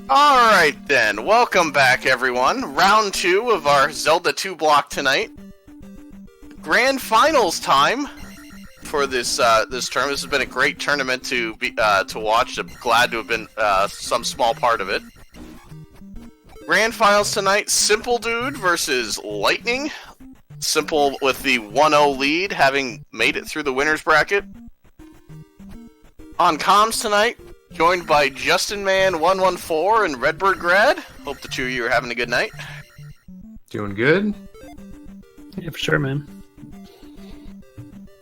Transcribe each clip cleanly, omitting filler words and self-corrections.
Alright then, welcome back everyone. Round 2 of our Zelda 2 block tonight. Grand Finals time for this this tournament. This has been a great tournament to watch. I'm glad to have been some small part of it. Grand Finals tonight, simpoldood versus Lightning. Simple with the 1-0 lead, having made it through the winner's bracket. On comms tonight, joined by JustinMan114 and Redbird Grad. Hope the two of you are having a good night. Doing good? Yeah, for sure, man.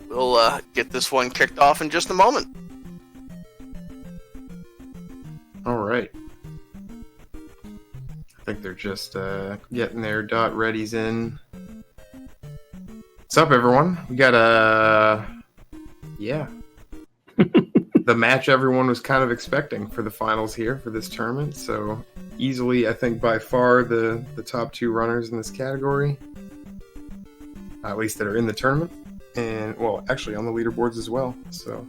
We'll get this one kicked off in just a moment. Alright. I think they're just getting their dot readies in. What's up, everyone? We got the match everyone was kind of expecting for the finals here for this tournament. So easily, I think by far the top two runners in this category, at least that are in the tournament, and well, actually on the leaderboards as well. So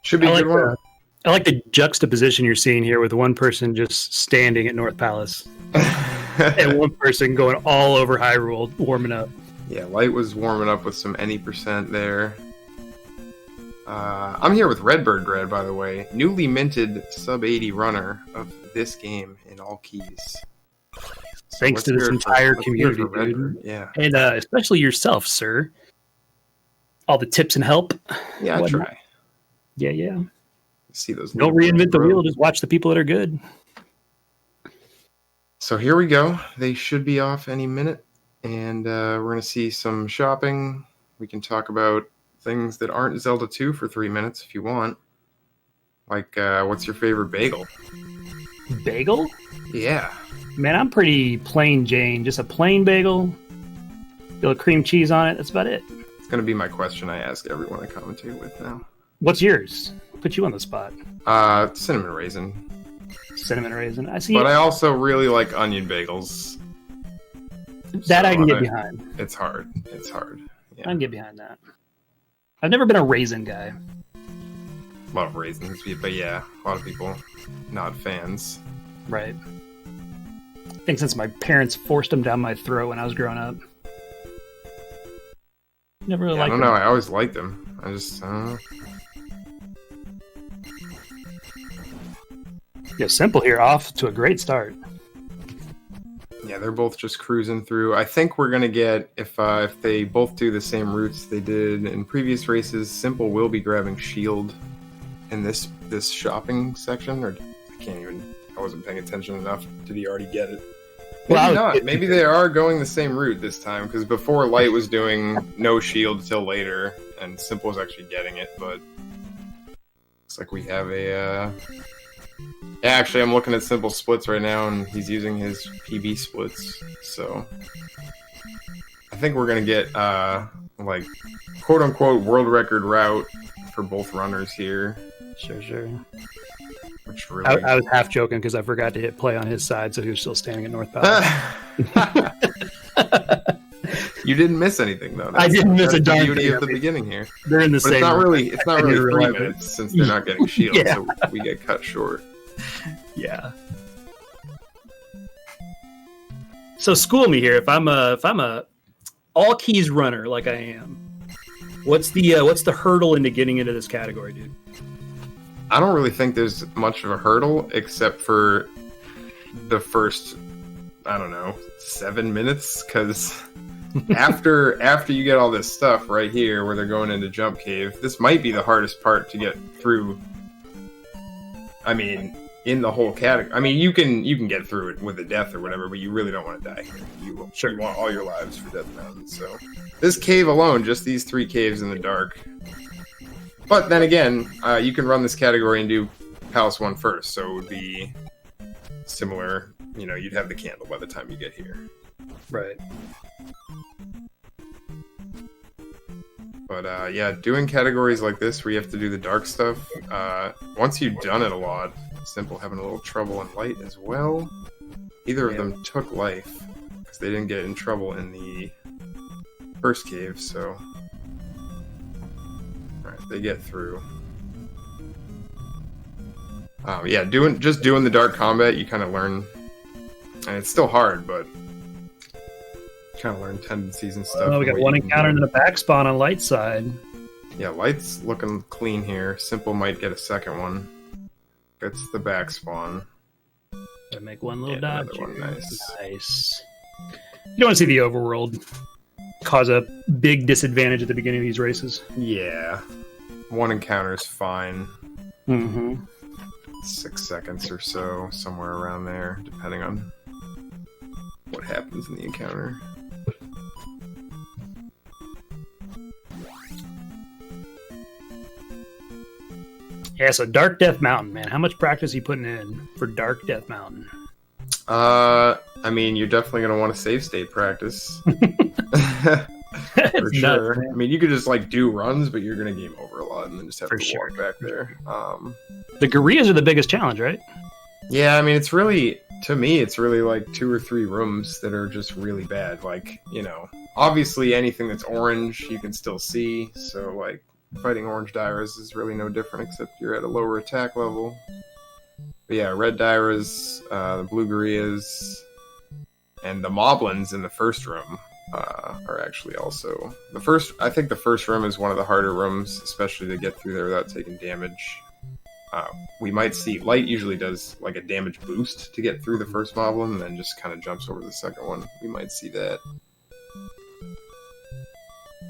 should be a good one. I like the juxtaposition you're seeing here with one person just standing at North Palace and one person going all over Hyrule warming up. Yeah, Lite was warming up with some any % there. I'm here with Redbird Grad, by the way. Newly minted sub 80 runner of this game in all keys. Thanks to this entire community, dude. Yeah. And especially yourself, sir. All the tips and help. Yeah, I try. Yeah. See those. Don't reinvent the wheel, just watch the people that are good. So here we go. They should be off any minute. And we're going to see some shopping. We can talk about things that aren't Zelda 2 for 3 minutes if you want. Like, what's your favorite bagel? Bagel? Yeah. Man, I'm pretty plain Jane. Just a plain bagel. A little cream cheese on it. That's about it. It's going to be my question I ask everyone I commentate with now. What's yours? Put you on the spot. Cinnamon raisin. Cinnamon raisin. I see. But I also really like onion bagels. That I can get behind. It's hard. Yeah. I can get behind that. I've never been a raisin guy. A lot of raisins, but yeah, a lot of people not fans. Right. I think since my parents forced them down my throat when I was growing up. Never really liked them. I don't know, I always liked them. I just, I don't know. Yeah, Simple here, off to a great start. Yeah, they're both just cruising through. I think we're going to get, if they both do the same routes they did in previous races, Simple will be grabbing Shield in this shopping section. Or I wasn't paying attention enough. Did he already get it? Maybe not. Maybe they are going the same route this time, because before Lite was doing no Shield till later, and Simple was actually getting it, but looks like we have a... Yeah, actually, I'm looking at Simple splits right now, and he's using his PB splits, so I think we're going to get, like, quote-unquote world record route for both runners here. Sure. Which really... I was half joking because I forgot to hit play on his side, so he was still standing at North Palace. You didn't miss anything, though. I didn't miss a darn thing. That's the beauty of the beginning here. They're in the but same... It's not really 3 minutes, since they're not getting Shield, so we get cut short. Yeah. So school me here. If I'm a all keys runner like I am, what's the hurdle into getting into this category, dude? I don't really think there's much of a hurdle except for the first, I don't know, 7 minutes, because after you get all this stuff right here where they're going into Jump Cave, this might be the hardest part to get through. I mean, in the whole category. I mean, you can get through it with a death or whatever, but you really don't want to die here. You want all your lives for Death Mountain. So this cave alone, just these 3 caves in the dark. But then again, you can run this category and do Palace 1 first, so it would be similar. You know, you'd have the candle by the time you get here. Right. But yeah, doing categories like this where you have to do the dark stuff, once you've done it a lot, Simple having a little trouble in Lite as well. Either of them took life because they didn't get in trouble in the first cave, so alright, they get through. Yeah, just doing the dark combat, you kind of learn, and it's still hard, but kind of learn tendencies and stuff. Oh, we got one encounter and then a back spawn on Lite's side. Yeah, Lite's looking clean here. Simple might get a second one. Gets the back spawn. Gotta make one little dodge. One, nice. Nice. You don't want to see the overworld cause a big disadvantage at the beginning of these races. Yeah. One encounter is fine. Mm-hmm. 6 seconds or so, somewhere around there, depending on what happens in the encounter. Yeah, so Dark Death Mountain, man. How much practice are you putting in for Dark Death Mountain? I mean, you're definitely going to want to save state practice. For sure. Nuts, I mean, you could just like do runs, but you're going to game over a lot and then just have For to sure. walk back there. The Gorillas are the biggest challenge, right? Yeah, I mean, it's really, to me, it's really like 2 or 3 rooms that are just really bad. Like, you know, obviously anything that's orange you can still see. So, like, fighting orange Dairas is really no different except you're at a lower attack level. But yeah, red Dairas, the blue Gorillas, and the Moblins in the first room are actually also... I think the first room is one of the harder rooms, especially to get through there without taking damage. We might see... Lite usually does like a damage boost to get through the first Moblin, and then just kind of jumps over the second one. We might see that.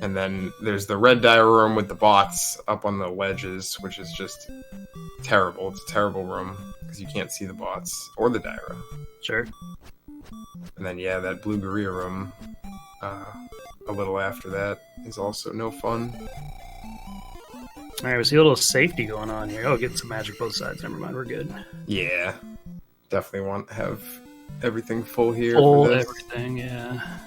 And then there's the red Daira room with the bots up on the ledges, which is just terrible. It's a terrible room, because you can't see the bots or the Daira. Sure. And then, yeah, that blue Gorilla room, a little after that, is also no fun. All right, we see a little safety going on here. Oh, getting some magic both sides. Never mind, we're good. Yeah. Definitely want to have everything full here. Full for this. everything, yeah.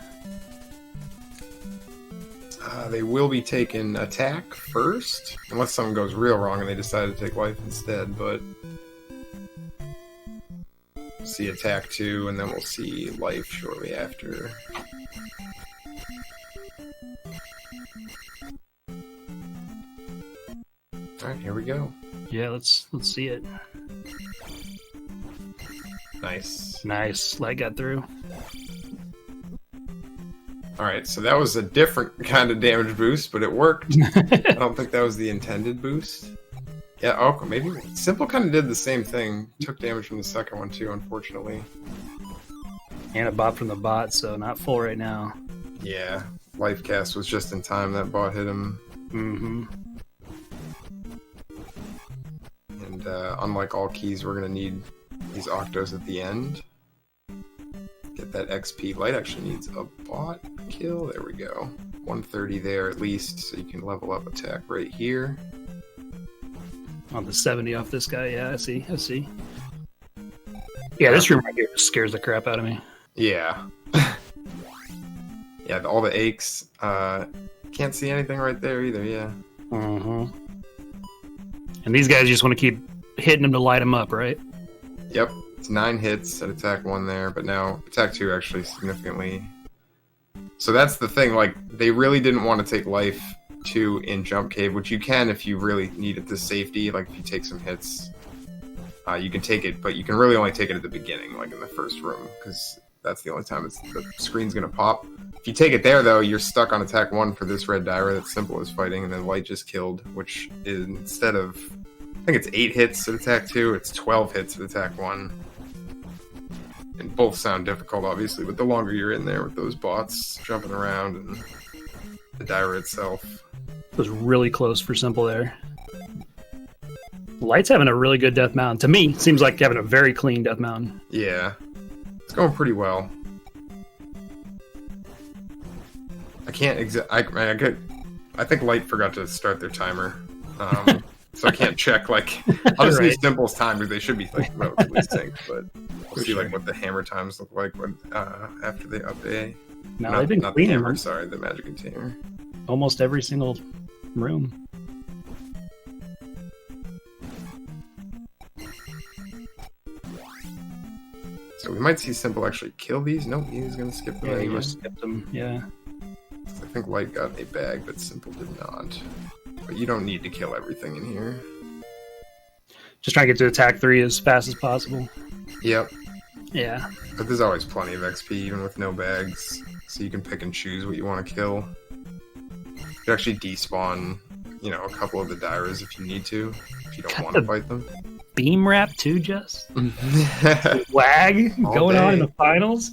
They will be taking attack first, unless something goes real wrong and they decide to take life instead, but... We'll see attack 2, and then we'll see life shortly after. Alright, here we go. Yeah, let's see it. Nice. Nice. Light got through. Alright, so that was a different kind of damage boost, but it worked. I don't think that was the intended boost. Yeah, oh, maybe Simple kind of did the same thing. Took damage from the second one too, unfortunately. And a bot from the bot, so not full right now. Yeah, life cast was just in time. That bot hit him. Mm-hmm. And unlike all keys, we're going to need these octos at the end. Get that XP. Lite actually needs a bot kill. There we go. 130 there at least, so you can level up attack right here. On the 70 off this guy, yeah, I see. Yeah, this room right here just scares the crap out of me. Yeah. Yeah, all the aches. Can't see anything right there either, yeah. Mm-hmm. And these guys just want to keep hitting them to light them up, right? Yep. It's 9 hits at attack 1 there, but now attack 2 actually significantly. So that's the thing, like, they really didn't want to take life 2 in Jump Cave, which you can if you really need it to safety, like if you take some hits. You can take it, but you can really only take it at the beginning, like in the first room, because that's the only time the screen's going to pop. If you take it there, though, you're stuck on attack 1 for this red Daira that Simple is fighting, and then Lite just killed, which is instead of... I think it's 8 hits at attack 2, it's 12 hits at attack 1. And both sound difficult, obviously, but the longer you're in there with those bots jumping around and the Daira itself. It was really close for Simple there. Light's having a really good Death Mountain. To me, seems like having a very clean Death Mountain. Yeah. It's going pretty well. I can't I think Lite forgot to start their timer. So I can't check, like... I'll just use Simple's time, because they should be, like, relatively synced, but we'll see, like, what the hammer times look like when after they update. No, they've been cleaning the hammer, sorry, the magic container. Almost every single room. So we might see Simple actually kill these. Nope, he's going to skip them Yeah, he anyway. just skipped them, yeah. I think Lite got a bag, but Simple did not. But you don't need to kill everything in here. Just trying to get to attack 3 as fast as possible. Yep. Yeah. But there's always plenty of XP, even with no bags, so you can pick and choose what you want to kill. You can actually despawn, a couple of the Dairas if you need to, if you don't want to fight them. Beam wrap too, Jess? Wag going on in the finals?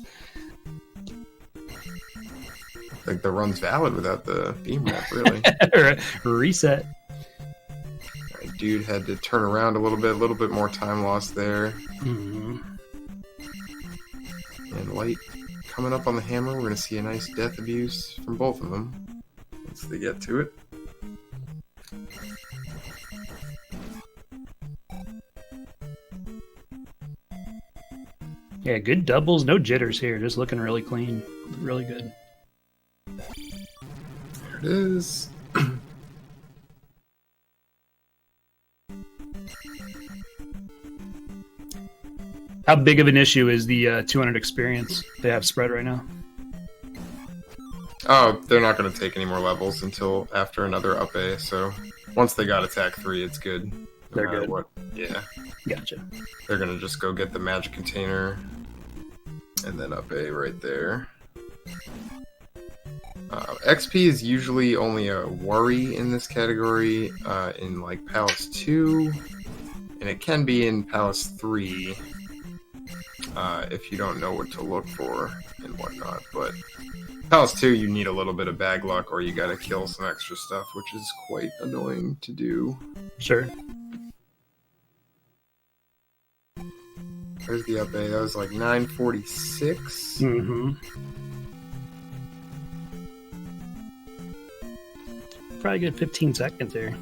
I think the run's valid without the beam wrap, really. Reset. Right, dude had to turn around a little bit more time lost there. Mm-hmm. And Lite coming up on the hammer. We're going to see a nice death abuse from both of them once they get to it. Yeah, good doubles, no jitters here. Just looking really clean. Really good. There it is. How big of an issue is the 200 experience they have spread right now? Oh, they're not going to take any more levels until after another up A, so once they got attack 3, it's good. They're good. What. Yeah. Gotcha. They're going to just go get the magic container and then up A right there. XP is usually only a worry in this category in like Palace 2, and it can be in Palace 3 if you don't know what to look for and whatnot, but Palace 2 you need a little bit of bag luck or you gotta kill some extra stuff, which is quite annoying to do. Sure. There's the up A, that was like 946. Mm-hmm. Probably good 15 seconds there.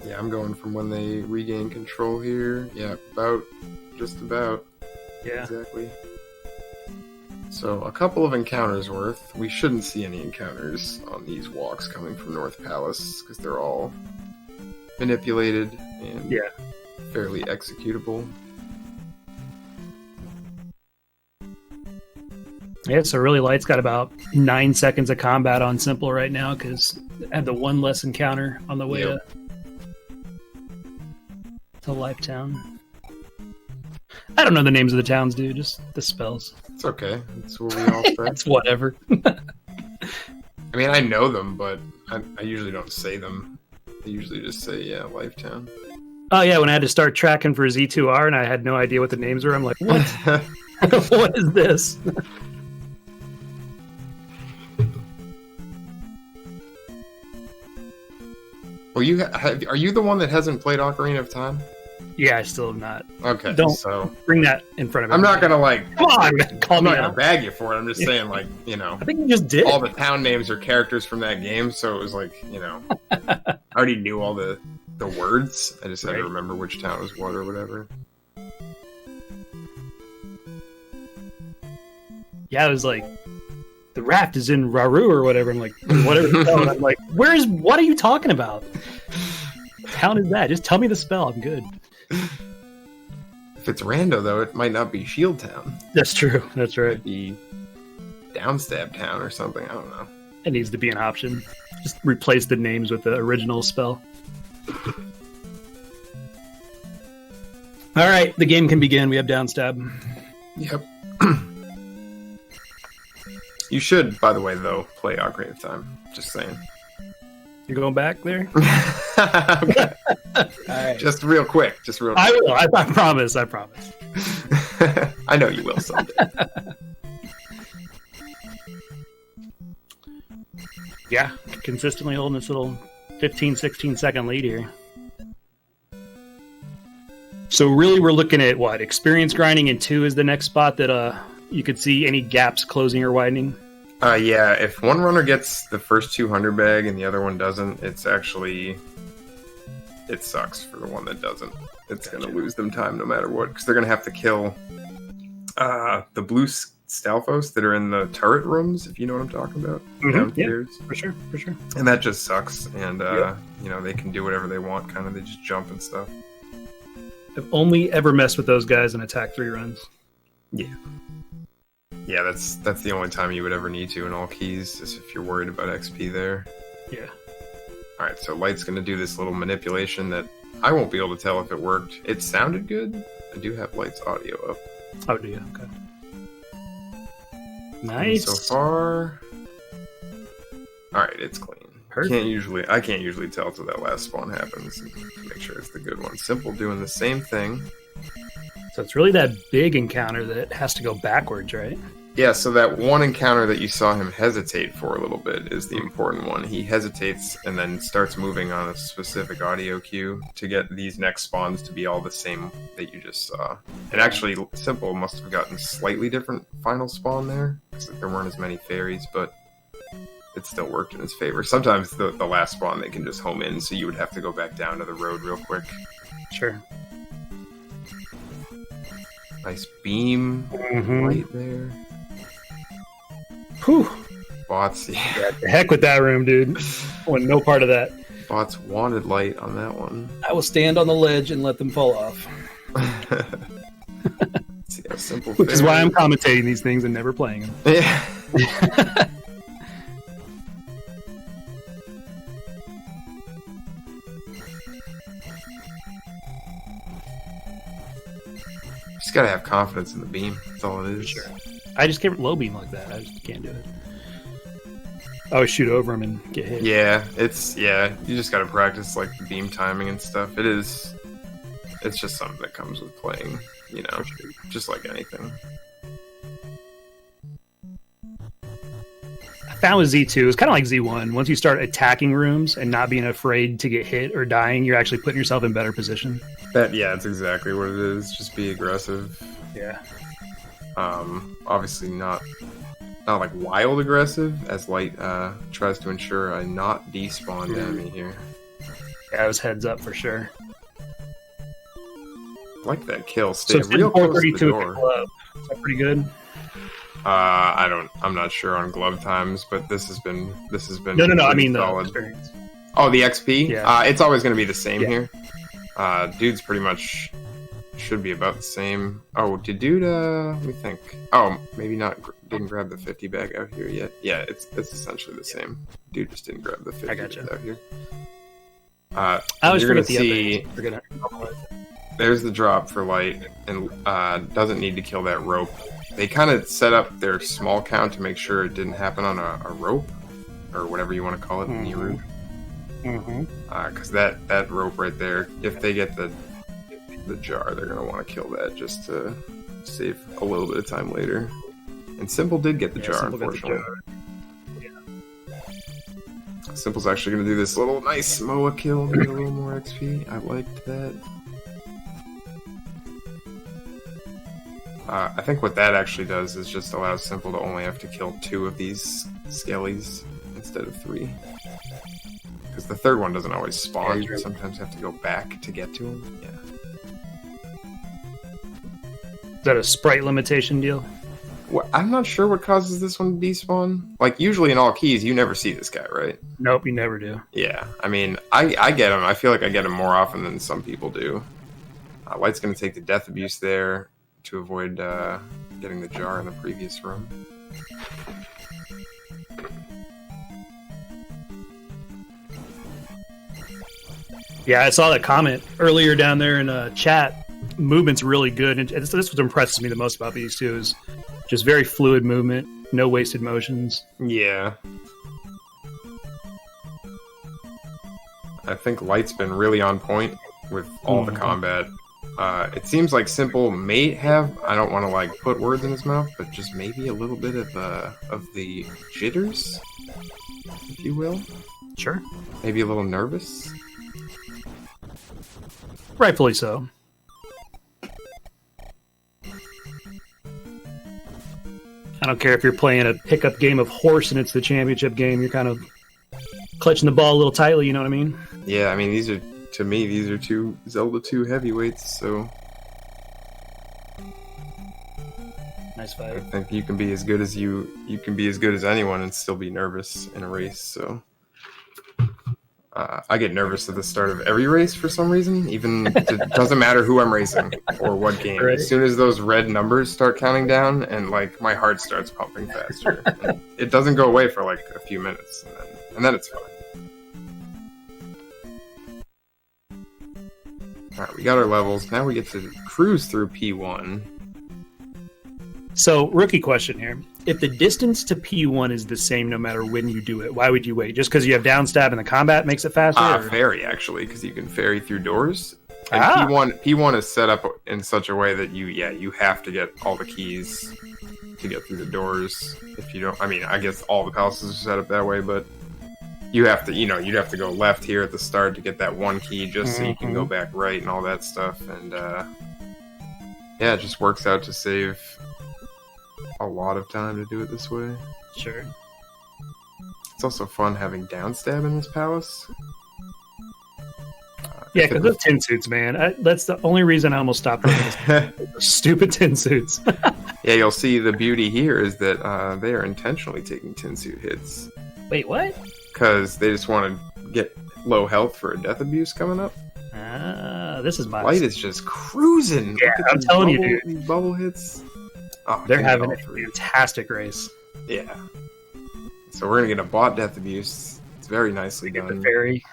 Yeah, I'm going from when they regain control here. Yeah, just about. Yeah. Exactly. So, a couple of encounters worth. We shouldn't see any encounters on these walks coming from North Palace, because they're all manipulated and fairly executable. Yeah, so really Lite's got about 9 seconds of combat on Simple right now, because I had the one less encounter on the way to Lifetown. I don't know the names of the towns, dude. Just the spells. It's okay. That's what we all say. It's whatever. I mean, I know them, but I usually don't say them. I usually just say, Lifetown. Oh, yeah, when I had to start tracking for Z2R and I had no idea what the names were, I'm like, what? What is this? Well, are you the one that hasn't played Ocarina of Time? Yeah, I still have not. Okay, Don't bring that in front of me. I'm not gonna Come on, call I'm me not out. gonna bag you for it. I'm just saying, I think you just did. all the town names are characters from that game, so it was like, I already knew all the words. I just had to remember which town was what or whatever. Yeah, it was like, the raft is in Raru or whatever. I'm like, whatever the spell. And I'm like, what are you talking about? What town is that? Just tell me the spell. I'm good. If it's rando, though, it might not be Shield Town. That's true. That's It right. might be Downstab Town or something. I don't know. It needs to be an option. Just replace the names with the original spell. All right, the game can begin. We have Downstab. Yep. You should, by the way, though, play Ocarina of Time. Just saying. You're going back there? Okay. All right. Just real quick. I will. I promise. I promise. I know you will someday. Yeah, consistently holding this little 15, 16 second lead here. So really we're looking at what? Experience grinding, and 2 is the next spot that you could see any gaps closing or widening? Yeah, if one runner gets the first 200 bag and the other one doesn't, it sucks for the one that doesn't. It's going to lose them time no matter what, because they're going to have to kill the blue Stalfos that are in the turret rooms, if you know what I'm talking about. Downstairs. Yeah, for sure. And that just sucks, and they can do whatever they want, kind of. They just jump and stuff. I've only ever messed with those guys in attack 3 runs. Yeah, that's the only time you would ever need to in all keys, is if you're worried about XP there. Yeah. Alright, so Lite's going to do this little manipulation that I won't be able to tell if it worked. It sounded good. I do have Lite's audio up. Oh, do you? Okay. Nice. So far, all right, it's clean. Perfect. I can't usually tell till that last spawn happens to make sure it's the good one. Simple doing the same thing. So it's really that big encounter that has to go backwards, right? Yeah, so that one encounter that you saw him hesitate for a little bit is the important one. He hesitates and then starts moving on a specific audio cue to get these next spawns to be all the same that you just saw. And actually, Simple must have gotten slightly different final spawn there, because there weren't as many fairies, but it still worked in his favor. Sometimes the last spawn they can just home in, so you would have to go back down to the road real quick. Sure. Nice beam right there. Whew. Bots, yeah. The heck with that room, dude. I want no part of that. Bots wanted Light on that one. I will stand on the ledge and let them fall off. See how simple. Which is why I'm commentating these things and never playing them. Yeah. Just gotta have confidence in the beam. That's all it is. Sure. I just can't low beam like that. I just can't do it. I always shoot over him and get hit. Yeah, you just gotta practice like the beam timing and stuff. It's just something that comes with playing, you know, just like anything. I found with Z2, it's kind of like Z1. Once you start attacking rooms and not being afraid to get hit or dying, you're actually putting yourself in better position. That's exactly what it is. Just be aggressive. Yeah. Obviously not like wild aggressive, as Light tries to ensure I not despawn enemy here. Yeah, it was heads up for sure. Like that kill. So Stay real close to the 432 door. glove. Is that pretty good? I'm not sure on glove times, but this has been No. I mean the solid. experience. Oh, the XP. Yeah. It's always going to be the same here. Dude's pretty much should be about the same. Oh, did dude? Let me think. Oh, maybe not. Didn't grab the 50 bag out here yet. Yeah, it's essentially the same. Dude just didn't grab the 50 gotcha. out here. I always you're gonna forget the see. There's the drop for Light, and doesn't need to kill that rope. They kind of set up their small count to make sure it didn't happen on a rope, or whatever you want to call it, in the room. Because that rope right there, if they get the jar, they're gonna want to kill that just to save a little bit of time later. And Simple did get the jar, unfortunately. Simple's actually gonna do this little nice Moa kill, get a little more XP. I liked that. I think what that actually does is just allows Simple to only have to kill 2 of these skellies instead of 3. Because the third one doesn't always spawn. You sometimes have to go back to get to him. Yeah. Is that a sprite limitation deal? Well, I'm not sure what causes this one to despawn. Like, usually in all keys, you never see this guy, right? Nope, you never do. Yeah. I mean, I get him. I feel like I get him more often than some people do. Light's going to take the death abuse there to avoid getting the jar in the previous room. Yeah, I saw that comment earlier down there in chat. Movement's really good, and this is what impresses me the most about these two is just very fluid movement, no wasted motions. Yeah. I think Light's been really on point with all the combat. It seems like Simple may have, I don't want to like put words in his mouth, but just maybe a little bit of the jitters, if you will. Sure. Maybe a little nervous. Rightfully so. I don't care if you're playing a pickup game of horse and it's the championship game. You're kind of clutching the ball a little tightly, you know what I mean? Yeah, I mean, these are 2 Zelda 2 heavyweights, so Nice fight. I think you can be as good as you can be as good as anyone and still be nervous in a race, so I get nervous at the start of every race for some reason. Even it doesn't matter who I'm racing or what game. Right. As soon as those red numbers start counting down, and like my heart starts pumping faster, and it doesn't go away for like a few minutes, and then it's fine. Alright, we got our levels. Now we get to cruise through P1. So, rookie question here. If the distance to P1 is the same no matter when you do it, why would you wait? Just because you have downstab and the combat makes it faster? Ferry, actually, because you can ferry through doors. And Ah. P1 is set up in such a way that you have to get all the keys to get through the doors. If you don't, I mean, I guess all the palaces are set up that way, but you have to, you'd have to go left here at the start to get that one key just so you can go back right and all that stuff. And yeah, it just works out to save a lot of time to do it this way. Sure. It's also fun having downstab in this palace. Yeah, because those tin suits, man. That's the only reason I almost stopped looking at those stupid tin suits. Yeah, you'll see the beauty here is that they are intentionally taking tin suit hits. Wait, what? Because they just want to get low health for a death abuse coming up. This is my... Lite is just cruising. Yeah, Look at I'm these telling you, dude. These bubble hits. Oh, They're I can having get a all three. fantastic race. Yeah. So we're going to get a bot death abuse. It's very nicely Get done. the fairy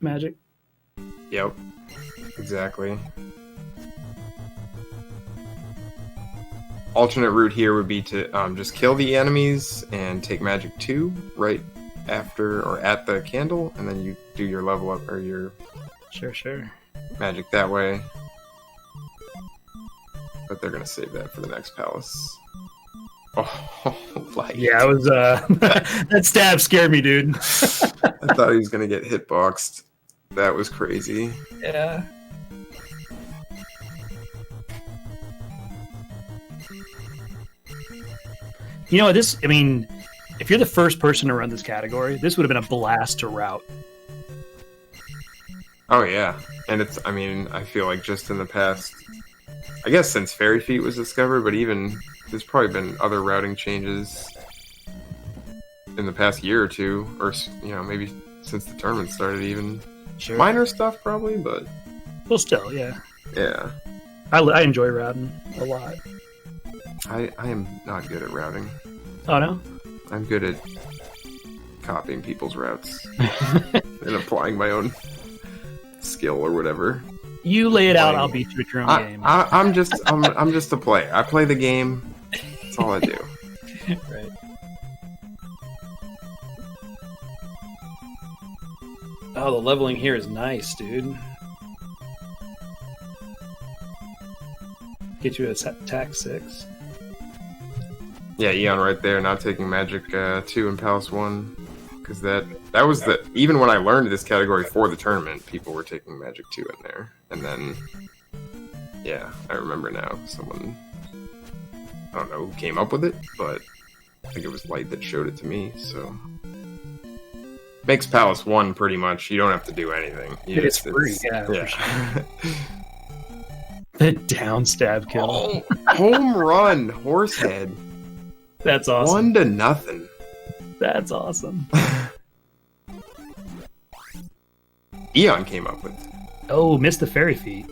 magic. Yep. Exactly. Alternate route here would be to just kill the enemies and take magic 2 right after or at the candle, and then you do your level up or your Sure. magic that way. But they're gonna save that for the next palace. Oh, Lite. Yeah, I was... that stab scared me, dude. I thought he was gonna get hitboxed. That was crazy. Yeah. You know, this, I mean, if you're the first person to run this category, this would have been a blast to route. Oh yeah, and it's, I mean, I feel like just in the past, I guess since Fairy Feet was discovered, but even, there's probably been other routing changes in the past year or two, or, maybe since the tournament started even. Sure. Minor stuff probably, but... Well, still, yeah. Yeah. I enjoy routing a lot. I am not good at routing. Oh, no? I'm good at copying people's routes and applying my own skill or whatever. You lay it out, I'll beat you at your own game. I'm just a player. I play the game. That's all I do. Right. Oh, the leveling here is nice, dude. Get you a attack 6. Yeah, Eon right there, not taking magic 2 in Palace 1. Because that was the... Even when I learned this category for the tournament, people were taking magic 2 in there. And then... Yeah, I remember now. Someone... I don't know who came up with it, but I think it was Lite that showed it to me, so... Makes Palace 1 pretty much. You don't have to do anything. It's free, yeah. For sure. The down stab kill. Oh, home run, Horsehead. That's awesome. 1-0. That's awesome. Eon came up with it. Oh, missed the fairy feet.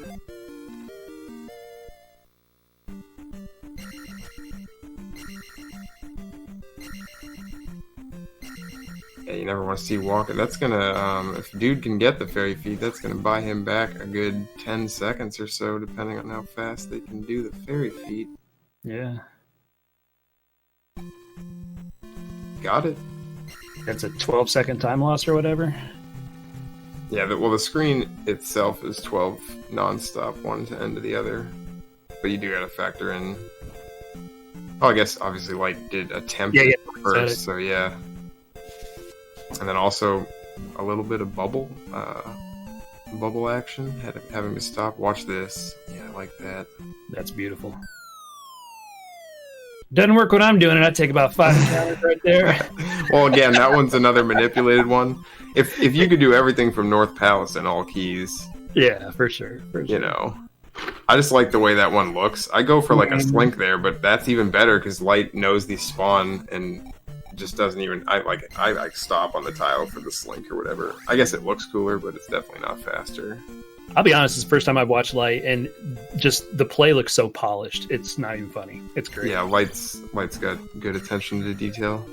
Yeah, you never want to see Walker. That's gonna, if dude can get the fairy feet, that's gonna buy him back a good 10 seconds or so, depending on how fast they can do the fairy feet. Yeah. Got it. That's a 12-second time loss or whatever. Yeah, the screen itself is 12 non-stop, one to end to the other. But you do gotta factor in... Oh, I guess obviously Lite did attempt it first, so yeah. And then also a little bit of bubble action, having to stop. Watch this. Yeah, I like that. That's beautiful. Doesn't work when I'm doing it. I take about 5 encounters right there. Well, again, that one's another manipulated one. If you could do everything from North Palace and all keys, yeah, for sure. You know, I just like the way that one looks. I go for like a slink there, but that's even better because Lite knows these spawn and just doesn't even. I stop on the tile for the slink or whatever. I guess it looks cooler, but it's definitely not faster. I'll be honest, it's the first time I've watched Lite, and just the play looks so polished. It's not even funny. It's great. Yeah, Lite's got good attention to detail.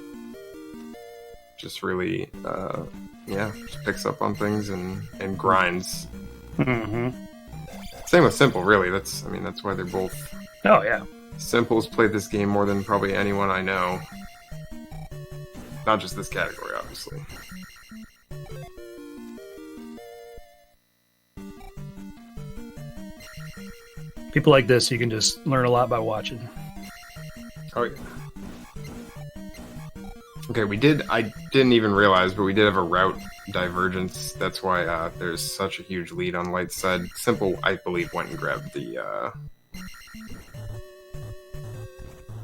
Just really, just picks up on things and grinds. Mm-hmm. Same with Simple, really. That's why they're both. Oh yeah. Simple's played this game more than probably anyone I know. Not just this category, obviously. People like this, you can just learn a lot by watching. Oh yeah. Okay, I didn't even realize, but we did have a route divergence. That's why there's such a huge lead on Lite's side. Simple, I believe, went and grabbed the...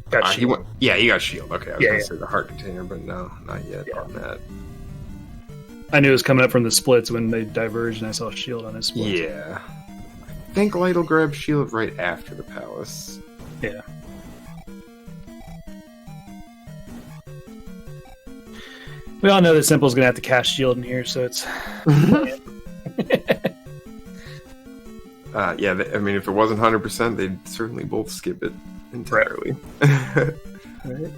Got he shield. went, yeah, he got shield. Okay, I was Yeah, going to yeah. say the heart container, but no, not yet Yeah. on that. I knew it was coming up from the splits when they diverged, and I saw shield on his splits. Yeah. I think Lite will grab shield right after the palace. Yeah. We all know that Simple's going to have to cast shield in here, so it's... Yeah, if it wasn't 100%, they'd certainly both skip it entirely. Right.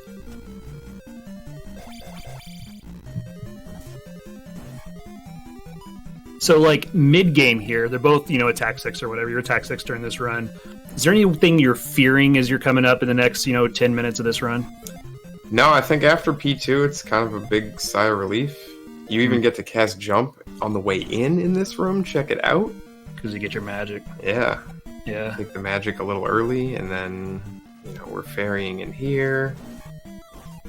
So, like, mid-game here, they're both, attack 6 or whatever. You're attack 6 during this run. Is there anything you're fearing as you're coming up in the next, 10 minutes of this run? No, I think after P2, it's kind of a big sigh of relief. You even get to cast Jump on the way in this room. Check it out. Because you get your magic. Yeah. Yeah. Take the magic a little early, and then, we're ferrying in here.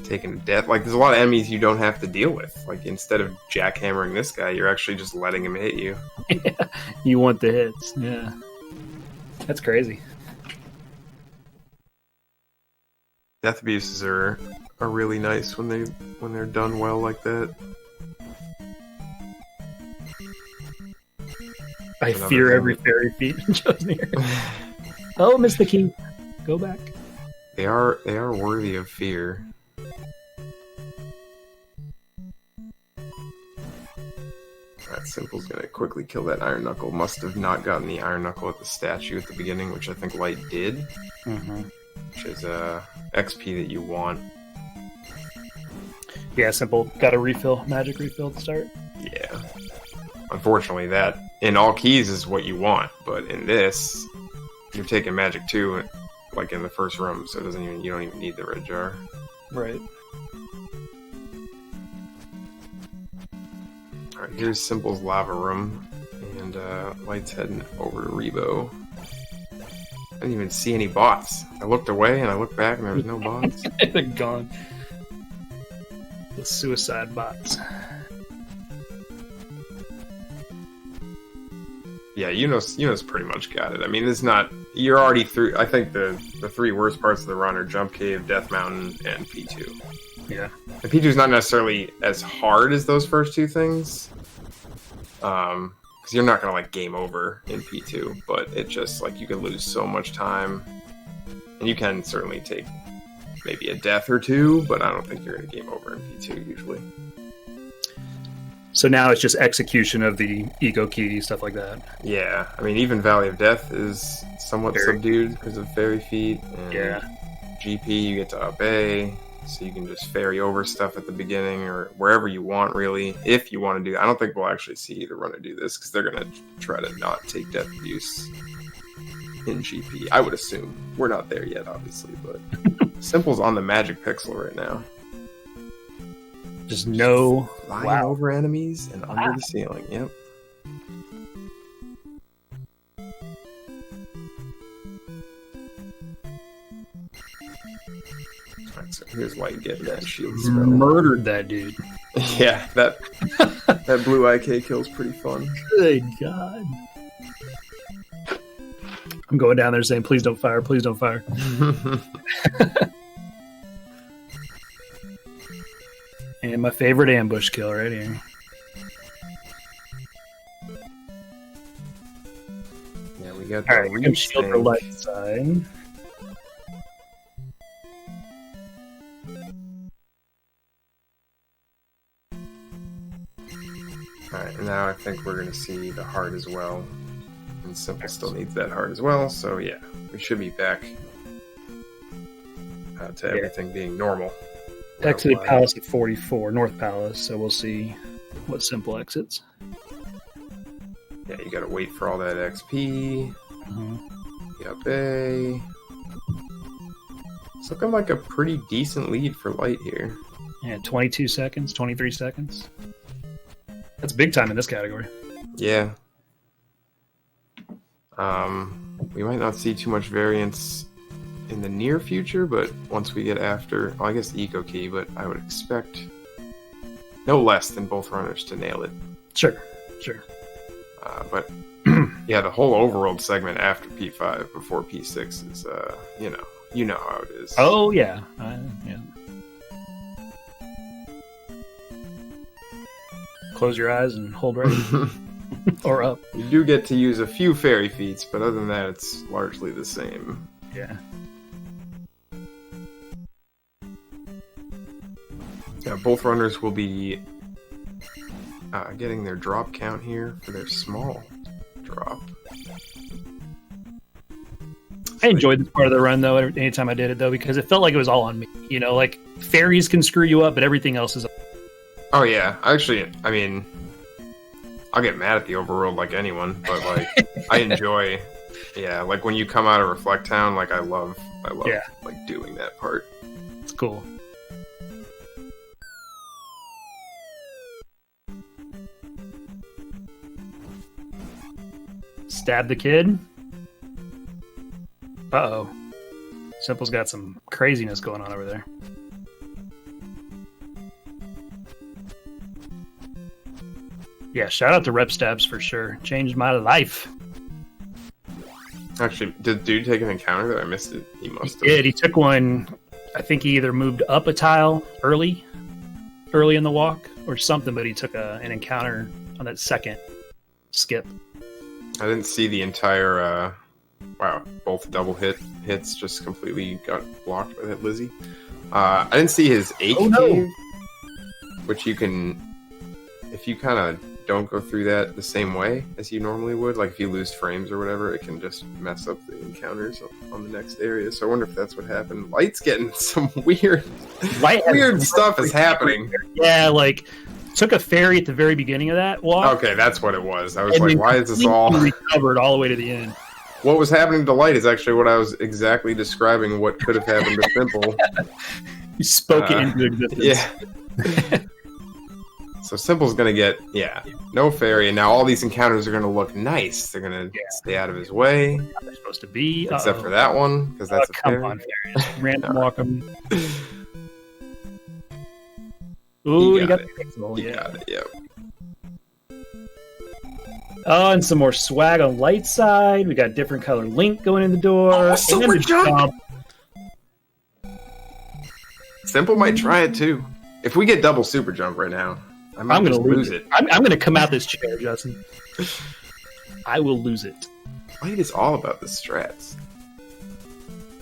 Taking death. Like, there's a lot of enemies you don't have to deal with. Like, instead of jackhammering this guy, you're actually just letting him hit you. You want the hits. Yeah. That's crazy. Death abuses are really nice when they're done well like that. I fear every fairy feat in Joe's near. Oh, missed the key. Go back. They are worthy of fear. Alright, Simple's gonna quickly kill that Iron Knuckle. Must have not gotten the Iron Knuckle at the statue at the beginning, which I think Lite did. Mm-hmm. Which is XP that you want. Yeah, Simple. Got a refill, magic refill to start. Yeah. Unfortunately, that in all keys is what you want, but in this, you're taking magic too, like in the first room, so you don't even need the red jar. Right. Alright, here's Simple's lava room, and Lite's heading over to Rebo. I didn't even see any bots. I looked away and I looked back and there was no bots. They're gone. The suicide bots. Yeah, Yuno's pretty much got it. I mean, it's not... You're already through... I think the three worst parts of the run are Jump Cave, Death Mountain, and P2. Yeah. And P2's not necessarily as hard as those first two things. Because you're not going to, game over in P2. But it just, you can lose so much time. And you can certainly take maybe a death or two, but I don't think you're going to game over in P2 usually. So now it's just execution of the ego key, stuff like that. Yeah, I mean, even Valley of Death is somewhat subdued because of Fairy Feet. And Yeah. GP, you get to up A, so you can just ferry over stuff at the beginning or wherever you want, really, if you want to do. I don't think we'll actually see either runner do this because they're going to try to not take Death Abuse in GP. I would assume. We're not there yet, obviously, but Simple's on the magic pixel right now. Just no... Flying over enemies and under the ceiling, yep. Alright, so here's Lite getting that shield spell. Murdered that dude. Yeah, that blue IK kill's pretty fun. Good God. I'm going down there saying, please don't fire, please don't fire. And my favorite ambush kill right here. Yeah, we got Alright, the we can shield the light side. Alright, and now I think we're going to see the heart as well. And Simple still needs that heart as well, so yeah, we should be back to everything being normal. Exited Palace at 44, North Palace, so we'll see what Simple exits. Yeah, you gotta wait for all that XP. Yep, it's looking like a pretty decent lead for Lite here. Yeah, 22 seconds, 23 seconds. That's big time in this category. Yeah. We might not see too much variance in the near future, but once we get after, well, I guess Eco Key, but I would expect no less than both runners to nail it. Sure. But yeah, the whole overworld segment after P5 before P6 is, you know how it is. Oh yeah, yeah. Close your eyes and hold right, or up. You do get to use a few fairy feats, but other than that, it's largely the same. Yeah. Yeah, both runners will be getting their drop count here for their small drop. I enjoyed this part of the run though. Anytime I did it though, because it felt like it was all on me. You know, like fairies can screw you up, but everything else is. Oh yeah, actually, I mean, I'll get mad at the overworld like anyone, but like I enjoy, like when you come out of Reflect Town, like I love like doing that part. It's cool. Stab the kid. Uh-oh. Simple's got some craziness going on over there. Yeah, shout out to Rep Stabs for sure. Changed my life. Actually, did dude take an encounter that I missed it? He must have. He did. He took one. I think he either moved up a tile early in the walk or something, but he took an encounter on that second skip. I didn't see the entire. Wow, both double hits just completely got blocked by that Lizzie. I didn't see his Ache Cave, which you can, if you kind of don't go through that the same way as you normally would, like if you lose frames or whatever, it can just mess up the encounters on the next area. So I wonder if that's what happened. Light's getting some weird stuff is happening. Yeah, like took a fairy at the very beginning of that walk. Okay, that's what it was. I was like, why is this all recovered all the way to the end? What was happening to Light is actually what I was exactly describing what could have happened to Simple. You spoke it into existence. Yeah. So Simple's going to get, no fairy, and now all these encounters are going to look nice. They're going to stay out of his way. How they're supposed to be. Except for that one, because that's a fairy. Come on, fairies. Random walk them. Ooh, you got it. You got it, yep. Oh, and some more swag on Light side. We got different color Link going in the door. Oh, super jump! Simple might try it too. If we get double super jump right now, I'm going to lose it. I'm going to come out this chair, Justin. I will lose it. Light is all about the strats.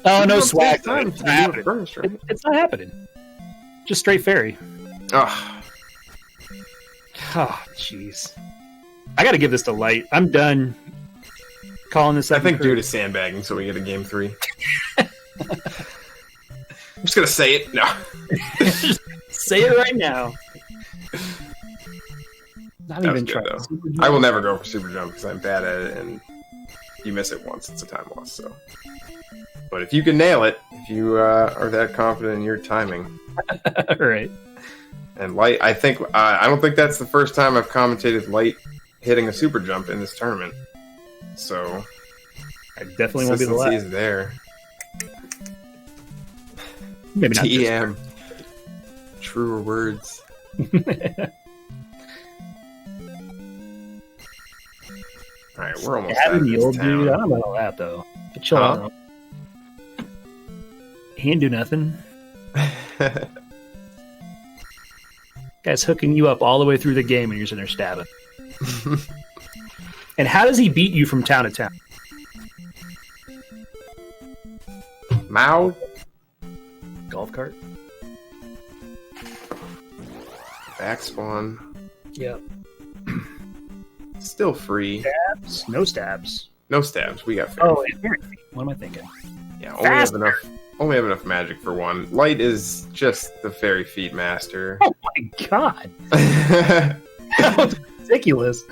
Oh, no swag. It's not happening. It's not happening. Just straight fairy. Oh, jeez. I got to give this to Light. I'm done calling this. I think dude is sandbagging, so we get a game 3. I'm just gonna say it. No, say it right now. Not even trying. I will never go for super jump because I'm bad at it, and you miss it once, it's a time loss. So, but if you can nail it, if you are that confident in your timing, right. And Light, I think I don't think that's the first time I've commentated Light hitting a super jump in this tournament. So I definitely won't be the last. Is there. Maybe not. TM. Truer words. Alright, we're almost out of this old town. dude. I don't know all that though. But chill out. He didn't do nothing. Guy's hooking you up all the way through the game and you're sitting there stabbing. And how does he beat you from town to town? Mao? Golf cart? Back spawn. Yep. Still free. Stabs? No stabs. No stabs. We got fairy. Oh, what am I thinking? Yeah, only have enough magic for one. Light is just the fairy feet master. Oh my god. That was ridiculous.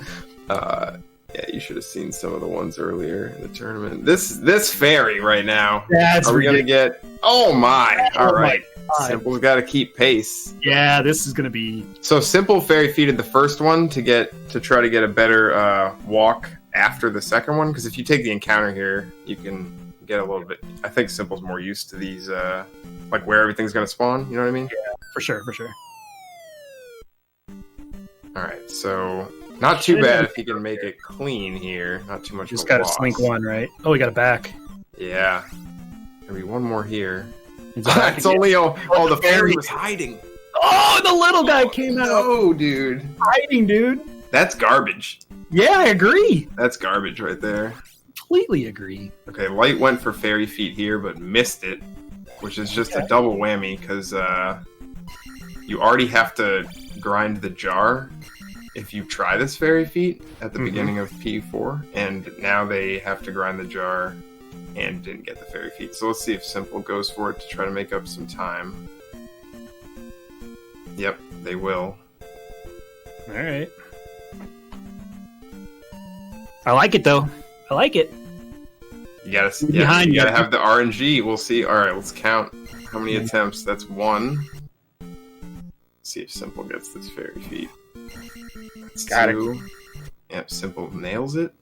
Yeah, Yeah, you should have seen some of the ones earlier in the tournament. This fairy right now. That's Are we gonna get? Oh my! All right, God. Simple's got to keep pace. Yeah, this is gonna be. So Simple fairy feeded the first one to try to get a better walk after the second one. Because if you take the encounter here, you can get a little bit. I think Simple's more used to these, like where everything's gonna spawn. You know what I mean? Yeah, for sure. All right, so not too bad if he can make it clean here. Not too much. Just got got to slink one, right? Oh, we got it back. Yeah. There'll be one more here. It's only the fairy was hiding. Oh, the little guy came out. Oh, dude. Hiding, dude. That's garbage. Yeah, I agree. That's garbage right there. Completely agree. Okay, Lite went for fairy feet here, but missed it, which is just a double whammy because you already have to grind the jar if you try this fairy feat at the beginning of P4, and now they have to grind the jar and didn't get the fairy feat. So let's see if Simple goes for it to try to make up some time. Yep, they will. All right. I like it though. I like it. You gotta, Behind you gotta you. have the RNG. We'll see. All right, let's count how many attempts. That's one. See if Simple gets this fairy feat. That's Got it. two. Yep, Simple nails it.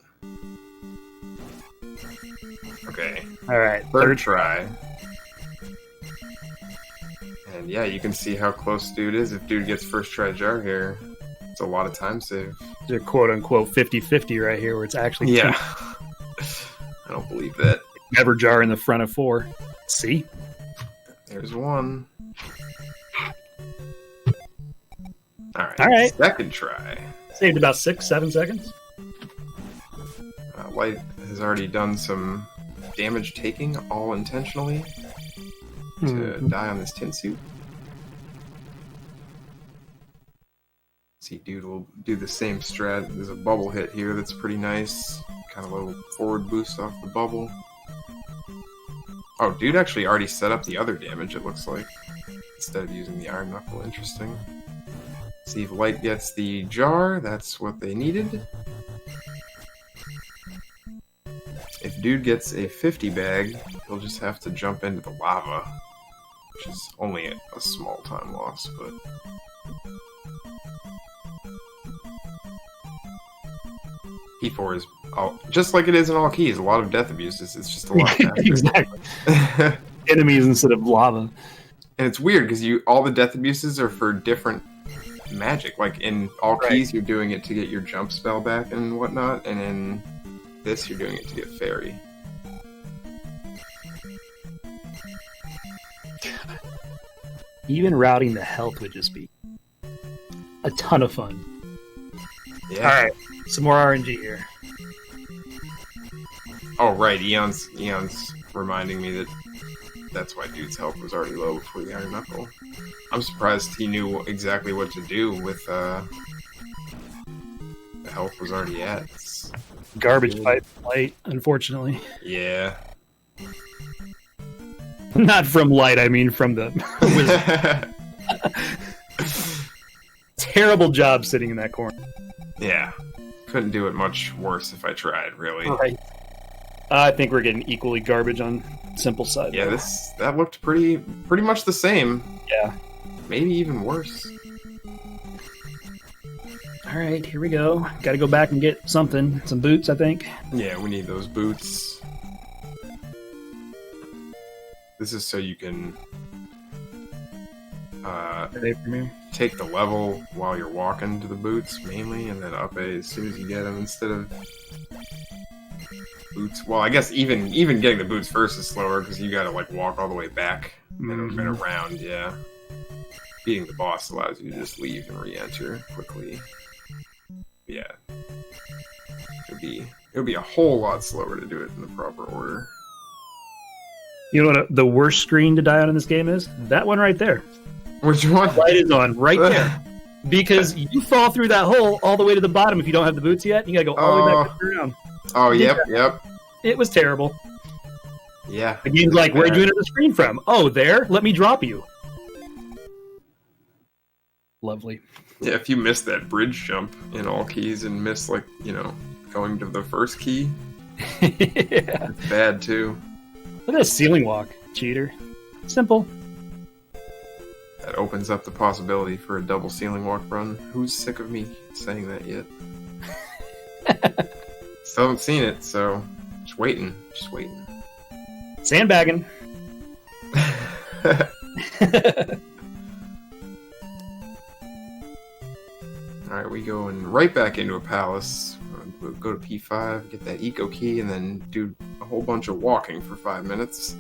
Okay, All right. third try. And yeah, you can see how close dude is. If dude gets first try jar here, it's a lot of time save. There's a quote unquote 50-50 right here where it's actually Yeah. I don't believe that. never jar in the front of 4. See? There's one. All right. Second try. Saved about 6-7 seconds. Light has already done some damage taking, all intentionally, to die on this tin suit. See, dude will do the same strat. There's a bubble hit here that's pretty nice. Kind of a little forward boost off the bubble. Oh, dude actually already set up the other damage, it looks like, instead of using the Iron Knuckle. Interesting. See if Light gets the jar. That's what they needed. If dude gets a 50 bag, he'll just have to jump into the lava, which is only a small time loss, but... P4 is, just like it is in all keys, a lot of death abuses. It's just a lot faster. Exactly. Enemies instead of lava. And it's weird because all the death abuses are for different magic. Like in all keys, you're doing it to get your jump spell back and whatnot, and in this, you're doing it to get fairy. Even routing the health would just be a ton of fun. Yeah. All right, some more RNG here. Oh right, Eon's reminding me that that's why dude's health was already low before the Iron Knuckle. I'm surprised he knew exactly what to do with the health was already at. It's Garbage pipe Light, unfortunately. Yeah. Not from Light, I mean from the wizard. Terrible job sitting in that corner. Yeah. Couldn't do it much worse if I tried, really. Right. I think we're getting equally garbage on Simple side. Yeah, though. that looked pretty much the same. Yeah. Maybe even worse. All right, here we go. Got to go back and get something. Some boots, I think. Yeah, we need those boots. This is so you can Are they from here? take the level while you're walking to the boots, mainly, and then up A as soon as you get them instead of boots. Well, I guess even getting the boots first is slower because you gotta like walk all the way back and around. Yeah, beating the boss allows you to just leave and re-enter quickly. Yeah, it would be a whole lot slower to do it in the proper order. You know what the worst screen to die on in this game is? That one right there. Which one? Light is on right there. Because you fall through that hole all the way to the bottom if you don't have the boots yet. You gotta go all the way back around. Oh, yep. It was terrible. Yeah. The game's like, where'd you enter the screen from? Oh, there? Let me drop you. Lovely. Yeah, if you miss that bridge jump in all keys and miss, like, Going to the first key. Yeah. It's bad too. Look at that ceiling walk, cheater. Simple. That opens up the possibility for a double ceiling walk run. Who's sick of me saying that yet? Still haven't seen it, so just waiting. Just waiting. Sandbagging. Alright, we going right back into a palace. We'll go to P5, get that eco key, and then do a whole bunch of walking for 5 minutes.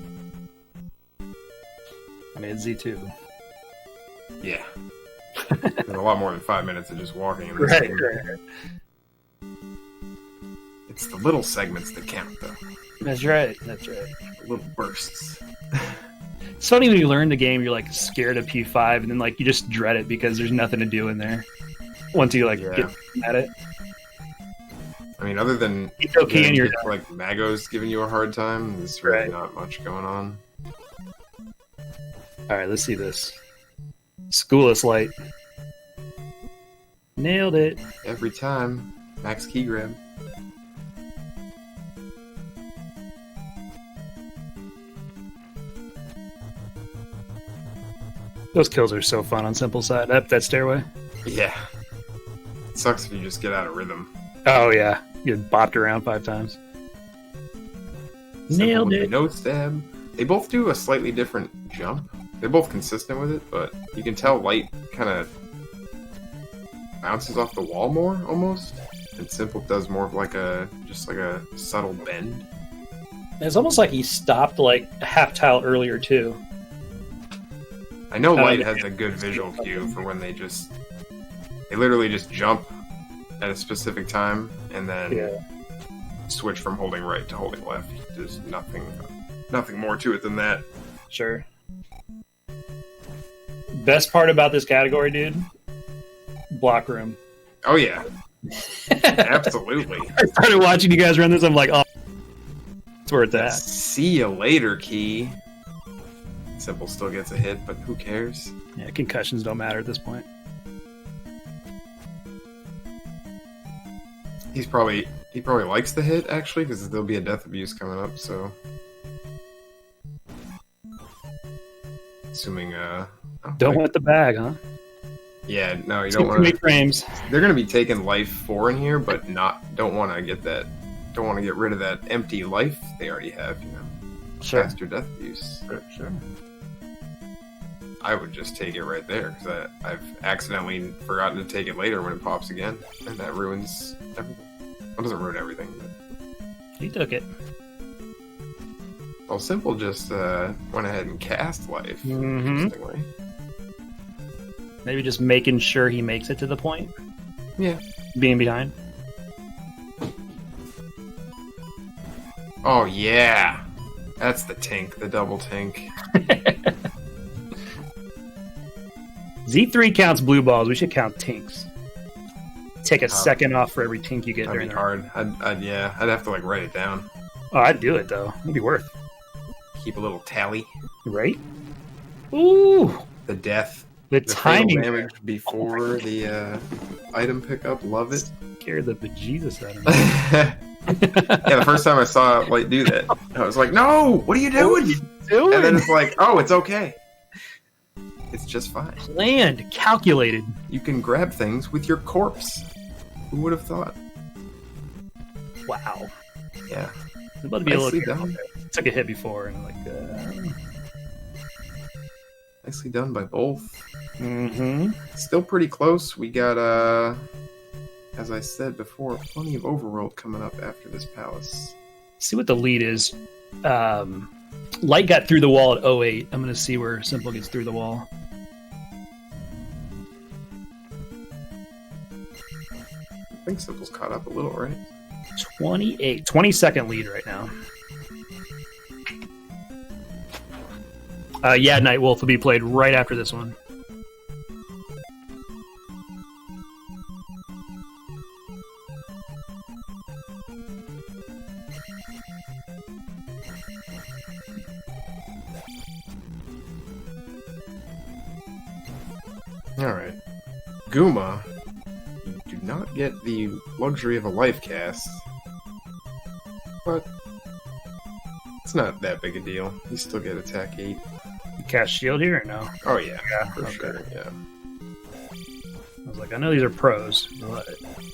I mean, it's Z2. Yeah. There's a lot more than 5 minutes of just walking in this Right, game. right. It's the little segments that count, though. That's right. That's right. The little bursts. It's funny when you learn the game, you're like scared of P5, and then like you just dread it because there's nothing to do in there. Once you like get at it, I mean, other than it's okay, and you're like Magos giving you a hard time, there's really not much going on. All right, let's see this. School us Lite. Nailed it. Every time, max key grab. Those kills are so fun on simple side. That stairway. Yeah. It sucks if you just get out of rhythm. Oh yeah, you get bopped around 5 times. Nailed it. No stab. They both do a slightly different jump. They're both consistent with it, but you can tell Lite kind of bounces off the wall more, almost. And Simple does more of like a subtle bend. It's almost like he stopped like a half tile earlier too. I know Lite has a good visual cue for when they literally just jump at a specific time and then switch from holding right to holding left. There's nothing more to it than that. Sure. Best part about this category, dude, block room. Oh yeah. Absolutely. I started watching you guys run this, I'm like, oh, that's where it's at. See you later, key. Simple still gets a hit, but who cares? Yeah, concussions don't matter at this point. He probably likes the hit, actually, because there'll be a death abuse coming up, so... Assuming, Don't want the bag, huh? Yeah, no, you don't want to... frames. They're going to be taking life 4 in here, but don't want to get rid of that empty life they already have, you know? Sure. Faster death abuse. Sure. I would just take it right there, because I've accidentally forgotten to take it later when it pops again, and that ruins everything. Well, it doesn't ruin everything, but... He took it. Well, Simple just went ahead and cast life. Mm-hmm. Interestingly. Maybe just making sure he makes it to the point. Yeah. Being behind. Oh, yeah. That's the tink, the double tink. Z3 counts blue balls. We should count tinks. Take a second off for every tink you get That'd during be hard. I'd have to, like, write it down. Oh, I'd do it, though. It'd be worth. Keep a little tally. Right? Ooh! The death. The fatal timing. damage before the item pickup. Love it. Scared the bejesus out of me. Yeah, the first time I saw Light do that, I was like, no! What are you doing? And then it's like, oh, it's okay. It's just fine. Planned, calculated. You can grab things with your corpse. Who would have thought? Wow. Yeah. It's about to be a Nicely little done. took a hit before and like Nicely done by both. mm-hmm. Still pretty close. We got, as I said before, plenty of overworld coming up after this palace. See what the lead is. Light got through the wall at 08. I'm going to see where Simple gets through the wall. I think Simple's caught up a little, right? 28. 20-second lead right now. Yeah, Nightwolf will be played right after this one. Alright. Guma, you do not get the luxury of a life cast. But it's not that big a deal. You still get attack 8. You cast shield here or no? Oh yeah, Yeah, for okay. sure. Yeah. I was like, I know these are pros, but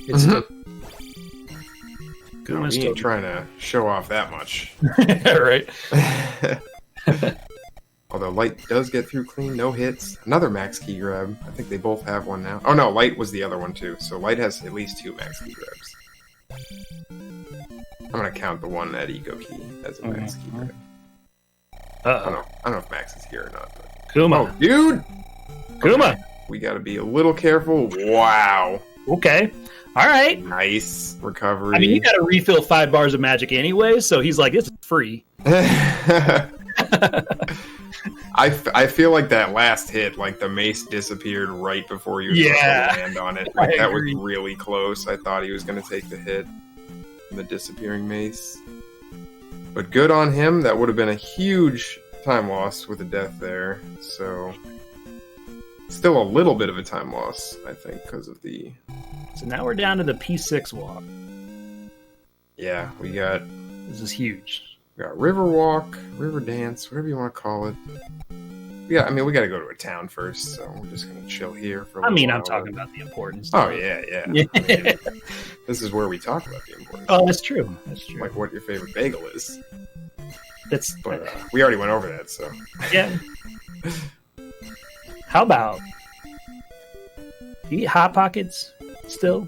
it's still No, he ain't trying to show off that much. right. Although Lite does get through clean, no hits. Another max key grab. I think they both have one now. Oh no, Lite was the other one too. So Lite has at least 2 max key grabs. I'm gonna count the one at Eco Key as a max key grab. I don't know if Max is here or not. But... Kuma. Oh, dude! Kuma. Okay. We gotta be a little careful. Wow. Okay. All right. Nice recovery. I mean, you got to refill 5 bars of magic anyway, so he's like, it's free. I feel like that last hit, like the mace disappeared right before you were supposed to land on it. Like, that was really close. I thought he was going to take the hit from the disappearing mace. But good on him. That would have been a huge time loss with a death there. So still a little bit of a time loss, I think, because of the... So now we're down to the P6 walk. Yeah, we got... This is huge. We got River Walk, River Dance, whatever you want to call it. Yeah, I mean, we got to go to a town first, so we're just going to chill here for a I mean, while. I'm talking about the important Oh, stuff. yeah. Yeah. I mean, this is where we talk about the important Oh, that's true. That's true. like what your favorite bagel is. That's But we already went over that, so... yeah. How about you eat Hot Pockets still?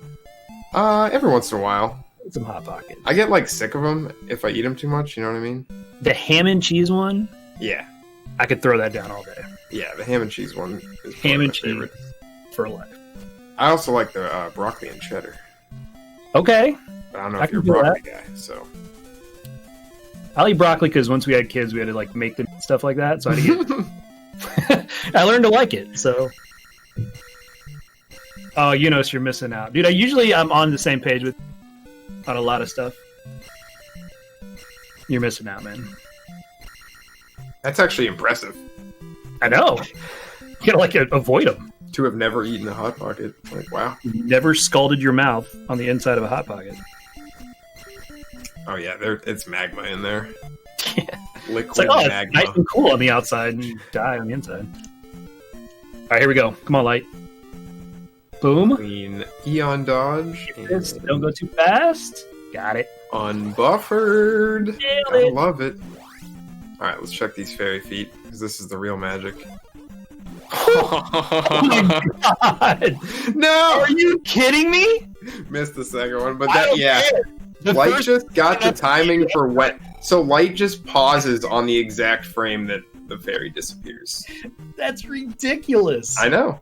Every once in a while. Eat some Hot Pockets. I get, like, sick of them if I eat them too much, you know what I mean? The ham and cheese one, Yeah. I could throw that down all day. Yeah, the ham and cheese one is Ham my and cheese favorite. for life. I also like the broccoli and cheddar. Okay. But I don't know I if you're a can do broccoli guy, so... I'll eat broccoli because once we had kids, we had to like make them stuff like that. So I had to get... I learned to like it. So, oh, you know, you're missing out, dude. I'm on the same page with on a lot of stuff. You're missing out, man. That's actually impressive. I know. You gotta like avoid them. To have never eaten a Hot Pocket. Like, wow. Never scalded your mouth on the inside of a Hot Pocket. Oh, yeah, it's magma in there. Yeah. Liquid It's like, oh, magma. it's nice and cool on the outside, and you die on the inside. All right, here we go. Come on, Light. Boom. Clean Eon Dodge. This, And don't go too fast. Got it. unbuffered. Nailed I it. love it. Alright, let's check these fairy feet, because this is the real magic. Oh my god! No! Are you kidding me? Missed the second one, but I that, don't yeah. care. The Light first- just got the timing for what. So Light just pauses on the exact frame that the fairy disappears. That's ridiculous. I know.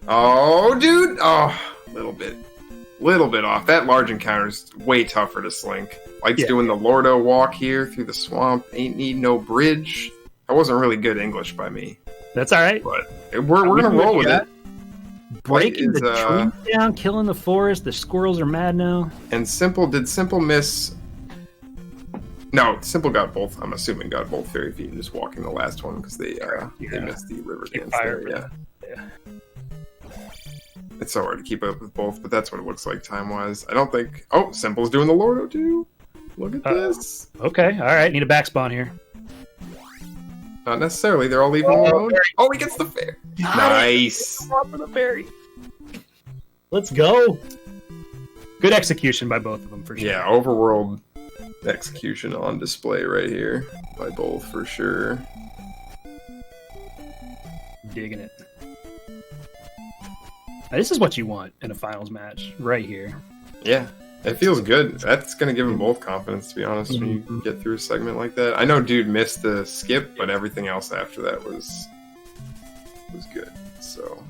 Oh, dude. Oh, little bit off. That large encounter's way tougher to slink. Light's doing the Lordo walk here through the swamp. Ain't need no bridge. That wasn't really good English by me, That's all right. but we're gonna roll with it. Breaking Light the is, trees down, killing the forest. The squirrels are mad now. And did Simple miss? No, Simple got both. I'm assuming got both fairy feet and just walking the last one because they missed the river dance Fire, there. Yeah. Yeah. It's so hard to keep up with both, but that's what it looks like time-wise. I don't think... Oh, Simple's doing the Lordo, too. Look at this. Okay, all right. Need a back spawn here. Not necessarily. They're all leaving him alone. Oh, he gets the fair. Nice. For the fairy. Let's go. Good execution by both of them, for sure. Yeah, overworld execution on display right here by both, for sure. Digging it. Now, this is what you want in a finals match, right here. Yeah. It feels good. That's going to give them both confidence, to be honest, when you get through a segment like that. I know dude missed the skip, but everything else after that was good. So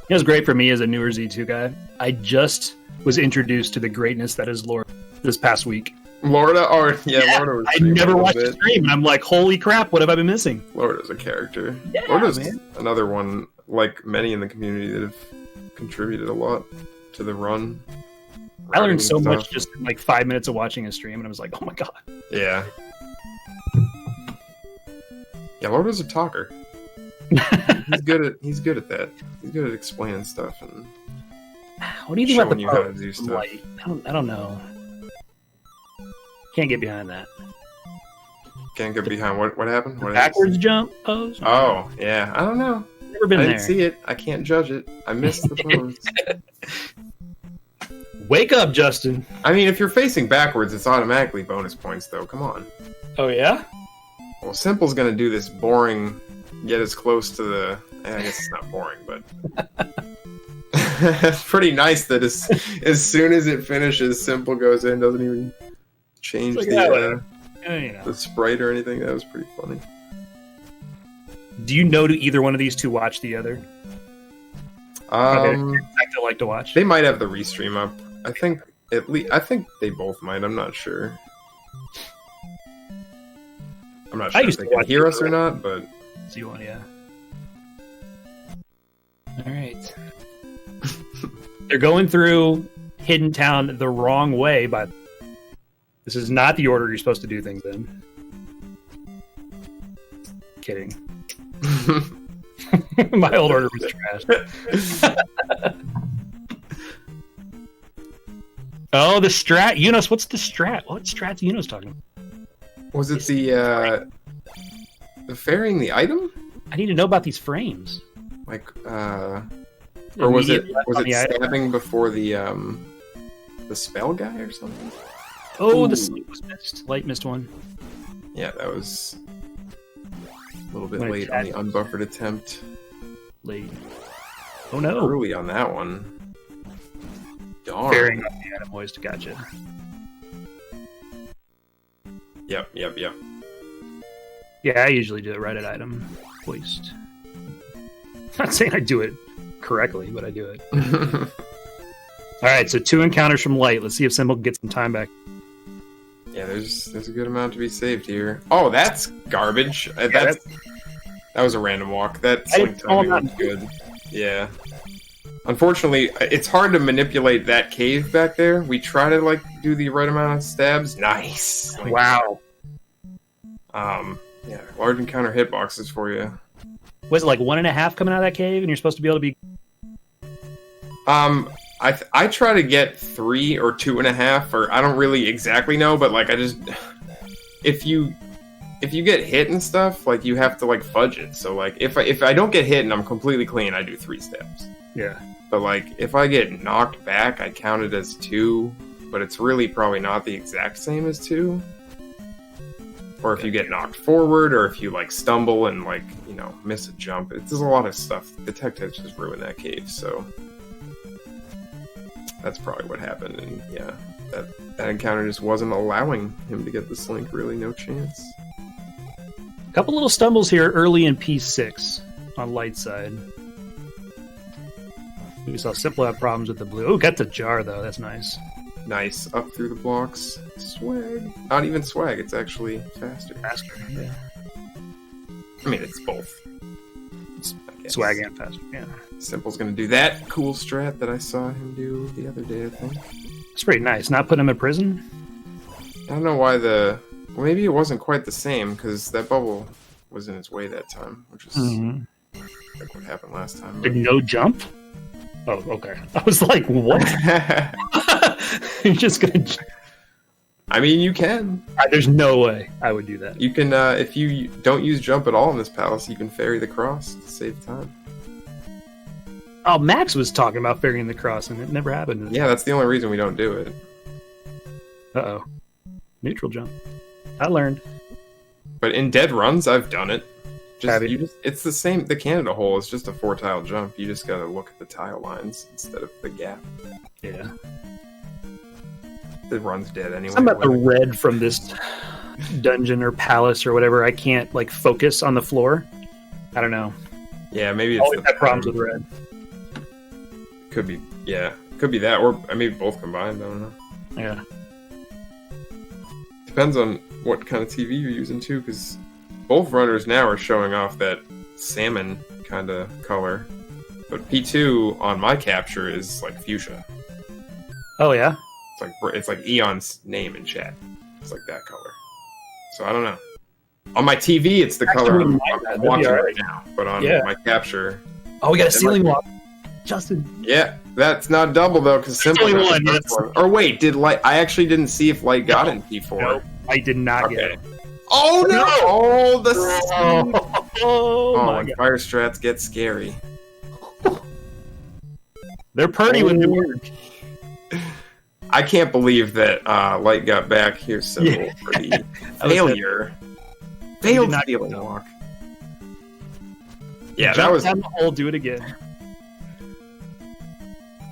It was great for me as a newer Z2 guy. I just was introduced to the greatness that is Lord this past week. Lorda, Lorda was I never watched the stream, and I'm like, holy crap, what have I been missing? Lorda's a character. Yeah, Lorda's man. another one, like many in the community, that have contributed a lot to the run. I learned so Stuff. much just in like 5 minutes of watching a stream, and I was like, oh my god. Yeah. Yeah, Lorda's a talker. He's good at that. He's good at explaining stuff, and What do you think about showing the you how to pose do from stuff. Lite? I don't know. Can't get behind that. Can't get behind what happened? What Backwards jump pose? Oh, yeah. I don't know. Never been I there. didn't see it. I can't judge it. I missed the pose. Wake up, Justin. I mean, if you're facing backwards, it's automatically bonus points, though. Come on. Oh, yeah? Well, Simple's gonna do this boring, get as close to the... I guess it's not boring, but... It's pretty nice that as soon as it finishes, Simple goes in, doesn't even change Like, the you know. the sprite or anything. That was pretty funny. Do you know, do either one of these two watch the other? I like to watch. They might have the restream up. I think I think they both might. I'm not sure. I'm not sure if they can hear us or not, but See one, yeah. All right. They're going through Hidden Town the wrong way, but this is not the order you're supposed to do things in. Kidding. My old order was trash. Oh, the strat. Eunice, what's the strat? What strat's Eunice talking about? was it the ferrying the item? I need to know about these frames. Like or was it Immediate stabbing before the spell guy or something? Oh, Ooh. the sleep was missed. Light missed one. Yeah, that was a little bit My late on the unbuffered attempt. Late. Oh no. Early on that one. Darn. Bearing up the item hoist. Gotcha. Yep. Yeah, I usually do it right at item hoist. Not saying I do it correctly, but I do it. All right, so 2 encounters from Light. Let's see if Simple can get some time back. Yeah, there's a good amount to be saved here. Oh, that's garbage. That was a random walk. That swing timing was good. Yeah. Unfortunately, it's hard to manipulate that cave back there. We try to like do the right amount of stabs. Nice. Wow. Yeah, large encounter hitboxes for you. Was it like 1.5 coming out of that cave, and you're supposed to be able to be? I try to get 3 or 2.5, or I don't really exactly know, but like if you get hit and stuff, like you have to like fudge it. So like if I don't get hit and I'm completely clean, I do 3 stabs. Yeah. But like if I get knocked back, I count it as 2, but it's really probably not the exact same as 2. Or if you get knocked forward, or if you like stumble and like, you know, miss a jump. There's a lot of stuff. The tech tips just ruined that cave, so that's probably what happened. And yeah, that encounter just wasn't allowing him to get the slink. Really, no chance. A couple little stumbles here early in P6 on Light side. We saw Simple have problems with the blue. Oh, got the jar though. That's nice. Nice, up through the blocks. Swag. Not even swag, it's actually faster. Faster, yeah. I mean, it's both. Swag and faster, yeah. Simple's gonna do that cool strat that I saw him do the other day, I think. It's pretty nice. Not putting him in prison? I don't know why well, maybe it wasn't quite the same, because that bubble was in its way that time, which is like what happened last time. Did no jump? Oh, okay. I was like, what? You're just gonna... I mean, you can. There's no way I would do that. You can, if you don't use jump at all in this palace, you can ferry the cross to save time. Oh, Max was talking about ferrying the cross, and it never happened. Yeah, that's the only reason we don't do it. Uh-oh. Neutral jump. I learned. But in dead runs, I've done it. It's the same. The Canada hole is just a 4-tile jump. You just gotta look at the tile lines instead of the gap. Yeah. The run's dead anyway. Something about the red from this dungeon or palace or whatever. I can't like focus on the floor. I don't know. Yeah, maybe it's always had problems with red. Could be. Yeah, could be that, or maybe both combined. I don't know. Yeah. Depends on what kind of TV you're using too, because both runners now are showing off that salmon kind of color, but P2 on my capture is like fuchsia. Oh yeah. It's like Eon's name in chat. It's like that color. So I don't know. On my TV, it's the color I'm watching right now, but on my capture. Oh, we got a ceiling wall. Justin. Yeah, that's not double though, because Simple only got one, the yes. first one. Or wait, did Light? I actually didn't see if Light got it in P4. Nope, I did not get Okay. it. Oh no! Oh, the Oh, my when God. fire strats get scary. They're pretty when they work. I can't believe that Light got back here Simple for the failure. Failed not stealing go. walk. Yeah, that Jump was. down the hole, do it again.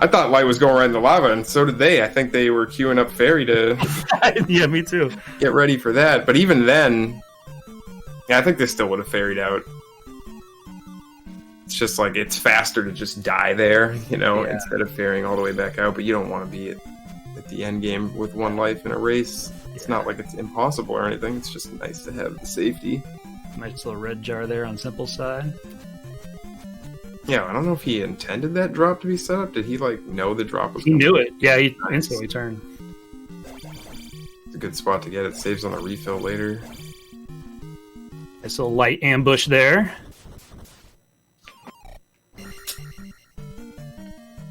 I thought Light was going right in the lava, and so did they. I think they were queuing up Fairy to Yeah, me too. get ready for that. But even then, yeah, I think they still would have ferried out. It's just like it's faster to just die there, Yeah. instead of ferrying all the way back out. But you don't want to be at the end game with one life in a race. It's not like it's impossible or anything. It's just nice to have the safety. Nice little red jar there on Simple's side. Yeah, I don't know if he intended that drop to be set up. Did he know the drop was He coming? knew it. Yeah, he Nice. instantly turned. It's a good spot to get it. Saves on the refill later. Nice little light ambush there.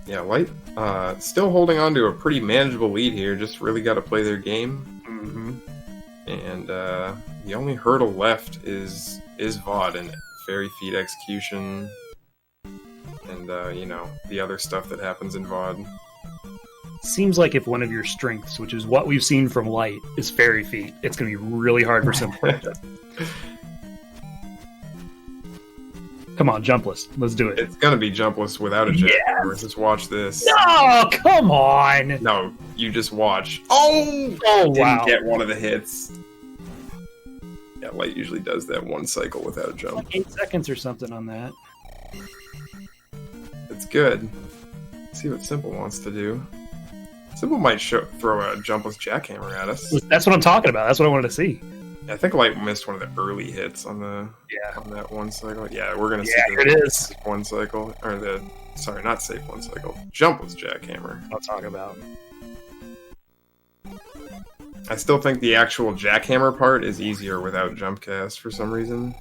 Yeah, Light still holding on to a pretty manageable lead here. Just really got to play their game. Mm-hmm. And the only hurdle left is VOD and Fairy Feet execution. And, the other stuff that happens in VOD. Seems like if one of your strengths, which is what we've seen from Light, is Fairy Feet, it's going to be really hard for Simple. Come on, jumpless. Let's do it. It's going to be jumpless without a jackhammer. Just watch this. No, come on. No, you just watch. Oh! Oh, Didn't wow. get one of the hits. Yeah, Light usually does that one cycle without a jump. Like 8 seconds or something on that. It's good. Let's see what Simple wants to do. Simple might throw a jumpless jackhammer at us. That's what I'm talking about. That's what I wanted to see. I think Light missed one of the early hits on Yeah. on that one cycle. Yeah, we're gonna see Yeah, the it is. safe one cycle sorry, not safe one cycle. Jumpless jackhammer. I'll talk about. I still think the actual jackhammer part is easier without jump cast for some reason.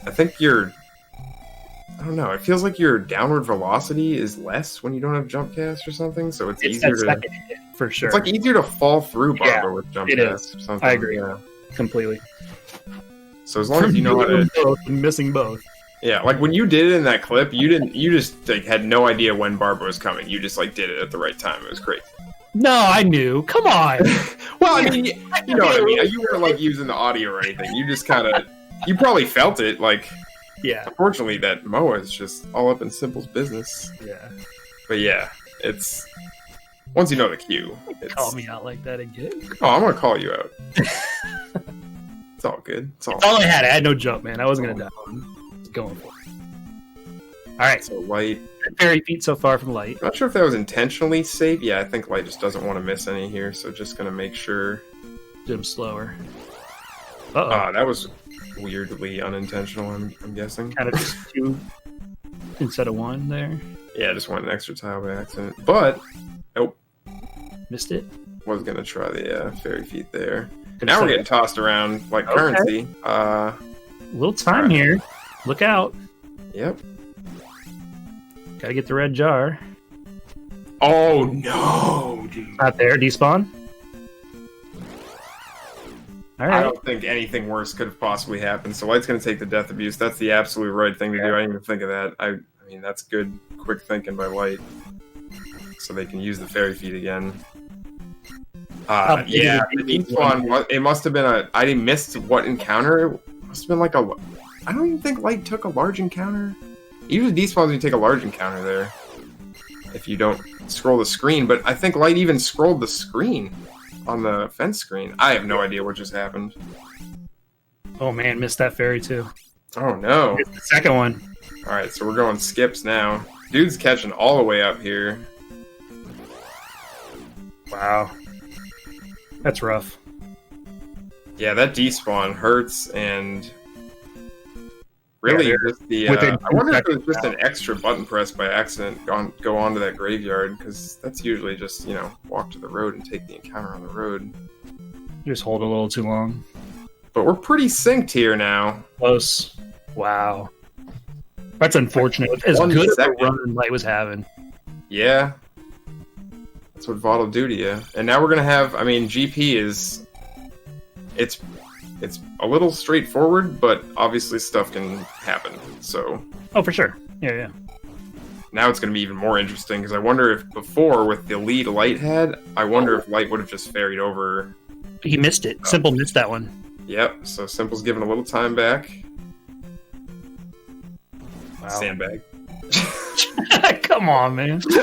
I think I don't know. It feels like your downward velocity is less when you don't have jump cast or something, so it's easier that to. second hit, for sure. It's like easier to fall through Barber Yeah, with jump it cast is. or something. I agree. Yeah. Completely. So as long as you know how to, both, missing both. yeah, like when you did it in that clip, you just had no idea when Barber was coming. You just did it at the right time. It was great. No, I knew. Come on. Well, I mean, you know what I mean. You weren't using the audio or anything. You just you probably felt it. Yeah. Unfortunately, that Moa is just all up in Simple's business. Yeah. But yeah, it's once you know the cue. Call me out like that again. Oh, I'm gonna call you out. It's all good. It's all. That's all I had. I had no jump, man. I wasn't gonna die. I was going for it. All right. So Light. Fairy Feet so far from Light. Not sure if that was intentionally safe. Yeah, I think Light just doesn't want to miss any here, so just gonna make sure. Jump slower. Uh-oh. That was weirdly unintentional. I'm guessing. Kind of just 2 instead of 1 there. Yeah, just went an extra tile by accident, but nope. Missed it. Was gonna try the Fairy Feet there. Could've Now we're said getting tossed around like Okay. currency. little time here. Look out. Yep. Gotta get the red jar. Oh no, dude. Not there. Despawn. All I right. don't think anything worse could have possibly happened. So Light's going to take the death abuse. That's the absolute right thing to do. I didn't even think of that. I mean, that's good, quick thinking by Light. So they can use the Fairy Feet again. Yeah, the deep spawn. It must have been I missed what encounter. It must have been I don't even think Light took a large encounter. Usually despawns when you take a large encounter there. If you don't scroll the screen, but I think Light even scrolled the screen on the fence screen. I have no idea what just happened. Oh man, missed that fairy too. Oh no. Missed the second one. Alright, so we're going skips now. Dude's catching all the way up here. Wow. That's rough. Yeah, that despawn hurts, and really Yeah, just the. within I wonder if it 2 was just seconds an extra button press by accident go onto that graveyard, because that's usually just, walk to the road and take the encounter on the road. Just hold a little too long. But we're pretty synced here now. Close. Wow. That's unfortunate. As 1 good second. of a run Light was having. Yeah. That's what VOD will do to you. And now we're going to have, I mean, GP is... It's a little straightforward, but obviously stuff can happen. So Oh, for sure. Yeah. now it's going to be even more interesting, because I wonder if before, with the lead Light had, I wonder if Light would have just ferried over. He missed it. Simple missed that one. Yep, so Simple's given a little time back. Wow. Sandbag. Come on, man. We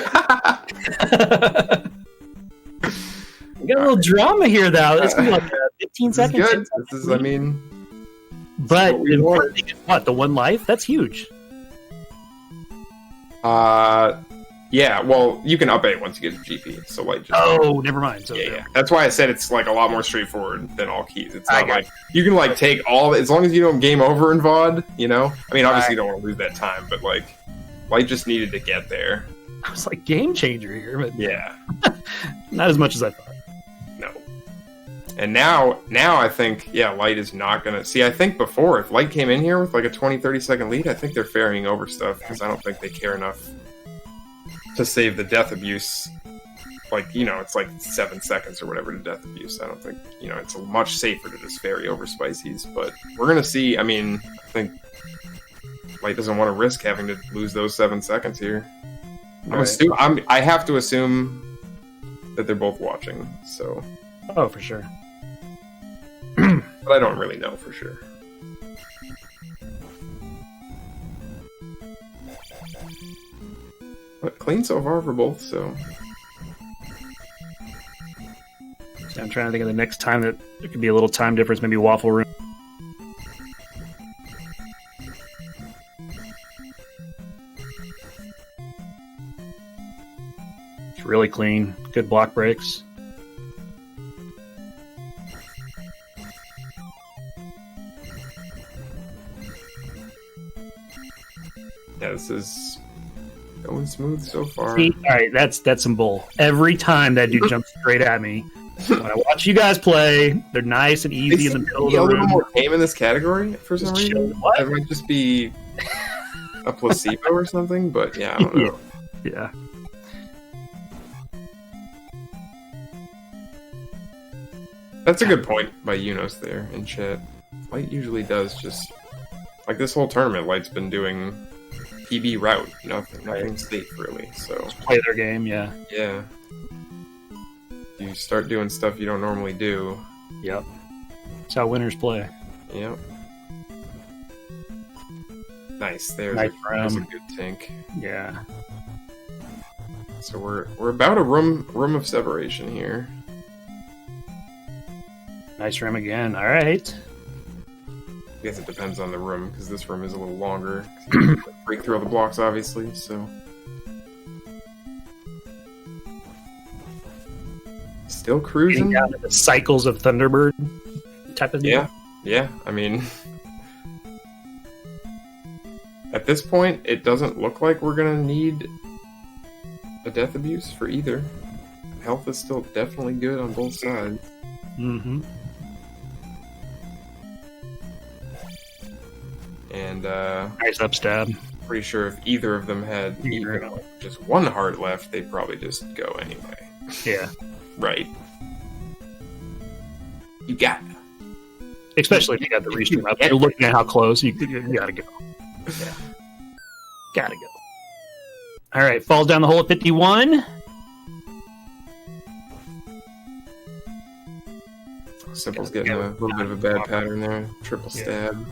got a little drama here, though. It's gonna be like 15 This is seconds. good. This is, I mean... But what we the want. important thing is what? The one life? That's huge. Yeah, well, you can up A once you get to GP, so like just... Oh, never mind. So Yeah. That's why I said it's like a lot more straightforward than all keys. It's I not got like you can like take all as long as you don't game over in VOD, you know? I mean, obviously you don't want to lose that time, but like Light just needed to get there. I was like game changer here, but Yeah. not as much as I thought. No. And now I think, yeah, Light is not going to... See, I think before, if Light came in here with like a 20, 30-second lead, I think they're ferrying over stuff, because I don't think they care enough to save the death abuse. Like, you know, it's like 7 seconds or whatever to death abuse. I don't think, you know, it's much safer to just ferry over Spicy's. But we're going to see, I mean, I think Light doesn't want to risk having to lose those 7 seconds here. I have to assume that they're both watching, so... Oh, for sure. But I don't really know for sure. But clean so far for both, so... So I'm trying to think of the next time that there could be a little time difference, maybe Waffle Room. It's really clean. Good block breaks. Yeah, this is going smooth so far. See? All right, that's some bull. Every time that dude jumps straight at me, when I watch you guys play, they're nice and easy in the middle of the a little room. more tame in this category for some Just reason. chill. What? That might just be a placebo or something, but yeah, I don't know. Yeah. That's a good point by Unos there in chat. Light usually does just... Like this whole tournament, Light's been doing PB route. Nothing safe, really, so... Play their game, yeah. Yeah. You start doing stuff you don't normally do. Yep. That's how winners play. Yep. Nice. There's Nice a room. good tank. Yeah. So we're about a room of separation here. Nice room again. All right. I guess it depends on the room, because this room is a little longer. 'Cause you can break through all the blocks, obviously, so... Still Getting cruising? down to the cycles of Thunderbird type of deal. Yeah, I mean... At this point, it doesn't look like we're gonna need a death abuse for either. Health is still definitely good on both sides. Mm-hmm. And Nice upstab. pretty sure if either of them had Either. even just one heart left, they'd probably just go anyway. Yeah. Right. You got it. Especially if you got the restream up. You're looking at how close. You gotta go. Yeah. Gotta go. All right. Falls down the hole at 51. Simple's getting a little bit of a bad pattern there. Triple stab.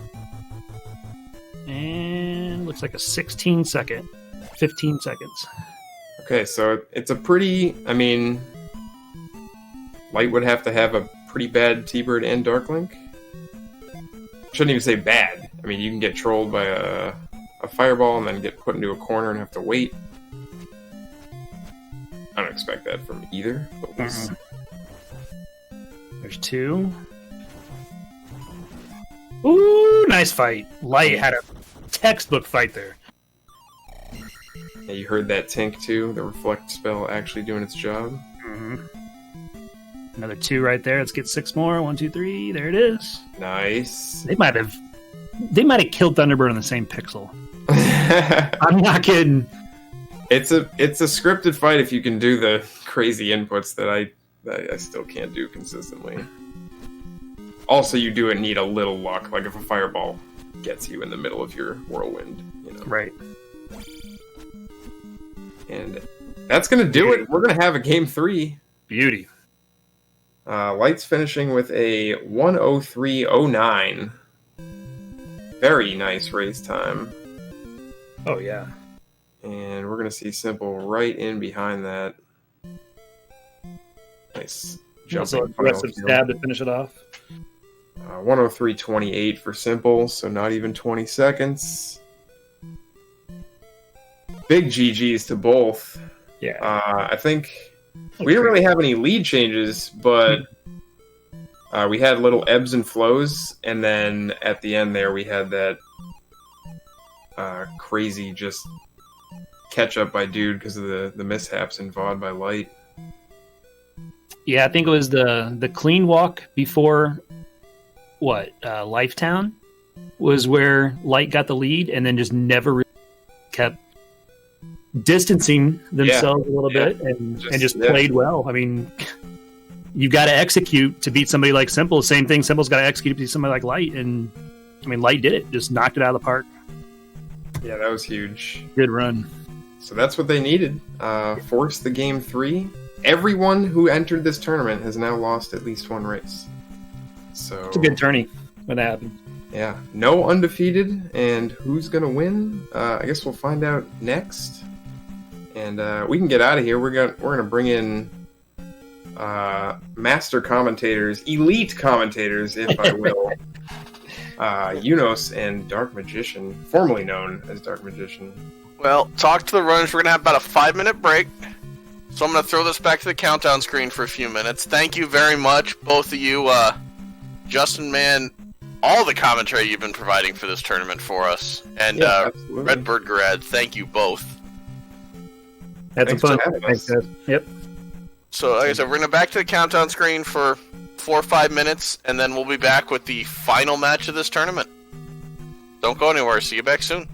And looks like a 16 second. 15 seconds. Okay, so it's a pretty... I mean... Light would have to have a pretty bad T-Bird and Darklink. Shouldn't even say bad. I mean, you can get trolled by a fireball and then get put into a corner and have to wait. I don't expect that from either, but we'll see. There's two. Ooh, nice fight. Light had a textbook fight there. Yeah, you heard that Tink too, the reflect spell actually doing its job. Mm-hmm. Another two right there. Let's get six more. 1, 2, 3. There it is. Nice. They might have killed Thunderbird on the same pixel. I'm not kidding. It's a scripted fight if you can do the crazy inputs that I still can't do consistently. Also, you do need a little luck, like if a fireball gets you in the middle of your whirlwind, you know. Right. And that's gonna do it. We're gonna have a game 3. Beauty. Lite's finishing with a 1:03.09. Very nice race time. Oh yeah. And we're gonna see Simple right in behind that. Nice Also jumping. aggressive stab to finish it off. 1:03.28 for Simple, so not even 20 seconds. Big GGs to both. Yeah. I think we didn't really have any lead changes, but we had little ebbs and flows, and then at the end there we had that crazy just catch up by Dude because of the mishaps in VOD by Lite. Yeah, I think it was the clean walk before Lifetown was where Lite got the lead, and then just never really kept distancing themselves a little bit and just played well. I mean, you've got to execute to beat somebody like Simple. Same thing, Simple's got to execute to beat somebody like Lite, and I mean, Lite did it, just knocked it out of the park. Yeah, that was huge. Good run. So that's what they needed. Forced the game 3. Everyone who entered this tournament has now lost at least one race. So It's a good tourney when that happened. Yeah, no undefeated, and who's gonna win? I guess we'll find out next. And we can get out of here. We're gonna bring in master commentators, elite commentators, if I will. Unos and Dark Magician, formerly known as Dark Magician. Well, talk to the runners. We're going to have about a 5-minute break. So I'm going to throw this back to the countdown screen for a few minutes. Thank you very much, both of you. Justin, man, all the commentary you've been providing for this tournament for us. And Redbird Garad, thank you both. That's fun. Thanks, guys. Yep. So, like I said, we're going to back to the countdown screen for 4 or 5 minutes, and then we'll be back with the final match of this tournament. Don't go anywhere. See you back soon.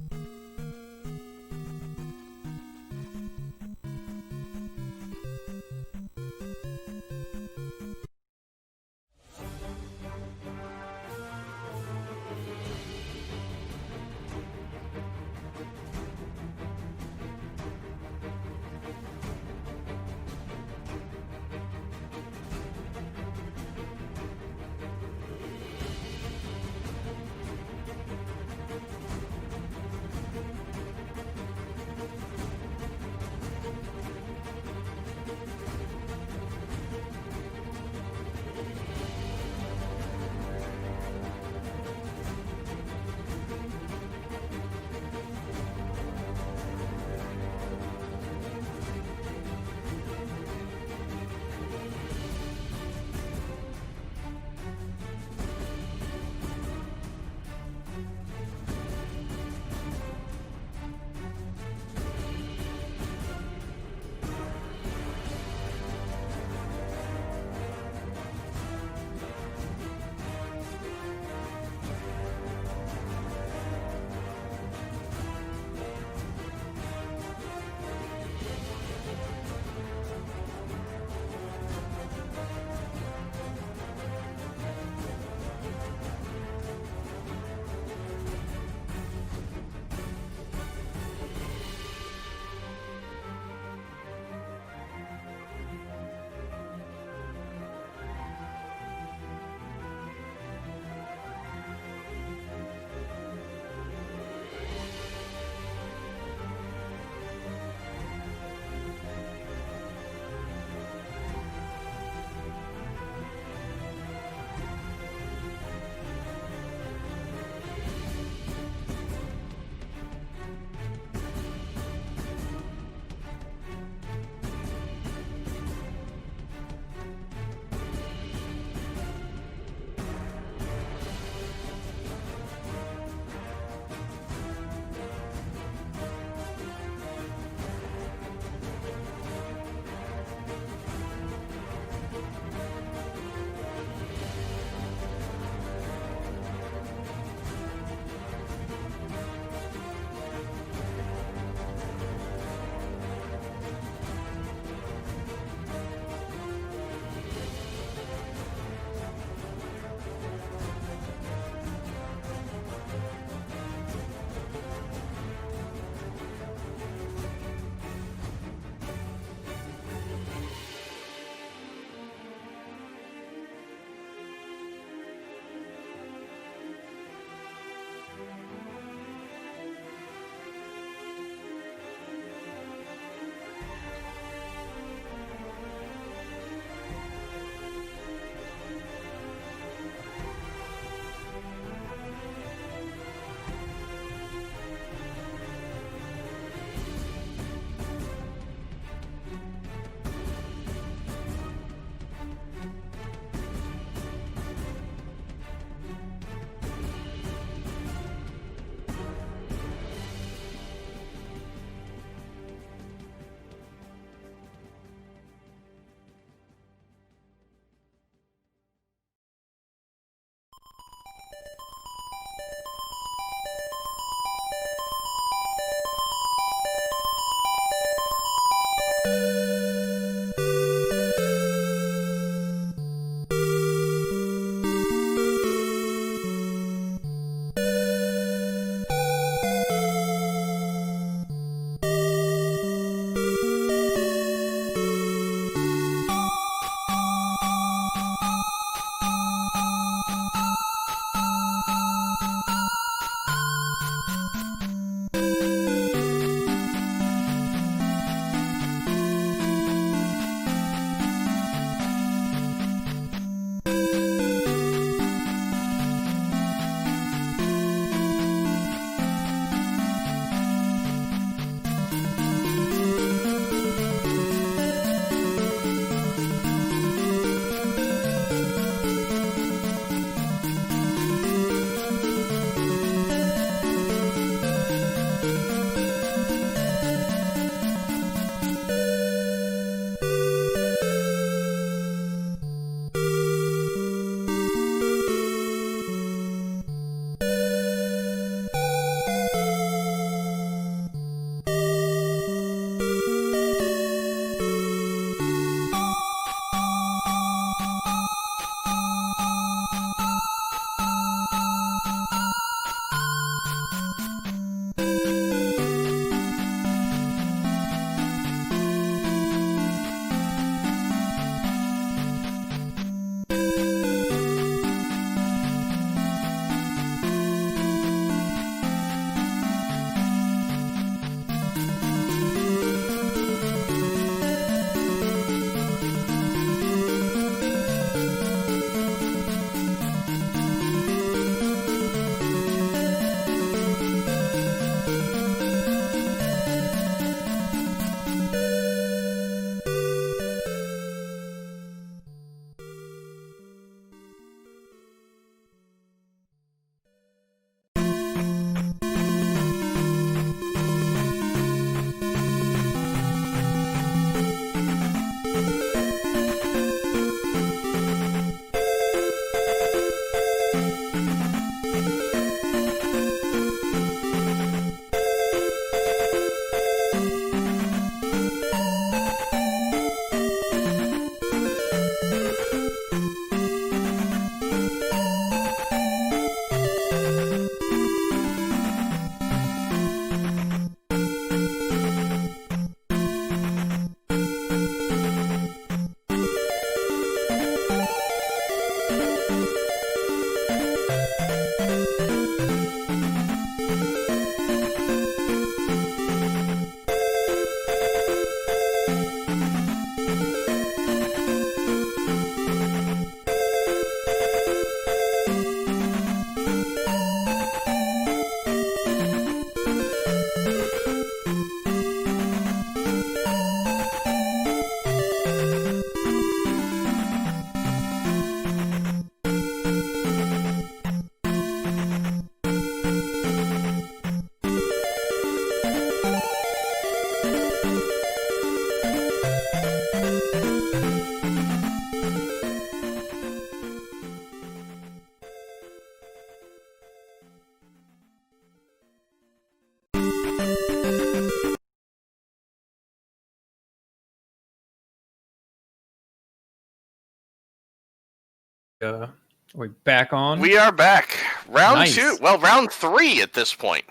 Are we back on? We are back. Round Nice. 2. Well, round 3 at this point.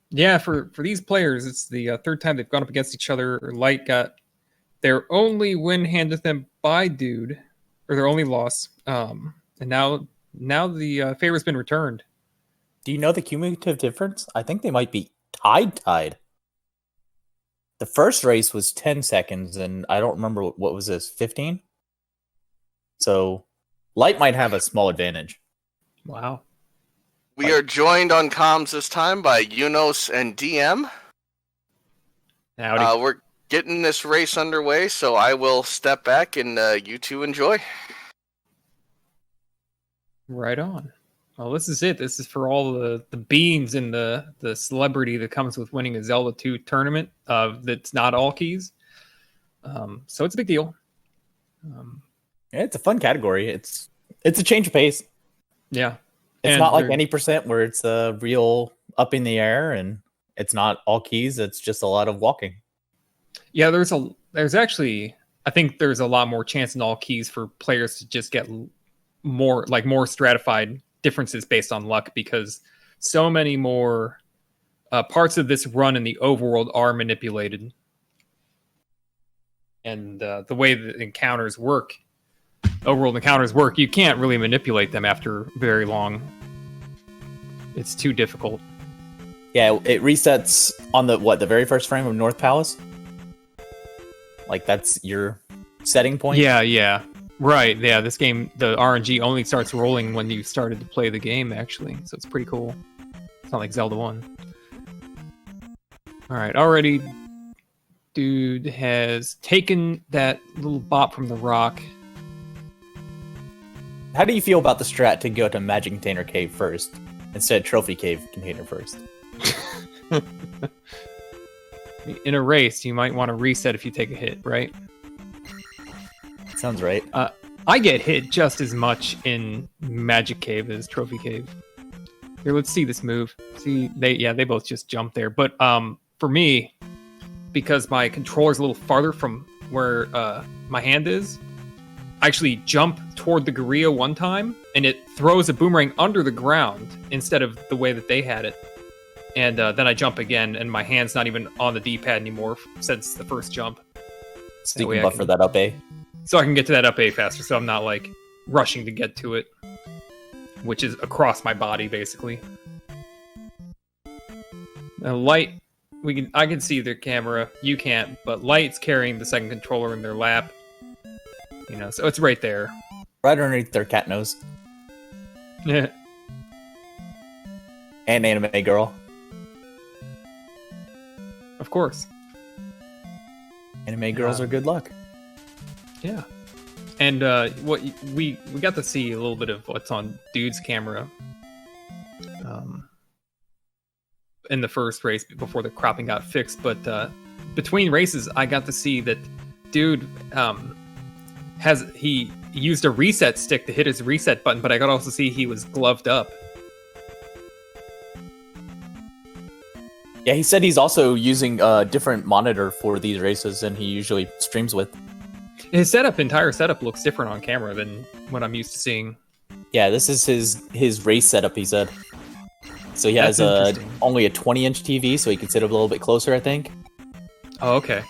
Yeah, for these players, it's the third time they've gone up against each other. Light got their only win handed to them by Dude, or their only loss. And now the favor's been returned. Do you know the cumulative difference? I think they might be tied. The first race was 10 seconds, and I don't remember what was this, 15? So Light might have a small advantage. Wow. We are joined on comms this time by Yunos and DM. Howdy. We're getting this race underway, so I will step back and you two enjoy. Right on. Well, this is it. This is for all the beans and the celebrity that comes with winning a Zelda 2 tournament that's not all keys. So it's a big deal. Yeah, it's a fun category. It's a change of pace. Yeah. It's And not like they're- any percent where it's a real up in the air and it's not all keys. It's just a lot of walking. Yeah, there's actually, I think there's a lot more chance in all keys for players to just get more stratified differences based on luck, because so many more parts of this run in the overworld are manipulated. And the way that overworld encounters work, you can't really manipulate them after very long. It's too difficult. Yeah, it resets on the very first frame of North Palace. Like that's your setting point. Yeah. Right, yeah, this game, the RNG only starts rolling when you started to play the game, actually, so it's pretty cool. It's not like Zelda 1. Alright, already, Dude has taken that little bop from the rock. How do you feel about the strat to go to Magic Container Cave first instead of Trophy Cave Container first? In a race, you might want to reset if you take a hit, right? Sounds right. I get hit just as much in Magic Cave as Trophy Cave. Here, let's see this move. See, they both just jumped there. But for me, because my controller's a little farther from where my hand is, I actually jump toward the gorilla one time, and it throws a boomerang under the ground instead of the way that they had it. And then I jump again, and my hand's not even on the D-pad anymore since the first jump. So That you way can I buffer that up, eh? So I can get to that up A faster, so I'm not like rushing to get to it, which is across my body basically. Now, Light, I can see their camera, you can't, but Light's carrying the second controller in their lap. You know, so it's right there. Right underneath their cat nose. Yeah. And Anime Girl. Of course. Anime girls are good luck. Yeah. And what we got to see a little bit of what's on Dude's camera in the first race before the cropping got fixed, but between races I got to see that Dude he used a reset stick to hit his reset button, but I got to also see he was gloved up. Yeah, he said he's also using a different monitor for these races than he usually streams with. His entire setup looks different on camera than what I'm used to seeing. Yeah, this is his race setup, he said. So he has That's interesting. only a 20-inch TV, so he can sit a little bit closer, I think. Oh, okay.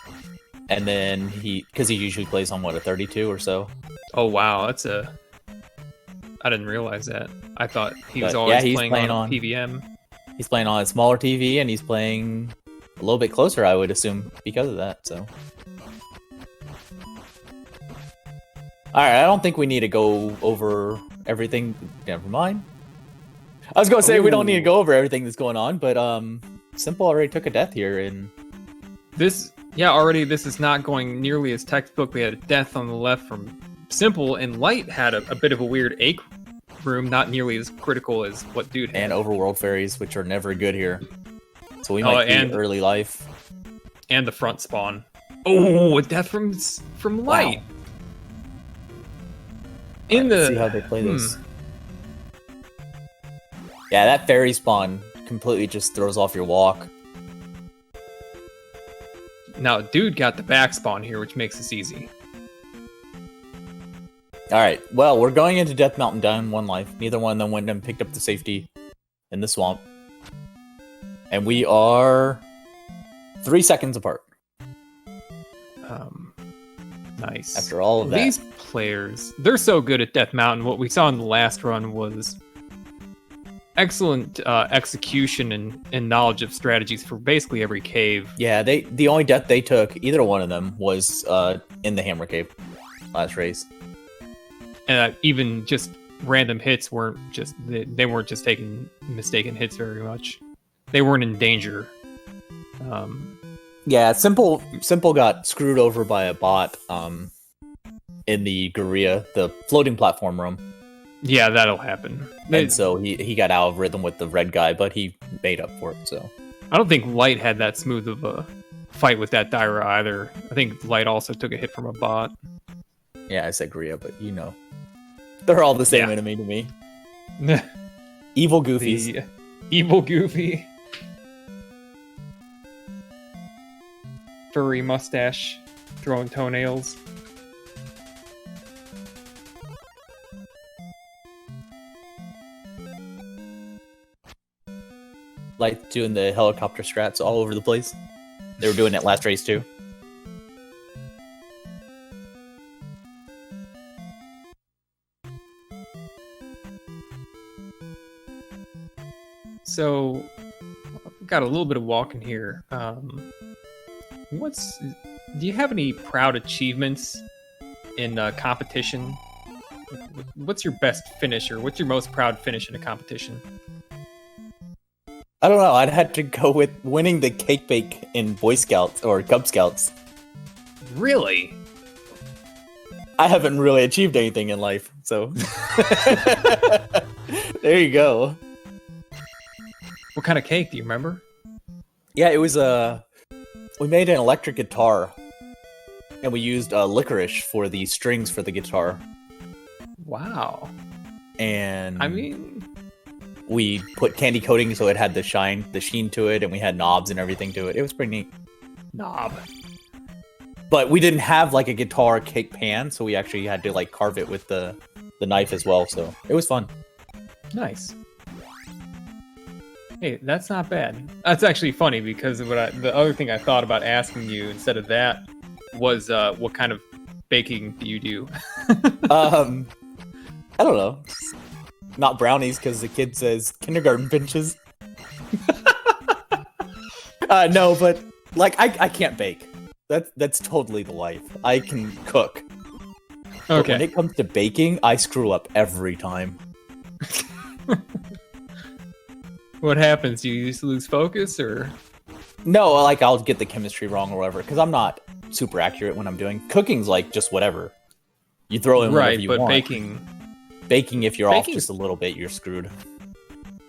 And then because he usually plays on, a 32 or so. Oh, wow. I didn't realize that. I thought he was But, always yeah, he's playing playing on on- PVM. He's playing on a smaller TV, and he's playing a little bit closer, I would assume, because of that, so... Alright, I don't think we need to go over everything. Never mind. I was gonna say we don't need to go over everything that's going on, but Simple already took a death here, and This is not going nearly as textbook. We had a death on the left from Simple, and Light had a bit of a weird ache room, not nearly as critical as what Dude had. and overworld fairies, which are never good here. So we might and- be early life. And the front spawn. Oh, a death from Light. Wow. Let's see how they play this. Yeah, that fairy spawn completely just throws off your walk. Now, Dude got the back spawn here, which makes this easy. All right. Well, we're going into Death Mountain down 1 life. Neither one of them went and picked up the safety in the swamp. And we are 3 seconds apart. Nice. After all of that. These players, they're so good at Death Mountain. What we saw in the last run was excellent execution and knowledge of strategies for basically every cave. Yeah, the only death they took, either one of them, was in the Hammer Cave last race. And even just random hits weren't just they weren't just taking mistaken hits very much. They weren't in danger. Yeah, Simple got screwed over by a bot in the Guerrilla, the floating platform room. Yeah, that'll happen. And so he got out of rhythm with the red guy, but he made up for it, so. I don't think Lite had that smooth of a fight with that Dyra either. I think Lite also took a hit from a bot. Yeah, I said Guerrilla, but you know. They're all the same enemy to me. Evil Goofies. The evil Goofy. Furry mustache, throwing toenails. Like doing the helicopter strats all over the place. They were doing it last race too. So, I've got a little bit of walking here. Do you have any proud achievements in competition? What's your best finish, or what's your most proud finish in a competition? I don't know. I'd have to go with winning the cake bake in Boy Scouts or Cub Scouts. Really? I haven't really achieved anything in life, so there you go. What kind of cake do you remember? Yeah, it was we made an electric guitar, and we used licorice for the strings for the guitar. Wow. And I mean, we put candy coating so it had the sheen to it, and we had knobs and everything to it. It was pretty neat. knob. But we didn't have like a guitar cake pan, so we actually had to like carve it with the knife as well. So it was fun. Nice. Hey, that's not bad. That's actually funny because the other thing I thought about asking you instead of that was what kind of baking do you do? I don't know. Not brownies because the kid says kindergarten pinches. No, but like I can't bake. That's totally the life. I can cook. But Okay. when it comes to baking, I screw up every time. What happens? You just lose focus, or? No, like I'll get the chemistry wrong or whatever, because I'm not super accurate when I'm doing cooking's like just whatever. You throw in whatever Right, you but want. baking, If you're off baking- just a little bit, you're screwed.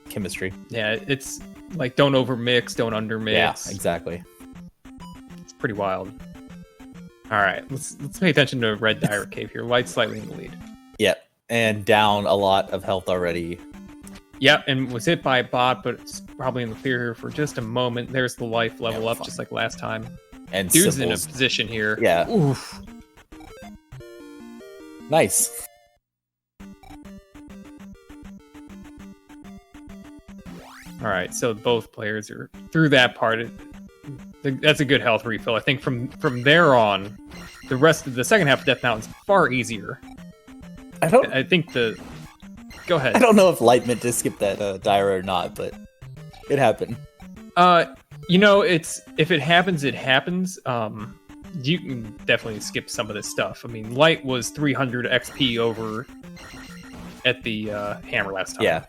Chemistry. yeah, it's like don't overmix, don't undermix. Yeah, exactly. It's pretty wild. All right, let's pay attention to Red Dire Cave here. Lite's slightly in the lead. Yep, and down a lot of health already. Yep, and was hit by a bot, but it's probably in the clear here for just a moment. There's the life level up, fine. just like last time. And Dude's in a Simple's- position here. Yeah, Oof. nice. All right, so both players are through that part. That's a good health refill. I think from there on, the rest of the second half of Death Mountain's far easier. I think Go ahead. I don't know if Light meant to skip that Dyra or not, but it happened. It's if it happens, it happens. You can definitely skip some of this stuff. I mean, Light was 300 XP over at the hammer last time. Yeah,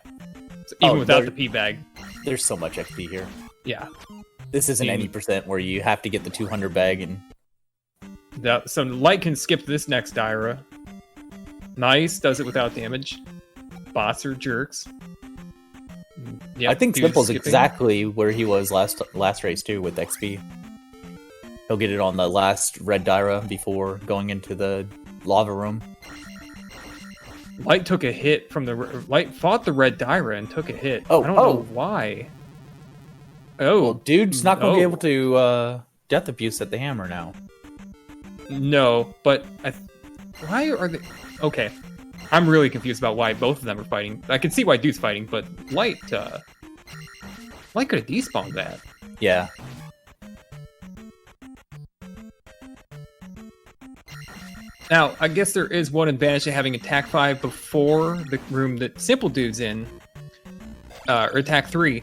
So even Oh, without there- the P bag. there's so much XP here. Yeah. This isn't Mm. any percent where you have to get the 200 bag and So Light can skip this next Dyra. Nice, does it without damage. Bots are jerks. Yep, I think dude's Simple's skipping. exactly where he was last race too with XP. He'll get it on the last red Dyra before going into the lava room. Light took a hit from Light fought the red Dyra and took a hit. Oh, I don't know why. Oh, Well, dude's not going to be no. able to death abuse at the hammer now. No, but why are they? Okay. I'm really confused about why both of them are fighting. I can see why Dude's fighting, but Lite could have despawned that. Yeah. Now, I guess there is one advantage to having Attack 5 before the room that simpoldood's in, or Attack 3.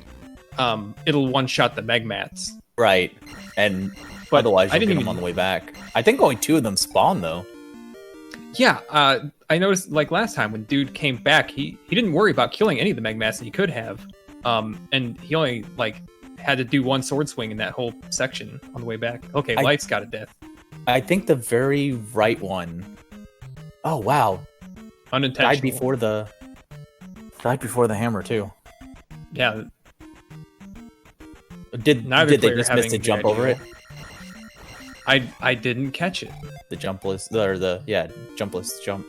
It'll one-shot the Megmats. Right. And But otherwise, I you'll didn't get even them on the way back. I think only 2 of them spawn, though. Yeah, I noticed, like, last time when Dude came back, he didn't worry about killing any of the Megmats that he could have. And he only, like, had to do one sword swing in that whole section on the way back. Okay, Lite's got a death. I think the very right one. Oh, wow. Unintentional. Died before the hammer, too. Yeah, Did Neither they player just miss having the the jump over it? I didn't catch it. The jumpless, or jumpless jump.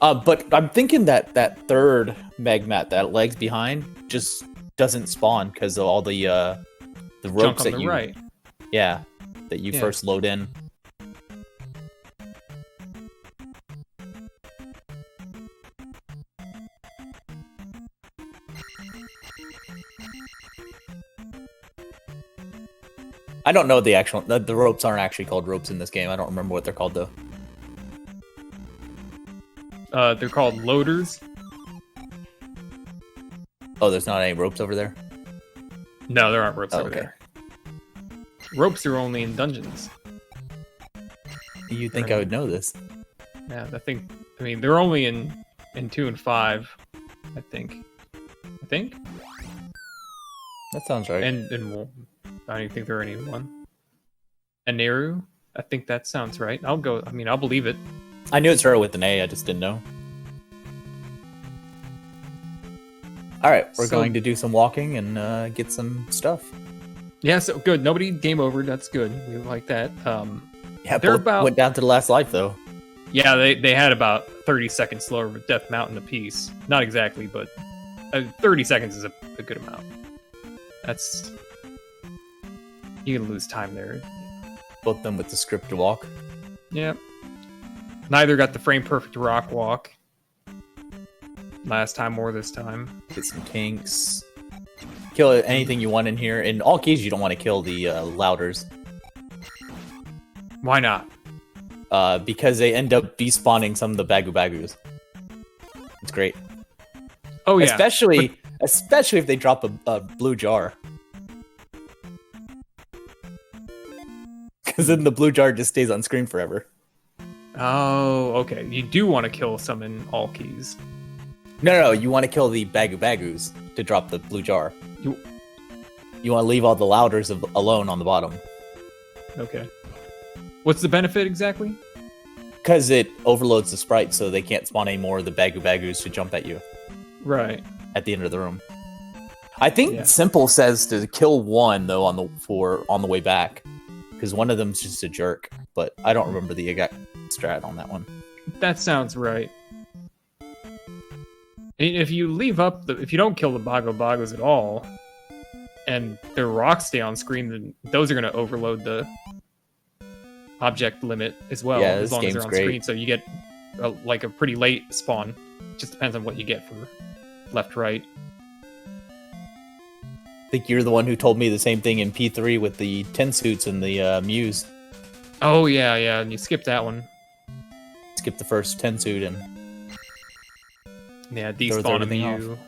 But I'm thinking that third Megmat that lags behind just doesn't spawn because of all the Junk ropes on that the you right. that you first load in. I don't know the ropes aren't actually called ropes in this game. I don't remember what they're called though. They're called loaders. Oh, there's not any ropes over there? No, there aren't ropes Oh, over okay. there. Ropes are only in dungeons. You'd think I would know this. Yeah, I mean, they're only in 2 and 5, I think. That sounds right. And well, I don't even think there are any in 1. Aneru, I think that sounds right. I'll believe it. I knew it started with an A, I just didn't know. Alright, we're going to do some walking and get some stuff. Yeah, so good. Nobody game over. That's good. We like that. Yeah, they're both went down to the last life though. Yeah, they had about 30 seconds slower with Death Mountain apiece. Not exactly, but 30 seconds is a good amount. That's... You can lose time there. Both of them with the script to walk. Yep. Neither got the frame perfect rock walk. Last time or this time. Get some kinks. Kill anything you want in here. In all cases, you don't want to kill the louders. Why not? Because they end up despawning some of the bagus. It's great. Oh yeah. Especially if they drop a blue jar. Because then the blue jar just stays on screen forever. Oh, okay. You do want to kill some in all keys. No, you want to kill the bagus to drop the blue jar. You want to leave all the louders alone on the bottom. Okay. What's the benefit exactly? Because it overloads the sprites, so they can't spawn any more of the bagus to jump at you. Right. At the end of the room. I think Yeah. Simple says to kill one though on the way back, because one of them's just a jerk. But I don't remember the exact strat on that one. That sounds right. If you leave up if you don't kill the bagos at all, and their rocks stay on screen, then those are going to overload the object limit as well, Yeah, as this long as game's they're on great. screen. So you get a pretty late spawn. Just depends on what you get for left, right. I think you're the one who told me the same thing in P3 with the 10 suits and the Muse. Oh yeah, and you skip that one. Skip the first 10 suit and Yeah, throws despawn a everything Mew.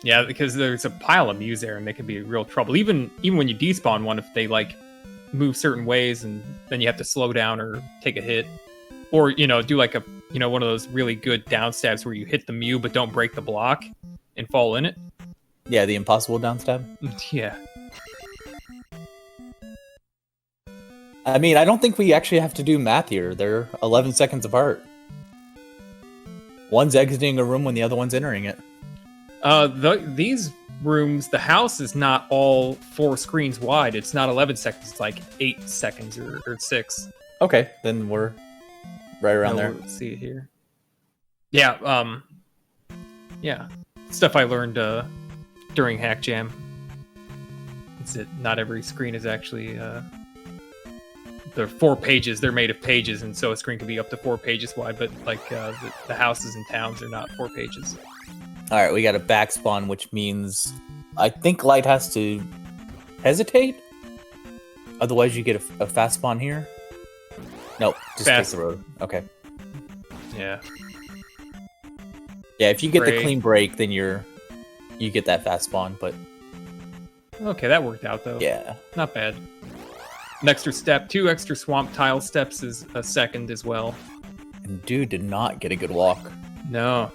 Yeah, because there's a pile of Mews there, and they can be real trouble. Even when you despawn one, if they like move certain ways, and then you have to slow down or take a hit, or do like a one of those really good down stabs where you hit the Mew but don't break the block and fall in it. yeah, the impossible downstab. Yeah. I mean, I don't think we actually have to do math here. They're 11 seconds apart. One's exiting a room when the other one's entering it. These rooms, the house is not all 4 screens wide. It's not 11 seconds. It's like 8 seconds or 6. Okay, then we're right around there. Let's see it here. Yeah, yeah. Stuff I learned during Hack Jam. Is that not every screen is actually they're 4 pages. They're made of pages, and so a screen can be up to 4 pages wide. But like the houses and towns are not 4 pages. All right, we got a back spawn, which means I think Lite has to hesitate. Otherwise, you get a fast spawn here. Nope, just Fast. take the road. Okay. Yeah. Yeah, if you get the Break. clean break, then you get that fast spawn. But Okay, that worked out though. yeah, Not bad. An extra step, 2 extra swamp tile steps is a second as well. and dude did not get a good walk. No.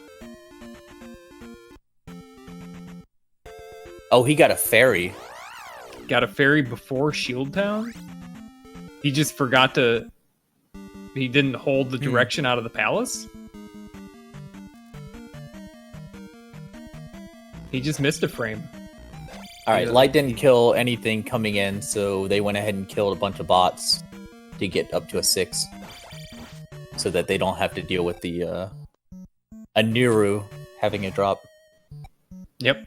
Oh, he got a ferry. Got a ferry before Shield Town? He just forgot to... He didn't hold the direction out of the palace? He just missed a frame. All right, Yeah. Light didn't kill anything coming in, so they went ahead and killed a bunch of bots to get up to a 6, so that they don't have to deal with the Aniru having a drop. Yep.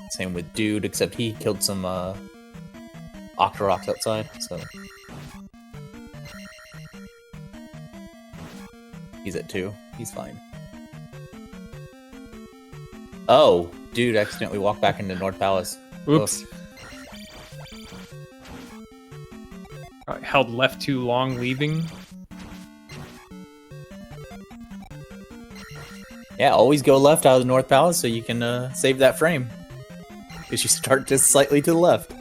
Same with Dude, except he killed some Octoroks outside, so he's at 2. He's fine. Oh, Dude accidentally walked back into North Palace. Oops. Held left too long leaving. Yeah, always go left out of the North Palace so you can save that frame. Because you start just slightly to the left.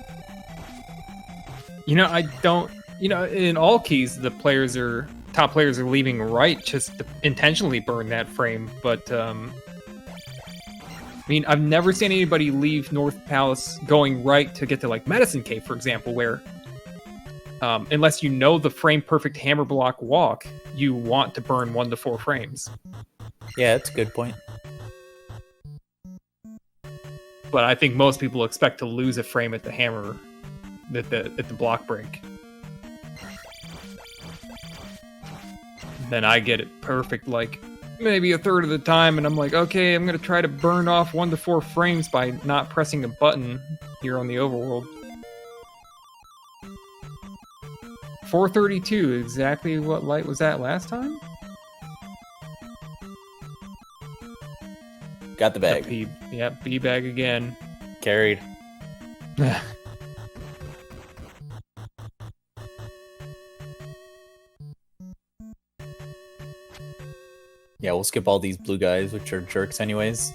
You know, I don't... You know, in all keys, the top players are leaving right just to intentionally burn that frame, but, I mean, I've never seen anybody leave North Palace going right to get to, like, Medicine Cave, for example, where, unless you know the frame-perfect hammer block walk, you want to burn 1 to 4 frames. Yeah, that's a good point. But I think most people expect to lose a frame at the hammer, at the block break. Then I get it perfect, like maybe a third of the time, and I'm like, okay, I'm gonna try to burn off 1 to 4 frames by not pressing a button here on the overworld. 432, exactly what Lite was at last time? Got the bag. Yep, B bag again. Carried. Yeah, we'll skip all these blue guys, which are jerks anyways.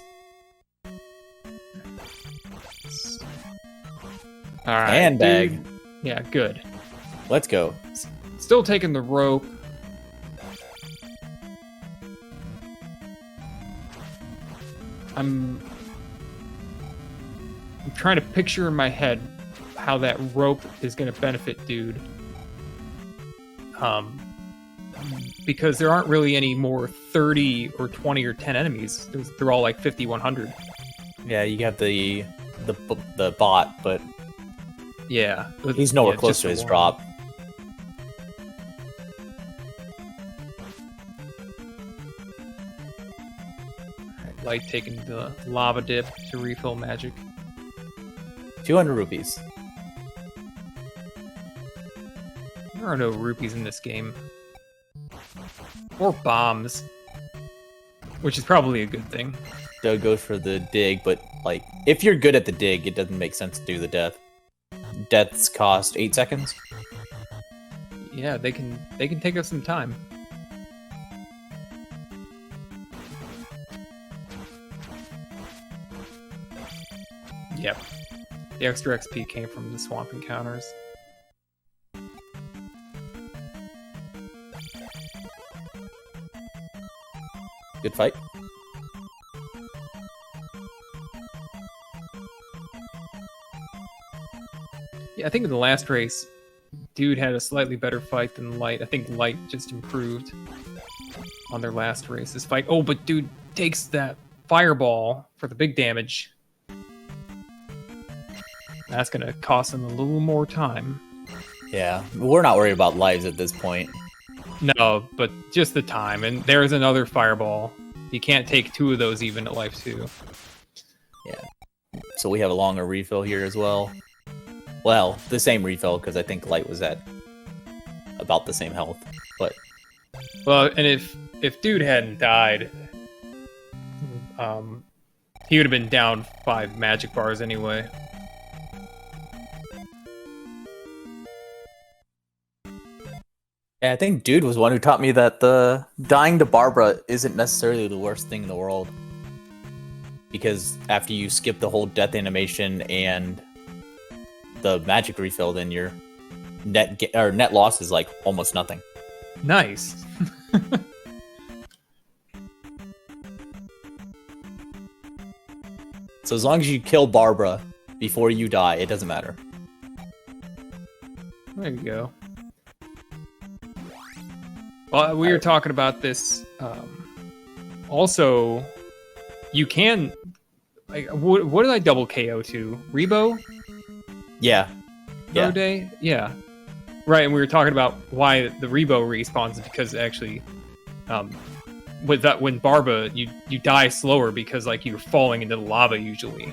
Alright. And bag. dude. Yeah, good. Let's go. Still taking the rope. I'm trying to picture in my head how that rope is going to benefit Dude. Because there aren't really any more 30 or 20 or 10 enemies. They're all like 50, 100. Yeah, you got the bot, but Yeah. he's nowhere yeah, close just to his one. drop. Like taking the lava dip to refill magic. 200 rupees. There are no rupees in this game. Or bombs. Which is probably a good thing. Doug goes for the dig, but like, if you're good at the dig, it doesn't make sense to do the death. Deaths cost 8 seconds. Yeah, they can take us some time. Yep. The extra XP came from the swamp encounters. Good fight. Yeah, I think in the last race, Dude had a slightly better fight than Lite. I think Lite just improved on their last race. This fight. Oh, but Dude takes that fireball for the big damage. That's gonna cost him a little more time. Yeah, we're not worried about lives at this point. No, but just the time. And there's another fireball. You can't take 2 of those even at life 2. So we have a longer refill here as well. Well, the same refill, because I think Light was at about the same health. But Well, and if dude hadn't died, he would have been down 5 magic bars anyway. yeah, I think Dude was one who taught me that the dying to Barbara isn't necessarily the worst thing in the world. Because after you skip the whole death animation and the magic refill, then your net loss is like almost nothing. Nice. So as long as you kill Barbara before you die, it doesn't matter. There you go. Well, we were talking about this. Also, you can like what did I double KO to? Rebo? Yeah. Yeah. Day? Yeah. Right, and we were talking about why the Rebo respawns is because actually with that when Barba you die slower because like you're falling into the lava usually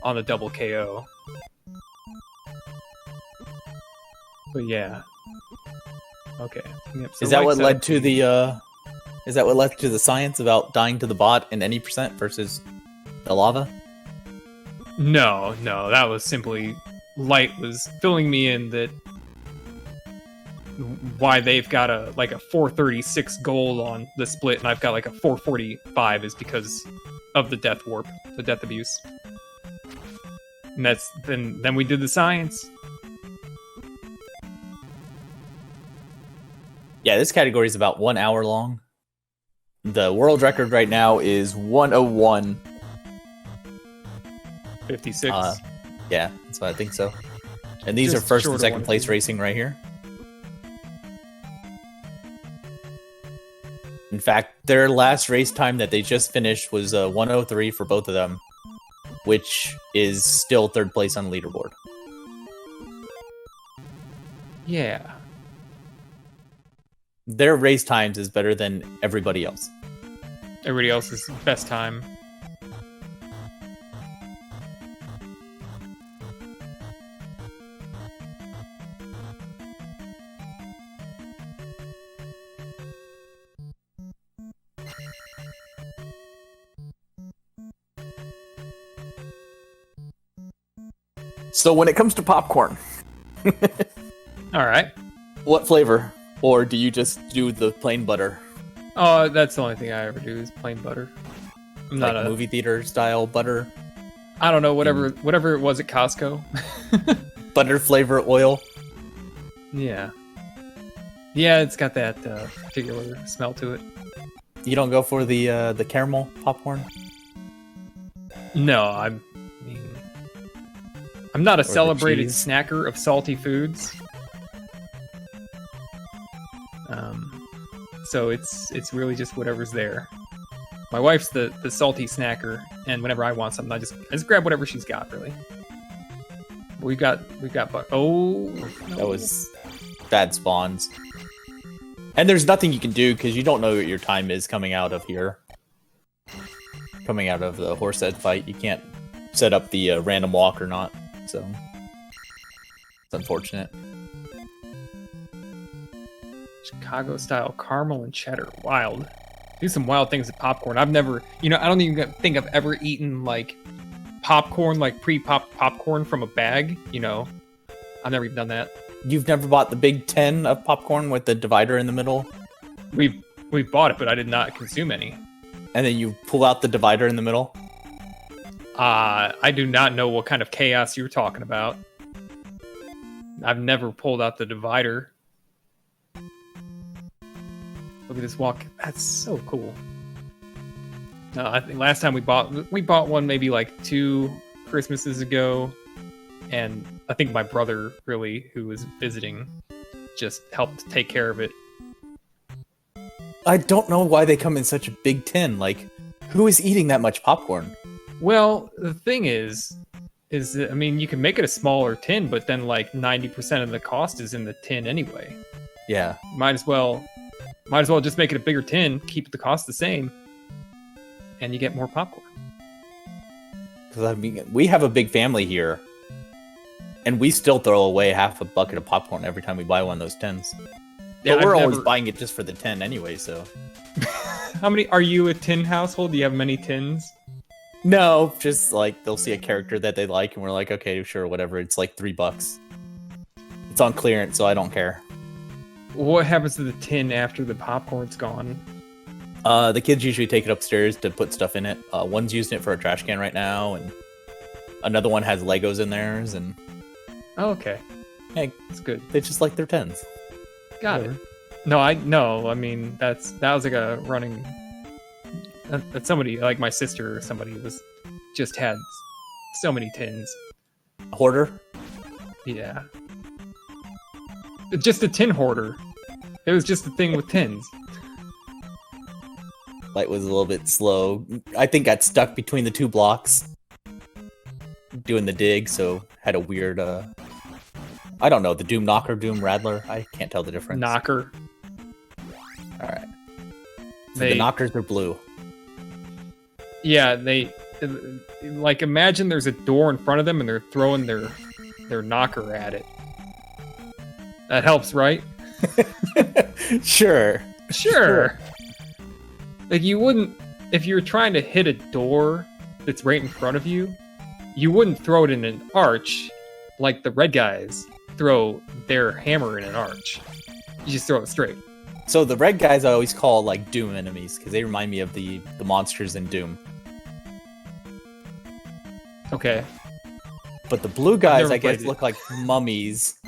on the double KO. But yeah. Okay. Yep, so Is that like what led to 17. the is that what led to the science about dying to the bot in any percent versus the lava? No, that was simply Light was filling me in that why they've got a 436 gold on the split and I've got like a 445 is because of the death warp, the death abuse. And that's then we did the science. Yeah, this category is about 1 hour long. The world record right now is 101. 56. Yeah, that's what I think so. And these Just are first short and of second 1. place racing right here. In fact, their last race time that they just finished was 103 for both of them, which is still third place on the leaderboard. Yeah. Their race times is better than everybody else. Everybody else's best time. So when it comes to popcorn, All right. what flavor? Or do you just do the plain butter? Oh, that's the only thing I ever do is plain butter. I'm not Like a movie theater style butter? I don't know, whatever it was at Costco. Butter flavor oil? Yeah. Yeah, it's got that particular smell to it. You don't go for the caramel popcorn? No, I'm not a the celebrated cheese. snacker of salty foods. So it's really just whatever's there. My wife's the salty snacker, and whenever I want something, I just grab whatever she's got, really. We got oh, That was bad spawns. And there's nothing you can do because you don't know what your time is coming out of here. Coming out of the horse head fight, you can't set up the random walk or not. So it's unfortunate. Chicago style caramel and cheddar, wild. Do some wild things with popcorn. I've never, I don't even think I've ever eaten like popcorn, like pre-popped popcorn from a bag. I've never even done that. You've never bought the big 10 of popcorn with the divider in the middle? We bought it, but I did not consume any. And then you pull out the divider in the middle? I do not know what kind of chaos you're talking about. I've never pulled out the divider. Look at this walk. That's so cool. No, I think last time we bought one maybe like 2 Christmases ago, and I think my brother really, who was visiting, just helped take care of it. I don't know why they come in such a big tin. Like, who is eating that much popcorn? Well, the thing is that, you can make it a smaller tin, but then like 90% of the cost is in the tin anyway. Yeah. Might as well just make it a bigger tin, keep the cost the same, and you get more popcorn. Because I mean, we have a big family here, and we still throw away half a bucket of popcorn every time we buy one of those tins. Yeah, But we're I've always never- buying it just for the tin anyway. So How many are you a tin household? Do you have many tins? no, just like they'll see a character that they like, and we're like, okay, sure, whatever. It's like $3. It's on clearance, so I don't care. What happens to the tin after the popcorn's gone? The kids usually take it upstairs to put stuff in it. One's using it for a trash can right now, and another one has Legos in theirs, and Oh, okay, hey, that's good. they just like their tins. Got it. No, I mean that was like a running. That somebody like my sister or somebody just had so many tins. Hoarder. Yeah, just a tin hoarder. It was just a thing with tins. Light was a little bit slow. I think got stuck between the two blocks doing the dig, so had a weird I don't know, the Doom Knocker, Doom Rattler. I can't tell the difference. Knocker. Alright. So They- the knockers are blue. Yeah, they like imagine there's a door in front of them and they're throwing their knocker at it. That helps, right? Sure. Sure. Like you wouldn't if you were trying to hit a door that's right in front of you, you wouldn't throw it in an arch like the red guys throw their hammer in an arch. You just throw it straight. So the red guys I always call like Doom enemies because they remind me of the monsters in Doom. Okay. But the blue guys never I guess played it. look like mummies.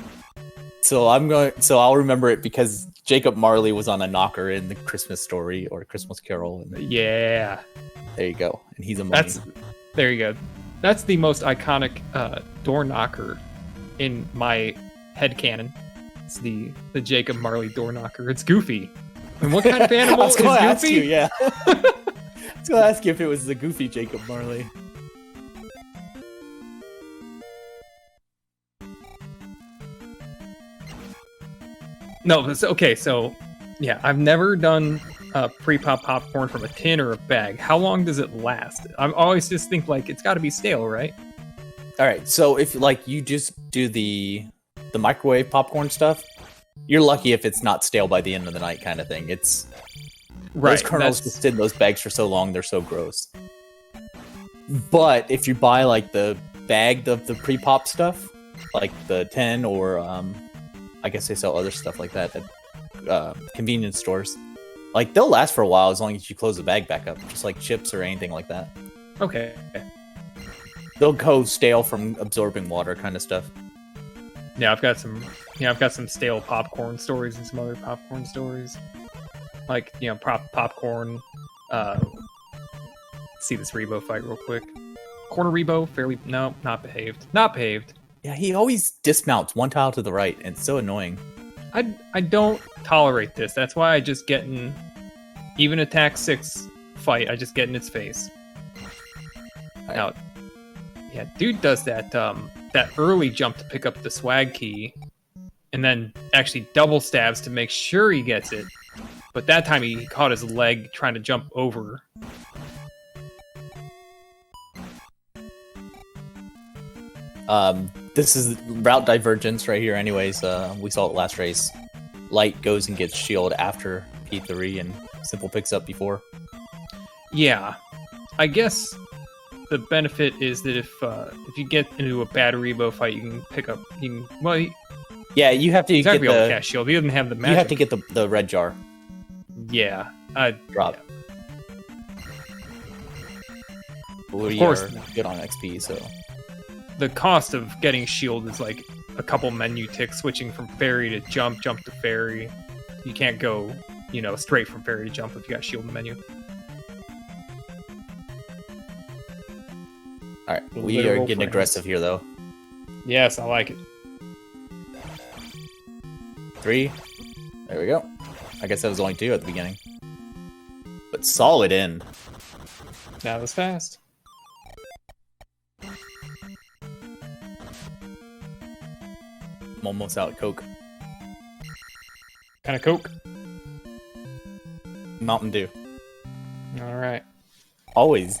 So I'll remember it because Jacob Marley was on a knocker in the Christmas Story or Christmas Carol. And Yeah. there you go. And he's a mummy. There you go. That's the most iconic door knocker in my headcanon. It's the Jacob Marley door knocker. It's Goofy. And what kind of animal I was is going to Goofy? ask you, yeah. I was going to ask you if it was the goofy Jacob Marley. No, okay, so yeah, I've never done pre-pop popcorn from a tin or a bag. How long does it last? I always just think like it's got to be stale, right? All right, so if like you just do the microwave popcorn stuff, you're lucky if it's not stale by the end of the night kind of thing. It's those kernels just sit in those bags for so long, they're so gross. But if you buy like the bag of the pre-pop stuff, like the 10 or I guess they sell other stuff like that at convenience stores. Like they'll last for a while as long as you close the bag back up, just like chips or anything like that. Okay. They'll go stale from absorbing water, kind of stuff. Yeah, I've got some stale popcorn stories and some other popcorn stories. Like, popcorn. See this Rebo fight real quick. Corner Rebo, not behaved. Not behaved. Yeah, he always dismounts one tile to the right, and it's so annoying. I don't tolerate this. That's why I just get in even attack 6 fight, I just get in its face. Now, yeah, dude does that early jump to pick up the swag key, and then actually double stabs to make sure he gets it. But that time he caught his leg trying to jump over. This is route divergence right here anyways. We saw it last race. Light goes and gets shield after P3 and Simple picks up before. Yeah, I guess the benefit is that if you get into a bad Rebo fight, you can pick up. Yeah, you have to he's not get gonna be able to the. cast shield. He doesn't have the magic. You have to get the red jar Yeah, drop. We Of course. are good on XP, so The cost of getting shield is like a couple menu ticks, switching from fairy to jump to fairy. You can't go, straight from fairy to jump if you got shield in the menu. all right. The We are literal getting frames. aggressive here though. Yes, I like it. 3. There we go. I guess that was only 2 at the beginning, but solid end. That was fast. I'm almost out. Coke, Kind of Coke. Mountain Dew, All right. always.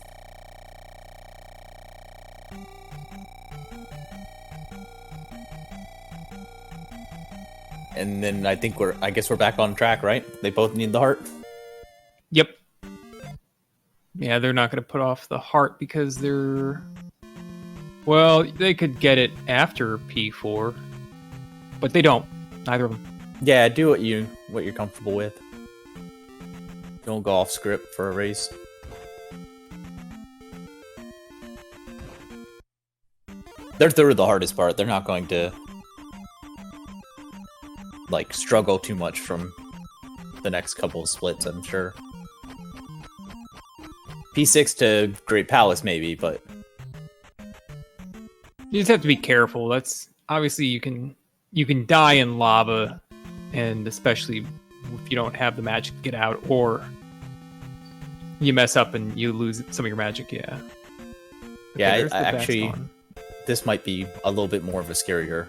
And then I guess we're back on track, right? They both need the heart. Yep. Yeah, they're not going to put off the heart because they're... Well, they could get it after P4, but they don't. Neither of them. Yeah, do what you're comfortable with. Don't go off script for a race. They're through the hardest part. They're not going to like struggle too much from the next couple of splits, I'm sure. P6 to Great Palace maybe, but You just have to be careful. That's obviously you can die in lava, and especially if you don't have the magic to get out, or you mess up and you lose some of your magic. Yeah. Yeah, I actually, this might be a little bit more of a scarier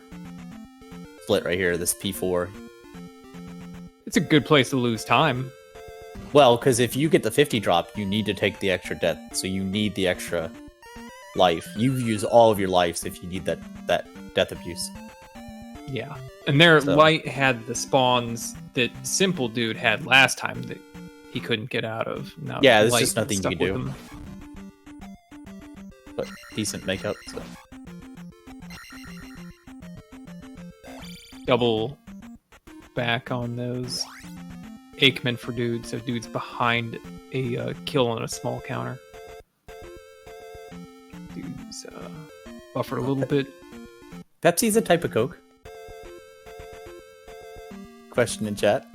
split right here. This P4. It's a good place to lose time. Well, because if you get the 50 drop, you need to take the extra death, so you need the extra life. You've used all of your lives if you need that death abuse. Yeah, and Lite had the spawns that simpoldood had last time that he couldn't get out of. Now yeah, there's Lite just nothing you stuck can with do. him. But decent makeup. So. Double back on those Aikman for dude, so dude's behind a kill on a small counter. Dude's buffered a little bit. Pepsi's a type of Coke. Question in chat.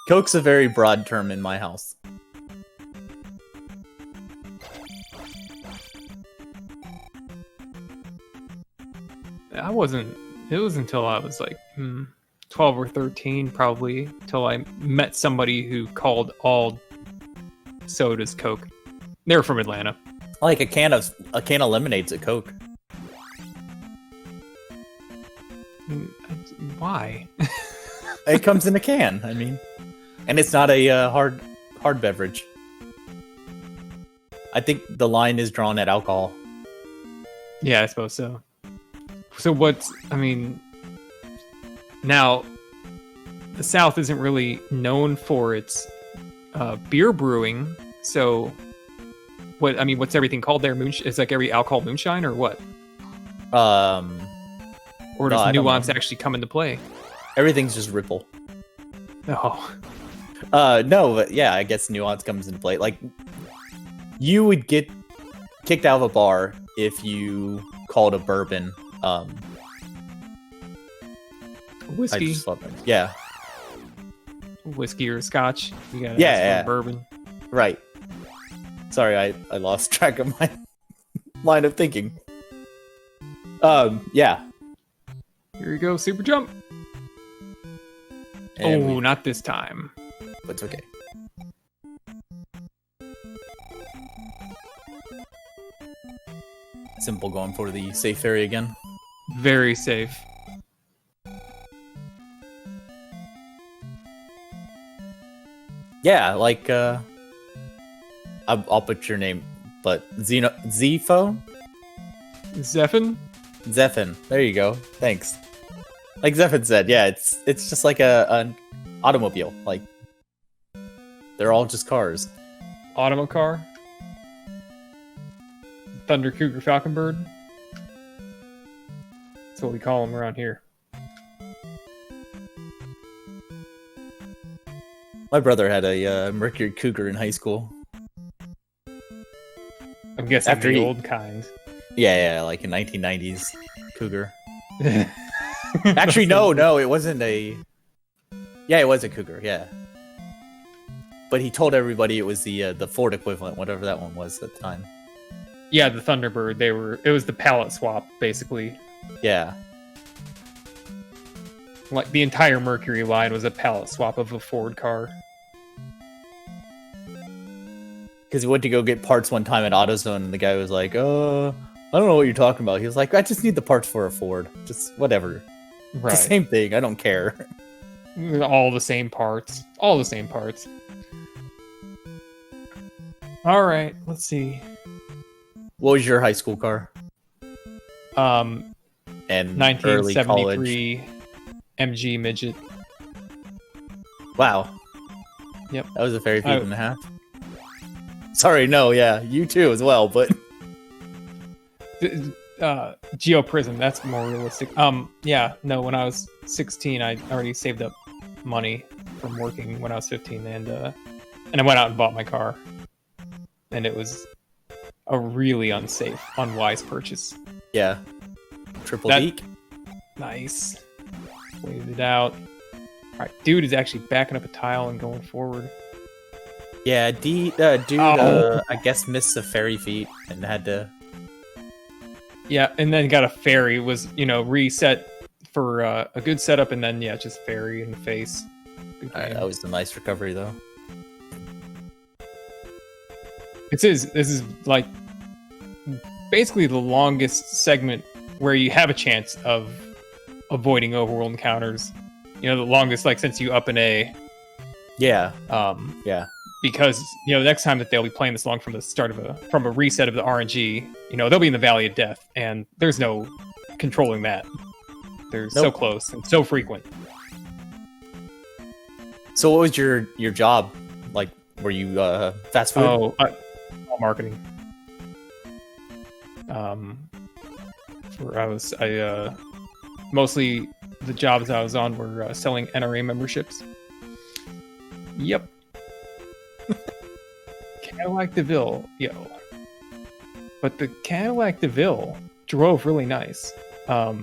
Coke's a very broad term in my house. It was until I was like 12 or 13 probably, till I met somebody who called all sodas Coke. They were from Atlanta. Like a can of lemonade's a Coke. Why? It comes in a can, I mean. And it's not a hard beverage. I think the line is drawn at alcohol. Yeah, I suppose so. So now, the South isn't really known for its beer brewing, so what's everything called there? Is like every alcohol moonshine, or what? Or does nuance actually come into play? Everything's just Ripple. Oh. No, but yeah, I guess nuance comes into play. Like, you would get kicked out of a bar if you called a bourbon Whiskey. Yeah. Whiskey or scotch. You gotta yeah. bourbon. Right. Sorry, I lost track of my line of thinking. Yeah. Here you go, super jump. And not this time. It's okay. Simple going for the safe area again. Very safe. Yeah, like I'll put your name, but Zepho? Zephin. There you go. Thanks. Like Zephin said, yeah, it's just like an automobile. Like, they're all just cars. Automocar. Thunder Cougar Falconbird. That's what we call them around here. My brother had a Mercury Cougar in high school. I'm guessing the old kind. Yeah, like a 1990s Cougar. Actually, no, it wasn't a... Yeah, it was a Cougar, yeah. But he told everybody it was the Ford equivalent, whatever that one was at the time. Yeah, the Thunderbird. It was the palette swap, basically. Yeah. Like, the entire Mercury line was a palette swap of a Ford car. Because he went to go get parts one time at AutoZone, and the guy was like, I don't know what you're talking about. He was like, I just need the parts for a Ford. Just whatever. Right. It's the same thing. I don't care. All the same parts. All the same parts. Alright, let's see. What was your high school car? And And early college? 1973 MG midget. Wow. Yep. That was a fairy feet and a half. Sorry, no, yeah, you too as well, but Geo Prism, that's more realistic. Yeah, no, when I was 16, I already saved up money from working when I was 15, and I went out and bought my car. And it was a really unwise purchase. yeah. Triple That- deek. Nice. Waited it out. Alright, dude is actually backing up a tile and going forward. Yeah, dude, Oh. I guess missed the fairy feet and had to. Yeah, and then got a fairy, was, reset for a good setup, and then, just fairy in the face. Good Alright, game. that was a nice recovery though. This is like basically the longest segment where you have a chance of avoiding overworld encounters. The longest, like, since you up an A. Yeah, Yeah. Because the next time that they'll be playing this long from the start from a reset of the RNG, they'll be in the Valley of Death, and there's no controlling that. They're so Nope. close and so frequent. So what was your job? Like, were you fast food? All marketing. I mostly the jobs I was on were selling NRA memberships. Yep. Cadillac DeVille, yo. But the Cadillac DeVille drove really nice. My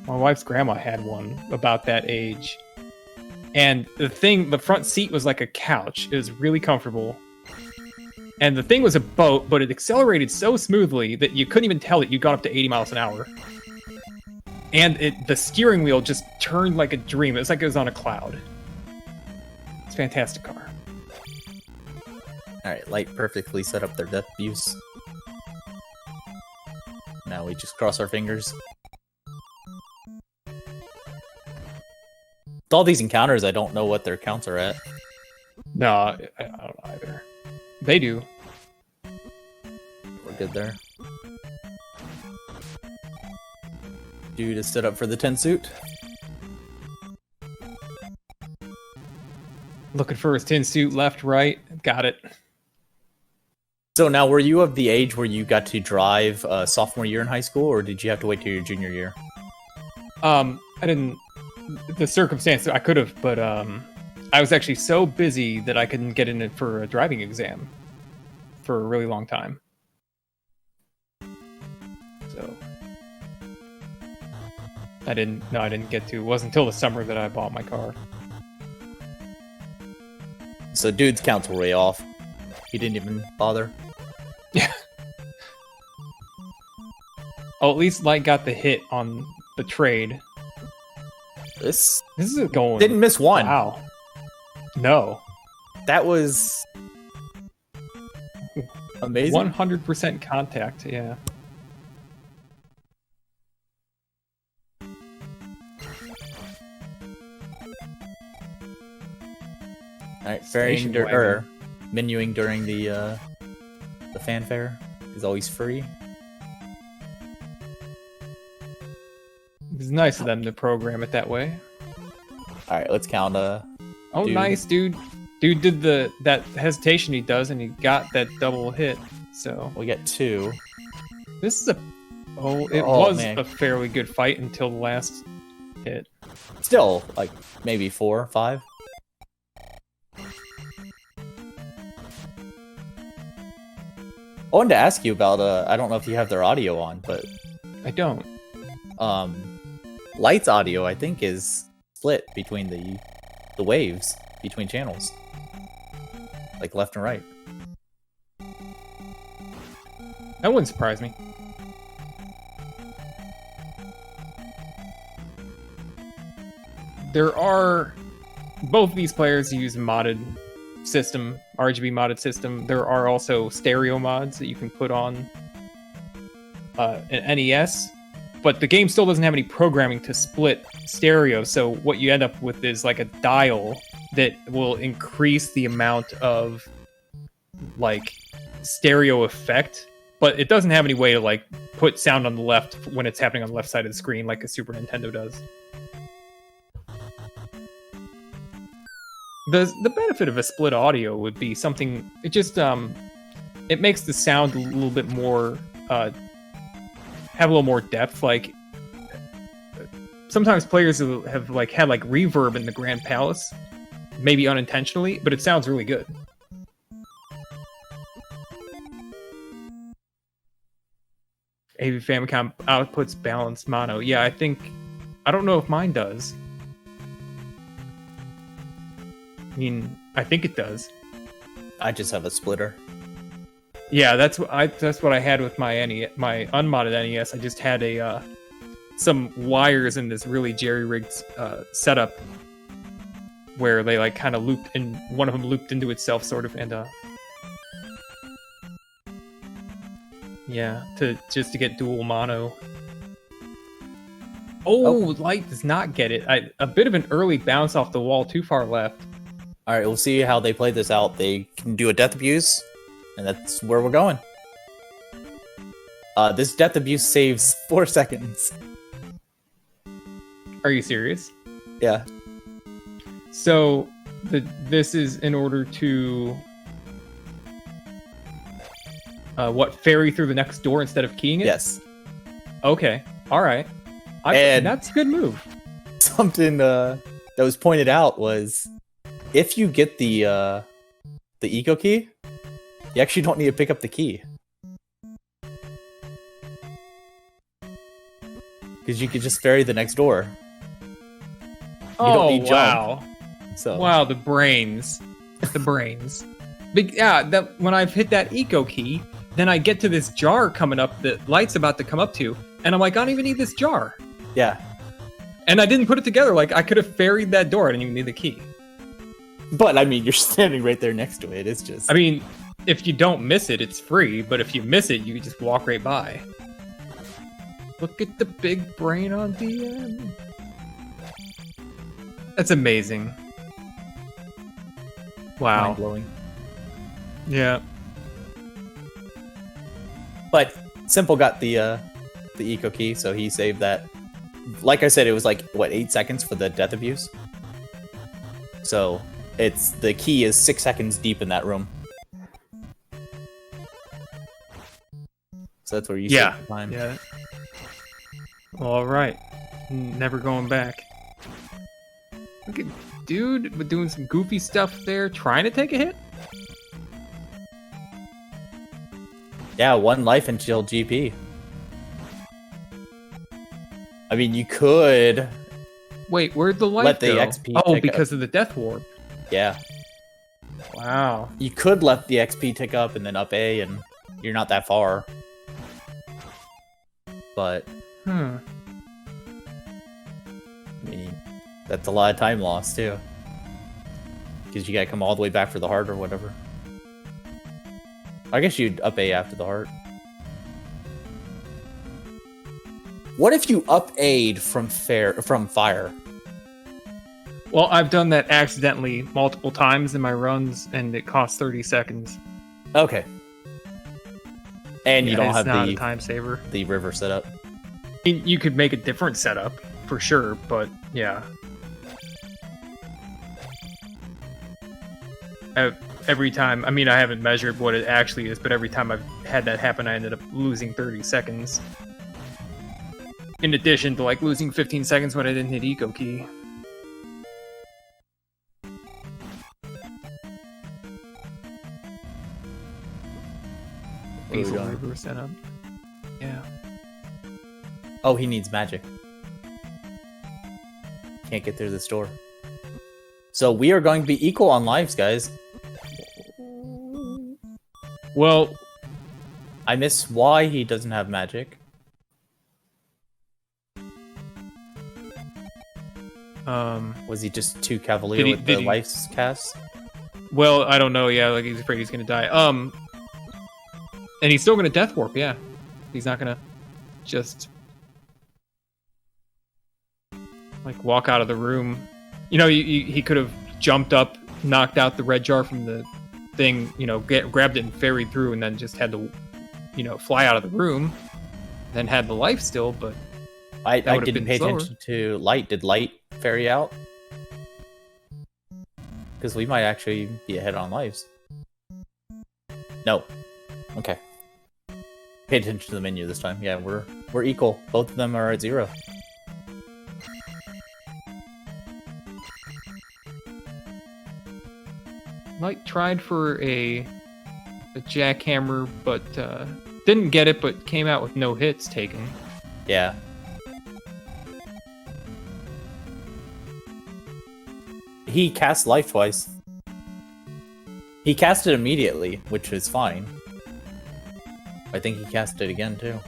wife's grandma had one about that age. And the front seat was like a couch. It was really comfortable. And the thing was a boat, but it accelerated so smoothly that you couldn't even tell that you got up to 80 miles an hour. And the steering wheel just turned like a dream. It was like it was on a cloud. It's a fantastic car. Alright, Lite perfectly set up their death abuse. Now we just cross our fingers. With all these encounters, I don't know what their counts are at. No, I don't know either. They do. We're good there. Dude is stood up for the 10 suit. Looking for his tin suit, left, right. Got it. So now, were you of the age where you got to drive sophomore year in high school, or did you have to wait till your junior year? I didn't. The circumstance, I could have, but I was actually so busy that I couldn't get in it for a driving exam for a really long time. So I didn't get to. It wasn't until the summer that I bought my car. So dude's counts were way off. He didn't even bother. Yeah. Oh, at least Light got the hit on the trade. This This is going. didn't miss one. Wow. No. That was amazing. 100% contact. Yeah. Alright, Station ferrying wagon. menuing during the fanfare is always free. It's nice of them to program it that way. Alright, let's count Oh, Dude. nice, dude. Dude did that hesitation he does, and he got that double hit. So we get 2. this is it Oh, was man. a fairly good fight until the last hit. Still, like, maybe 4, 5. I wanted to ask you about, I don't know if you have their audio on, but, I don't. Lite's audio, I think, is split between the waves, between channels. Like, left and right. That wouldn't surprise me. There are both these players use modded system, RGB modded system. There are also stereo mods that you can put on an NES, but the game still doesn't have any programming to split stereo. So what you end up with is like a dial that will increase the amount of like stereo effect but it doesn't have any way to like put sound on the left when it's happening on the left side of the screen like a Super Nintendo does. The benefit of a split audio would be something. It just it makes the sound a little bit more have a little more depth. Like sometimes players have like had like reverb in the Grand Palace, maybe unintentionally, but it sounds really good. AV Famicom outputs balanced mono. Yeah, I don't know if mine does. I mean, I think it does. I just have a splitter. Yeah, that's what I had with my my unmodded NES. I just had a some wires in this really jerry-rigged setup where they like kind of looped, and one of them looped into itself, sort of, and yeah, to get dual mono. Oh, Lite does not get it. A bit of an early bounce off the wall, too far left. All right, we'll see how they play this out. They can do a death abuse, and that's where we're going. This death abuse saves 4 seconds. Are you serious? Yeah. So this is in order to ferry through the next door instead of keying it? Yes. Okay. All right. And that's a good move. Something that was pointed out was if you get the eco key, you actually don't need to pick up the key. Because you could just ferry the next door. You don't need wow. jump. So. Wow, the brains. The brains. When I've hit that eco key, then I get to this jar coming up that Lite's about to come up to, and I'm like, I don't even need this jar. Yeah. And I didn't put it together. Like, I could have ferried that door. I didn't even need the key. But, I mean, you're standing right there next to it. It's just... I mean, if you don't miss it, it's free. But if you miss it, you can just walk right by. Look at the big brain on DM. That's amazing. Wow. Mind-blowing. Yeah. But Simple got the eco key, so he saved that. Like I said, it was like, what, 8 seconds for the death abuse? So, the key is 6 seconds deep in that room. So that's where you save the time. Yeah. All right. Never going back. Look at dude doing some goofy stuff there, trying to take a hit. Yeah, 1 life until GP. I mean, you could... Wait, where'd the life let the go? XP Oh, tick because up. of the death warp. Yeah. Wow. You could let the XP tick up and then up A, and you're not that far. But... I mean, that's a lot of time lost, too. Because you gotta come all the way back for the heart or whatever. I guess you'd up A after the heart. What if you up A'd from fire? Well, I've done that accidentally multiple times in my runs, and it costs 30 seconds. Okay. And you don't have a time saver. The river setup. I mean, you could make a different setup, for sure, but yeah. Every time, I mean, I haven't measured what it actually is, but every time I've had that happen, I ended up losing 30 seconds. In addition to, like, losing 15 seconds when I didn't hit eco key. Basal river setup. Yeah. Oh, he needs magic. Can't get through this door. So we are going to be equal on lives, guys. Well, I miss why he doesn't have magic. Was he just too cavalier with the life's cast? Well, I don't know. Yeah, like he's afraid he's gonna die. And he's still gonna death warp. Yeah, he's not gonna just like walk out of the room. You know, he could have jumped up, knocked out the red jar from the thing. You know, grabbed it and ferried through, and then just had to fly out of the room, then had the life still, but I would've didn't been pay slower. attention to Light. Did Light ferry out? Because we might actually be ahead on lives. No. Okay. Pay attention to the menu this time. Yeah, we're equal. Both of them are at 0. Light tried for a jackhammer, but didn't get it, but came out with no hits taken. Yeah. He cast life twice. He cast it immediately, which is fine. I think he cast it again too.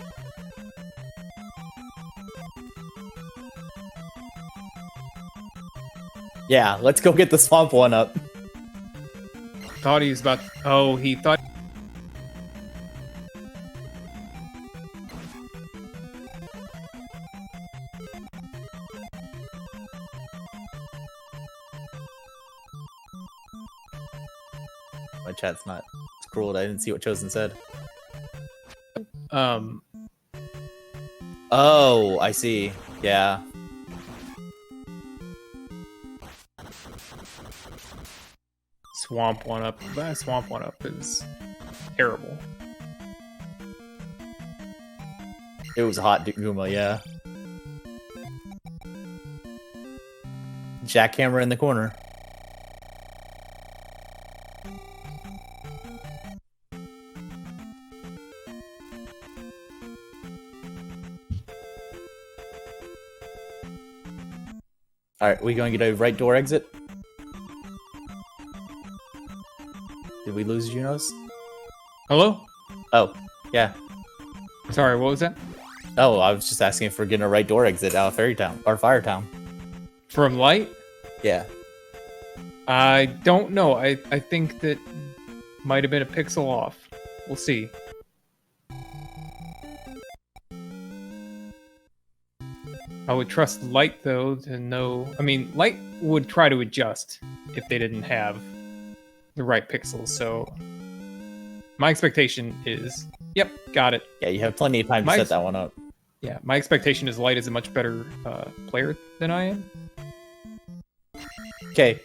Yeah, let's go get the swamp one up. Thought he was about. Oh, he thought. My chat's not scrolled. I didn't see what Chosen said. Oh, I see. Yeah. Swamp one up. That swamp one up is terrible. It was a hot Guma, yeah. Jackhammer in the corner. Alright, we going to get a right door exit? Did we lose Junos? Hello? Oh, yeah. Sorry, what was that? Oh, I was just asking if we're getting a right door exit out of Fairy Town, or Fire Town. From Light? Yeah. I don't know. I think that might have been a pixel off. We'll see. I would trust Light, though, to know... I mean, Light would try to adjust if they didn't have the right pixels, so... My expectation is... Yep, got it. Yeah, you have plenty of time to set that one up. Yeah, my expectation is Light is a much better player than I am. Okay.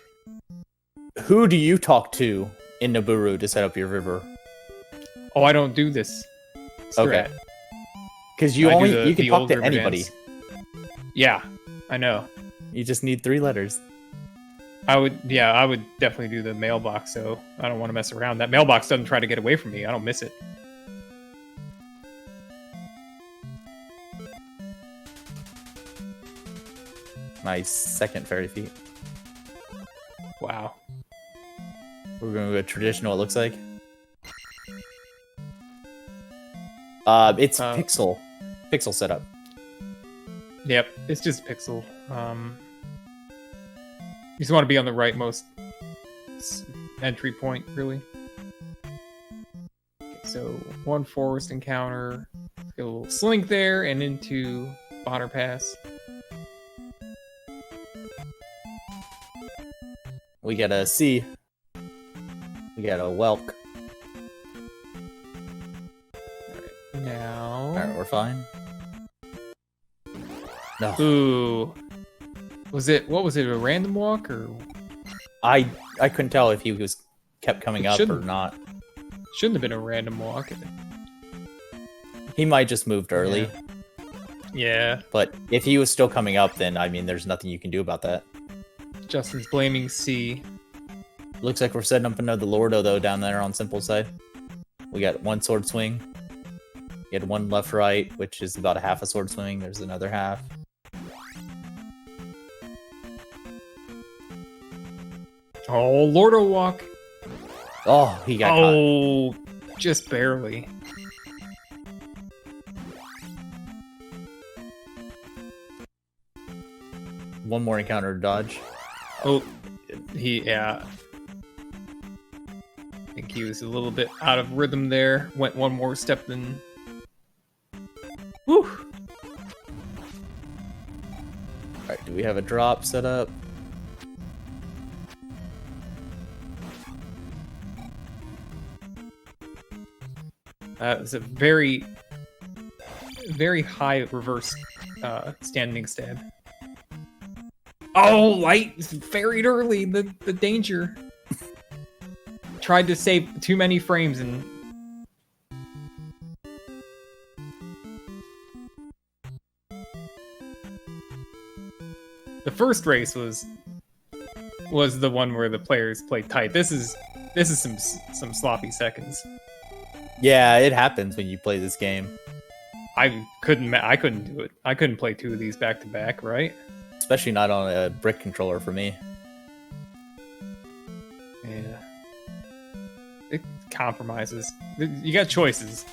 Who do you talk to in Nibiru to set up your river? Oh, I don't do this. Okay. Because you can talk to anybody. Dance. Yeah, I know. You just need 3 letters. I would definitely do the mailbox, though. I don't want to mess around. That mailbox doesn't try to get away from me. I don't miss it. My second fairy feet. Wow. We're going to go traditional, it looks like. It's pixel setup. Yep, it's just pixel. You just want to be on the rightmost entry point, really. Okay, so 1 forest encounter, get a little slink there, and into Bonner Pass. We got a C. We got a Welk. Now... Alright, we're fine. No. Ooh. What was it, a random walk, or...? I couldn't tell if he was kept coming up or not. Shouldn't have been a random walk. He might just moved early. Yeah. But if he was still coming up, then, I mean, there's nothing you can do about that. Justin's blaming C. Looks like we're setting up another Lordo, though, down there on Simple side. We got 1 sword swing. We had 1 left-right, which is about a half a sword swing. There's another half. Oh, Lordo walk. Oh, he got caught. Oh, just barely. One more encounter to dodge. Oh, yeah. I think he was a little bit out of rhythm there. Went 1 more step than... Whew. Alright, do we have a drop set up? It was a very, very high reverse standing stab. Oh, Light ferried early. The danger. Tried to save too many frames and. The first race was the one where the players played tight. This is some sloppy seconds. Yeah, it happens when you play this game. I couldn't do it. I couldn't play two of these back to back, right? Especially not on a brick controller for me. Yeah. It compromises. You got choices.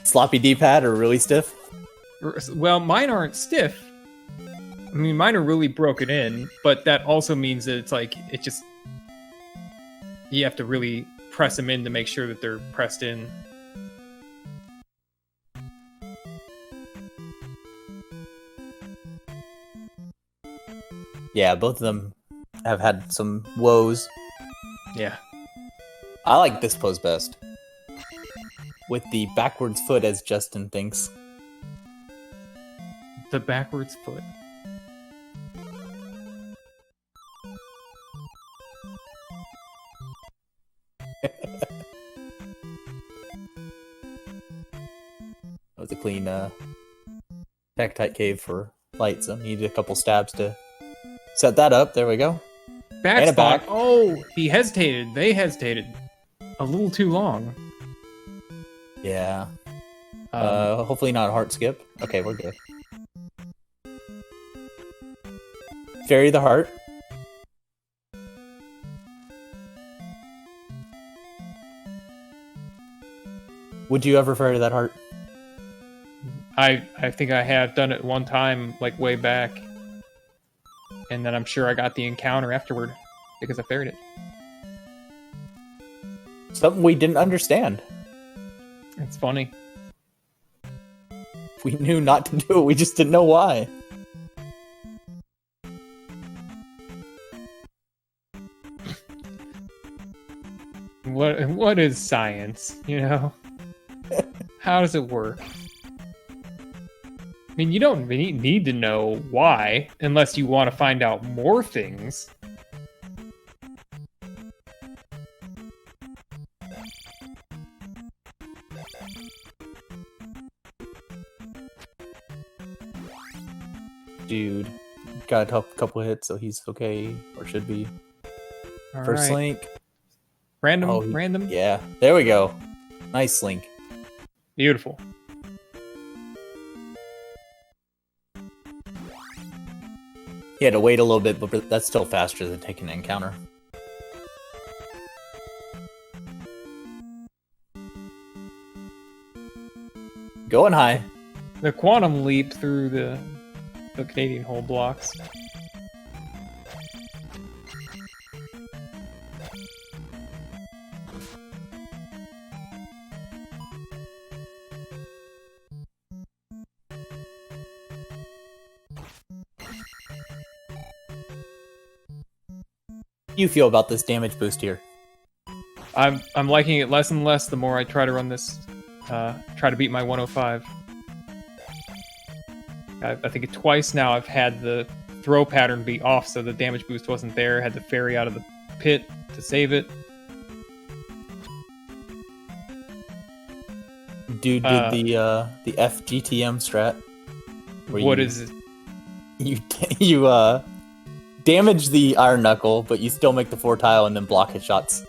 Sloppy D-pad or really stiff? Well, mine aren't stiff. I mean, mine are really broken in, but that also means that it's like, it just... You have to really press them in to make sure that they're pressed in. Yeah, both of them have had some woes. Yeah. I like this pose best. With the backwards foot, as Justin thinks. The backwards foot. That was a clean Pectite cave for Light, so needed a couple stabs to set that up. There we go. Back And a spot. back. Oh, he hesitated. They hesitated a little too long. Yeah. Hopefully not a heart skip. Okay, we're good. Ferry the heart. Would you ever ferry that heart? I think I have done it one time, like way back. And then I'm sure I got the encounter afterward because I ferried it. Something we didn't understand. It's funny. We knew not to do it, we just didn't know why. What is science, you know? How does it work? I mean, you don't need to know why unless you want to find out more things. Dude, got a couple hits, so he's okay, or should be. All First right. link. Random, random. Yeah, there we go. Nice link. Beautiful. He had to wait a little bit, but that's still faster than taking an encounter. Going high. The quantum leap through the Canadian hole blocks. How do you feel about this damage boost here? I'm liking it less and less the more I try to run this. Try to beat my 105. I think twice now I've had the throw pattern be off, so the damage boost wasn't there. Had to ferry out of the pit to save it. Dude did the FGTM strat. What is it? You damage the iron knuckle, but you still make the 4 tile and then block his shots.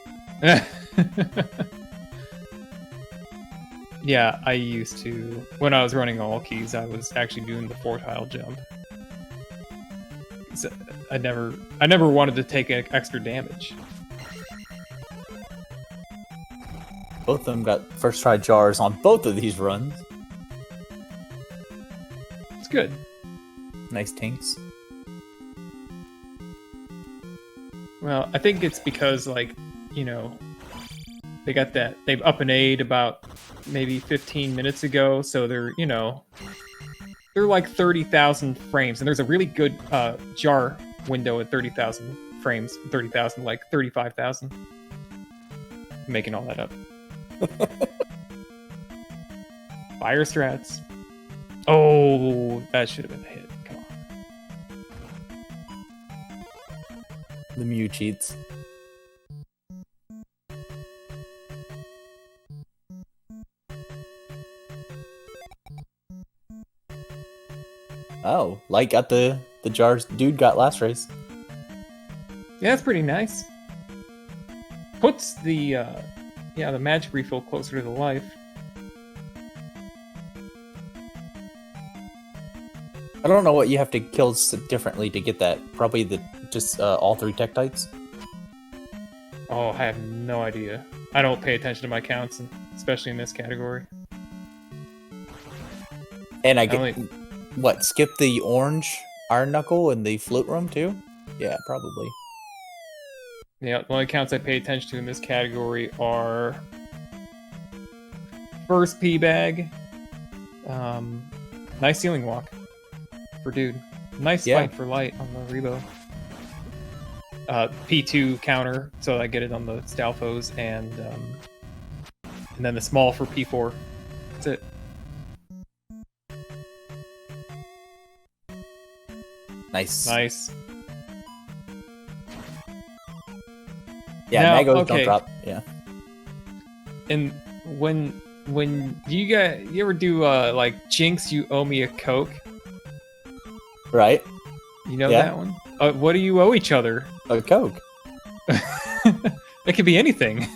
Yeah, I used to. When I was running all keys, I was actually doing the 4 tile jump. So I never wanted to take extra damage. Both of them got first try jars on both of these runs. It's good. Nice tinks. Well, I think it's because, like, you know, they got that. They've up and A'd about maybe 15 minutes ago, so they're, you know, they're like 30,000 frames, and there's a really good jar window at 30,000 frames. 30,000, like 35,000. I'm making all that up. Fire strats. Oh, that should have been a hit. Come on. The Mew cheats. Oh, Light got the jars dude got last race. Yeah, that's pretty nice. Puts the the magic refill closer to the life. I don't know what you have to kill differently to get that. Probably just all 3 Tektites. Oh, I have no idea. I don't pay attention to my counts, especially in this category. And I get what? Skip the orange Iron Knuckle in the float room too? Yeah, probably. Yeah, the only counts I pay attention to in this category are first P bag, nice ceiling walk for dude, nice fight for Light on the Rebo, P2 counter so I get it on the Stalfos, and then the small for P4. That's it. Nice. Yeah, now, Magos don't drop. Yeah. And when you ever do like Jinx, you owe me a Coke? Right. You know that one? What do you owe each other? A Coke. It could be anything.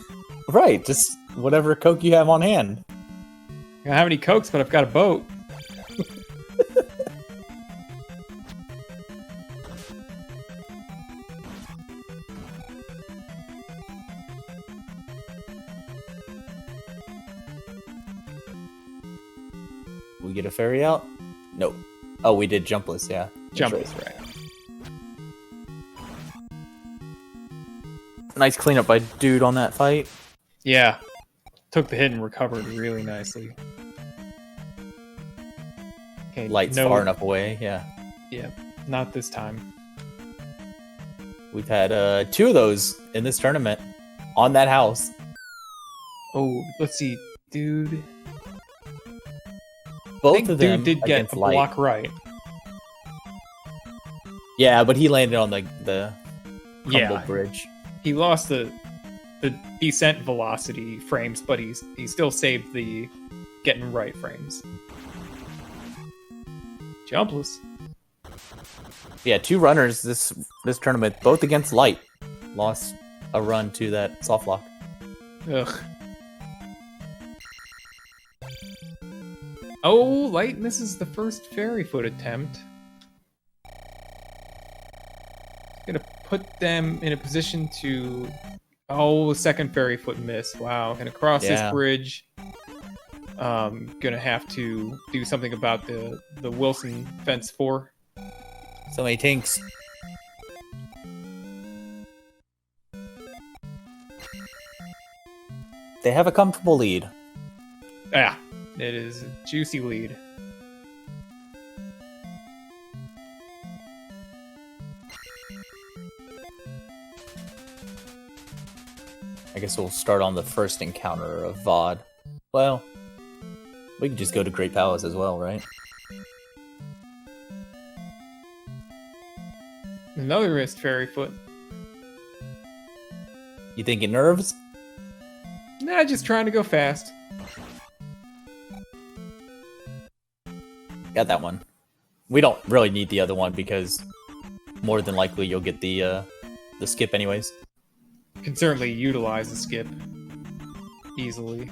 Right, just whatever Coke you have on hand. I don't have any Cokes, but I've got a boat. We get a ferry out? Nope. Oh, we did jumpless, yeah. Jumpless, right. Nice cleanup by dude on that fight. Yeah. Took the hit and recovered really nicely. Okay, Light's far enough away, yeah. Yeah, not this time. We've had 2 of those in this tournament on that house. Oh, let's see. Dude. Both of them did get a block right. Yeah, but he landed on the crumbled bridge. He lost the descent velocity frames, but he still saved the getting right frames. Jumpless. Yeah, 2 runners this tournament, both against Light. Lost a run to that soft lock. Ugh. Oh, Light misses the first fairy foot attempt. Gonna put them in a position to... Oh, second fairy foot miss. Wow, gonna cross this bridge. Gonna have to do something about the Wilson fence 4. So many tinks. They have a comfortable lead. Yeah, it is a juicy lead. I guess we'll start on the first encounter of VOD. Well, we could just go to Great Palace as well, right? Another wrist fairy foot. You think it nerves? Nah, just trying to go fast. Got that one. We don't really need the other one because more than likely you'll get the skip anyways. Can certainly utilize the skip easily.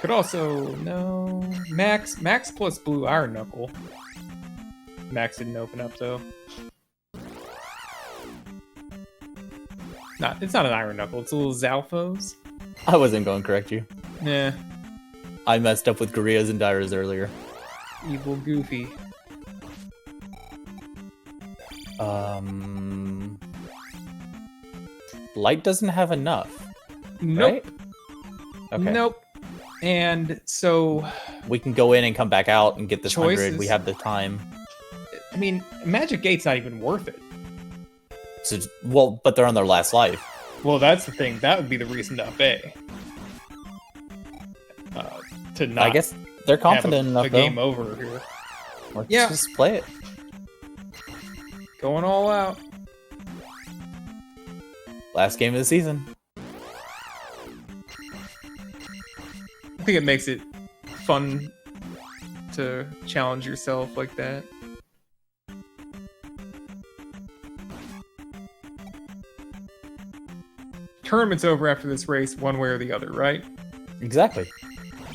Could also no Max plus blue iron knuckle. Max didn't open up though. It's not an iron knuckle. It's a little Zalfos. I wasn't going to correct you. Nah. I messed up with Gorillas and Dyras earlier. Evil Goofy. Light doesn't have enough. Nope. Right? Okay. Nope. And so we can go in and come back out and get this 100. We choices. have the time. I mean, Magic Gate's not even worth it. So, well, but they're on their last life. Well, that's the thing. That would be the reason to up A. to not. I guess they're confident have enough. a game over here. Let's Yeah. just play it. Going all out. Last game of the season. I think it makes it fun to challenge yourself like that. Tournament's over after this race, one way or the other, right? Exactly.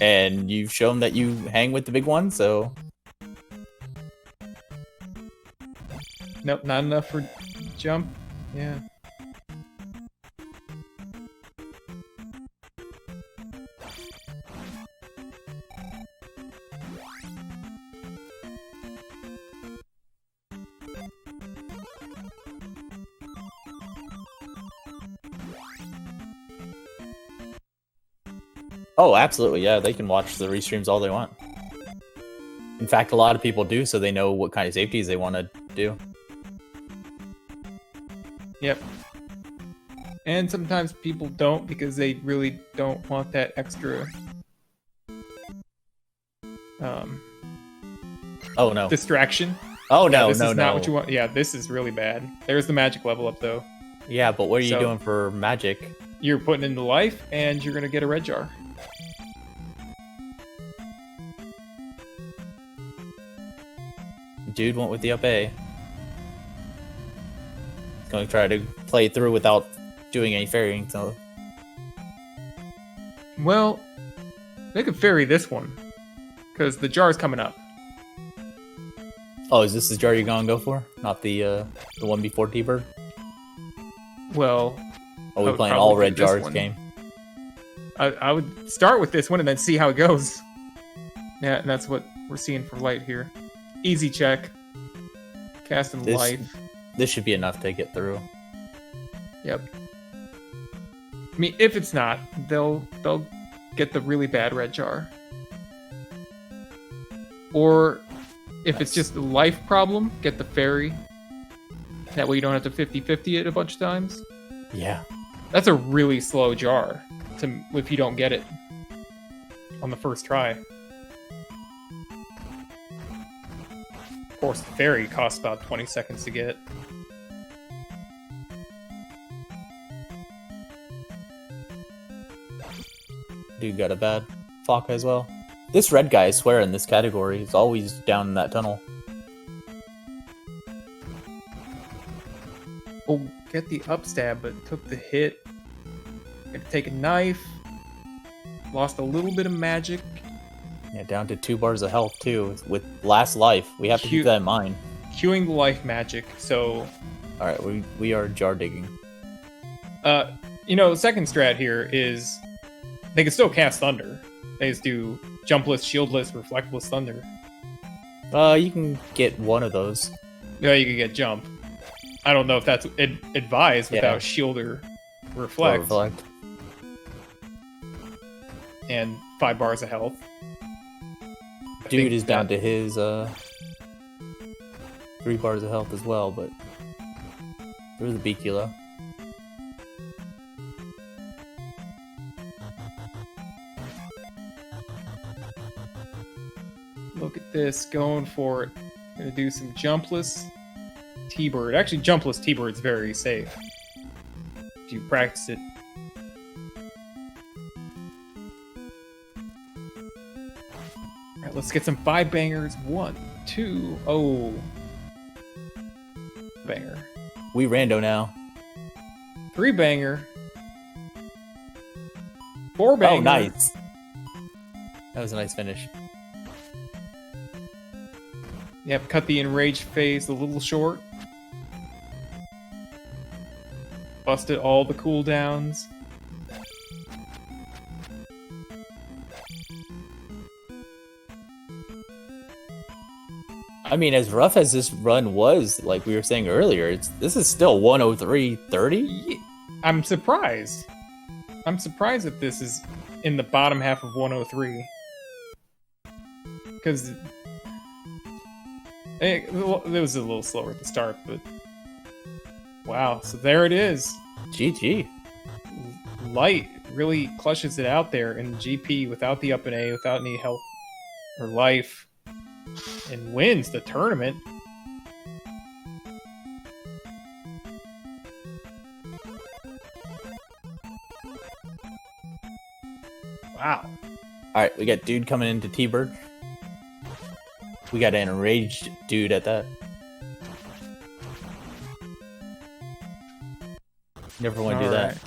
And you've shown that you hang with the big ones, so Nope, not enough for jump. Yeah. oh, absolutely, yeah, they can watch the restreams all they want. In fact, a lot of people do, so they know what kind of safeties they want to do. Yep. And sometimes people don't because they really don't want that extra Oh no! distraction. Oh Yeah, no! this No! is No! not what you want. Yeah, this is really bad. There's the magic level up though. Yeah, but what are you So- doing for magic? You're putting in the life, and you're gonna get a red jar. Dude went with the up A. He's going to try to play through without doing any ferrying. So Well, they could ferry this one because the jar's coming up. oh, is this the jar you're gonna go for? Not the one before T-Bird? Well, Oh, I we would playing probably all do red this jars one. game. I would start with this one and then see how it goes. Yeah, and that's what we're seeing for Lite here. Easy check. Casting This- life. This should be enough to get through. Yep. I mean, if it's not, they'll get the really bad red jar. Or if it's just a life problem, get the fairy. That way you don't have to 50-50 it a bunch of times. Yeah. That's a really slow jar if you don't get it on the first try. Of course, the fairy costs about 20 seconds to get. Dude got a bad Faka as well. This red guy, I swear, in this category is always down in that tunnel. Oh, get the upstab, but took the hit. Had to take a knife. Lost a little bit of magic. Yeah, down to 2 bars of health too. With last life, we have to keep Cute. that in mind. Queuing the life magic, so... All right, we are jar digging. Second strat here is... They can still cast Thunder. They just do jumpless, shieldless, reflectless Thunder. You can get one of those. Yeah, you can get jump. I don't know if that's advised Yeah. without shield or Or reflect. reflect. And 5 bars of health. I Dude think is down that- to his 3 bars of health as well, but through the B kilo. Look at this, going for it. Gonna do some jumpless T-Bird. Actually, jumpless T-Bird's very safe. If you practice it. Alright, let's get some 5 bangers. 1, 2, oh. Banger. We rando now. 3 banger. 4 banger. Oh, nice. That was a nice finish. Yep, cut the enraged phase a little short. Busted all the cooldowns. I mean, as rough as this run was, like we were saying earlier, this is still 103.30. Yeah, I'm surprised. I'm surprised that this is in the bottom half of 103. Because it was a little slower at the start, but wow. So there it is. GG. Lite really clutches it out there in GP without the up and A, without any health or life, and wins the tournament. Wow. Alright, we got dude coming into T-Bird. We got an enraged dude at that. Never want to do that.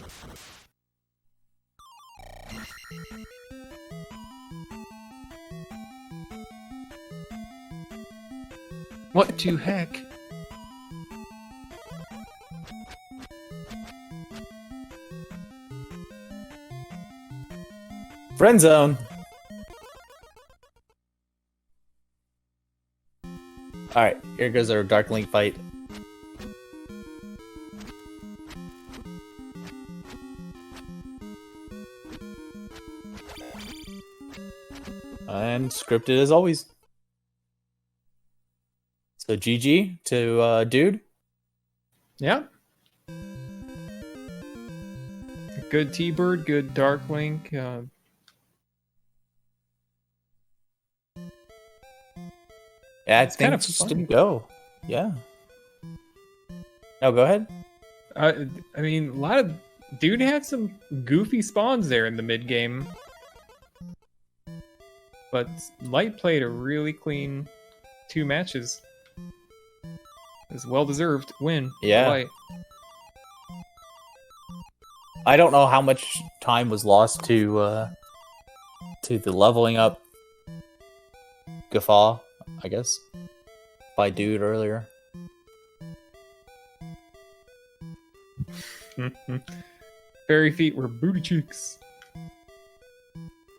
What to heck? Friend zone. Alright, here goes our Dark Link fight. And scripted as always. So GG to dude. Yeah. Good T-Bird, good Dark Link. Yeah, I It's think kind of just fun. didn't go. Yeah. No, go ahead. I mean, a lot of dude had some goofy spawns there in the mid game, but Lite played a really clean 2 matches. It was well deserved win. for Yeah. Lite. I don't know how much time was lost to the leveling up guffaw, I guess, by dude earlier. Fairy feet were booty cheeks.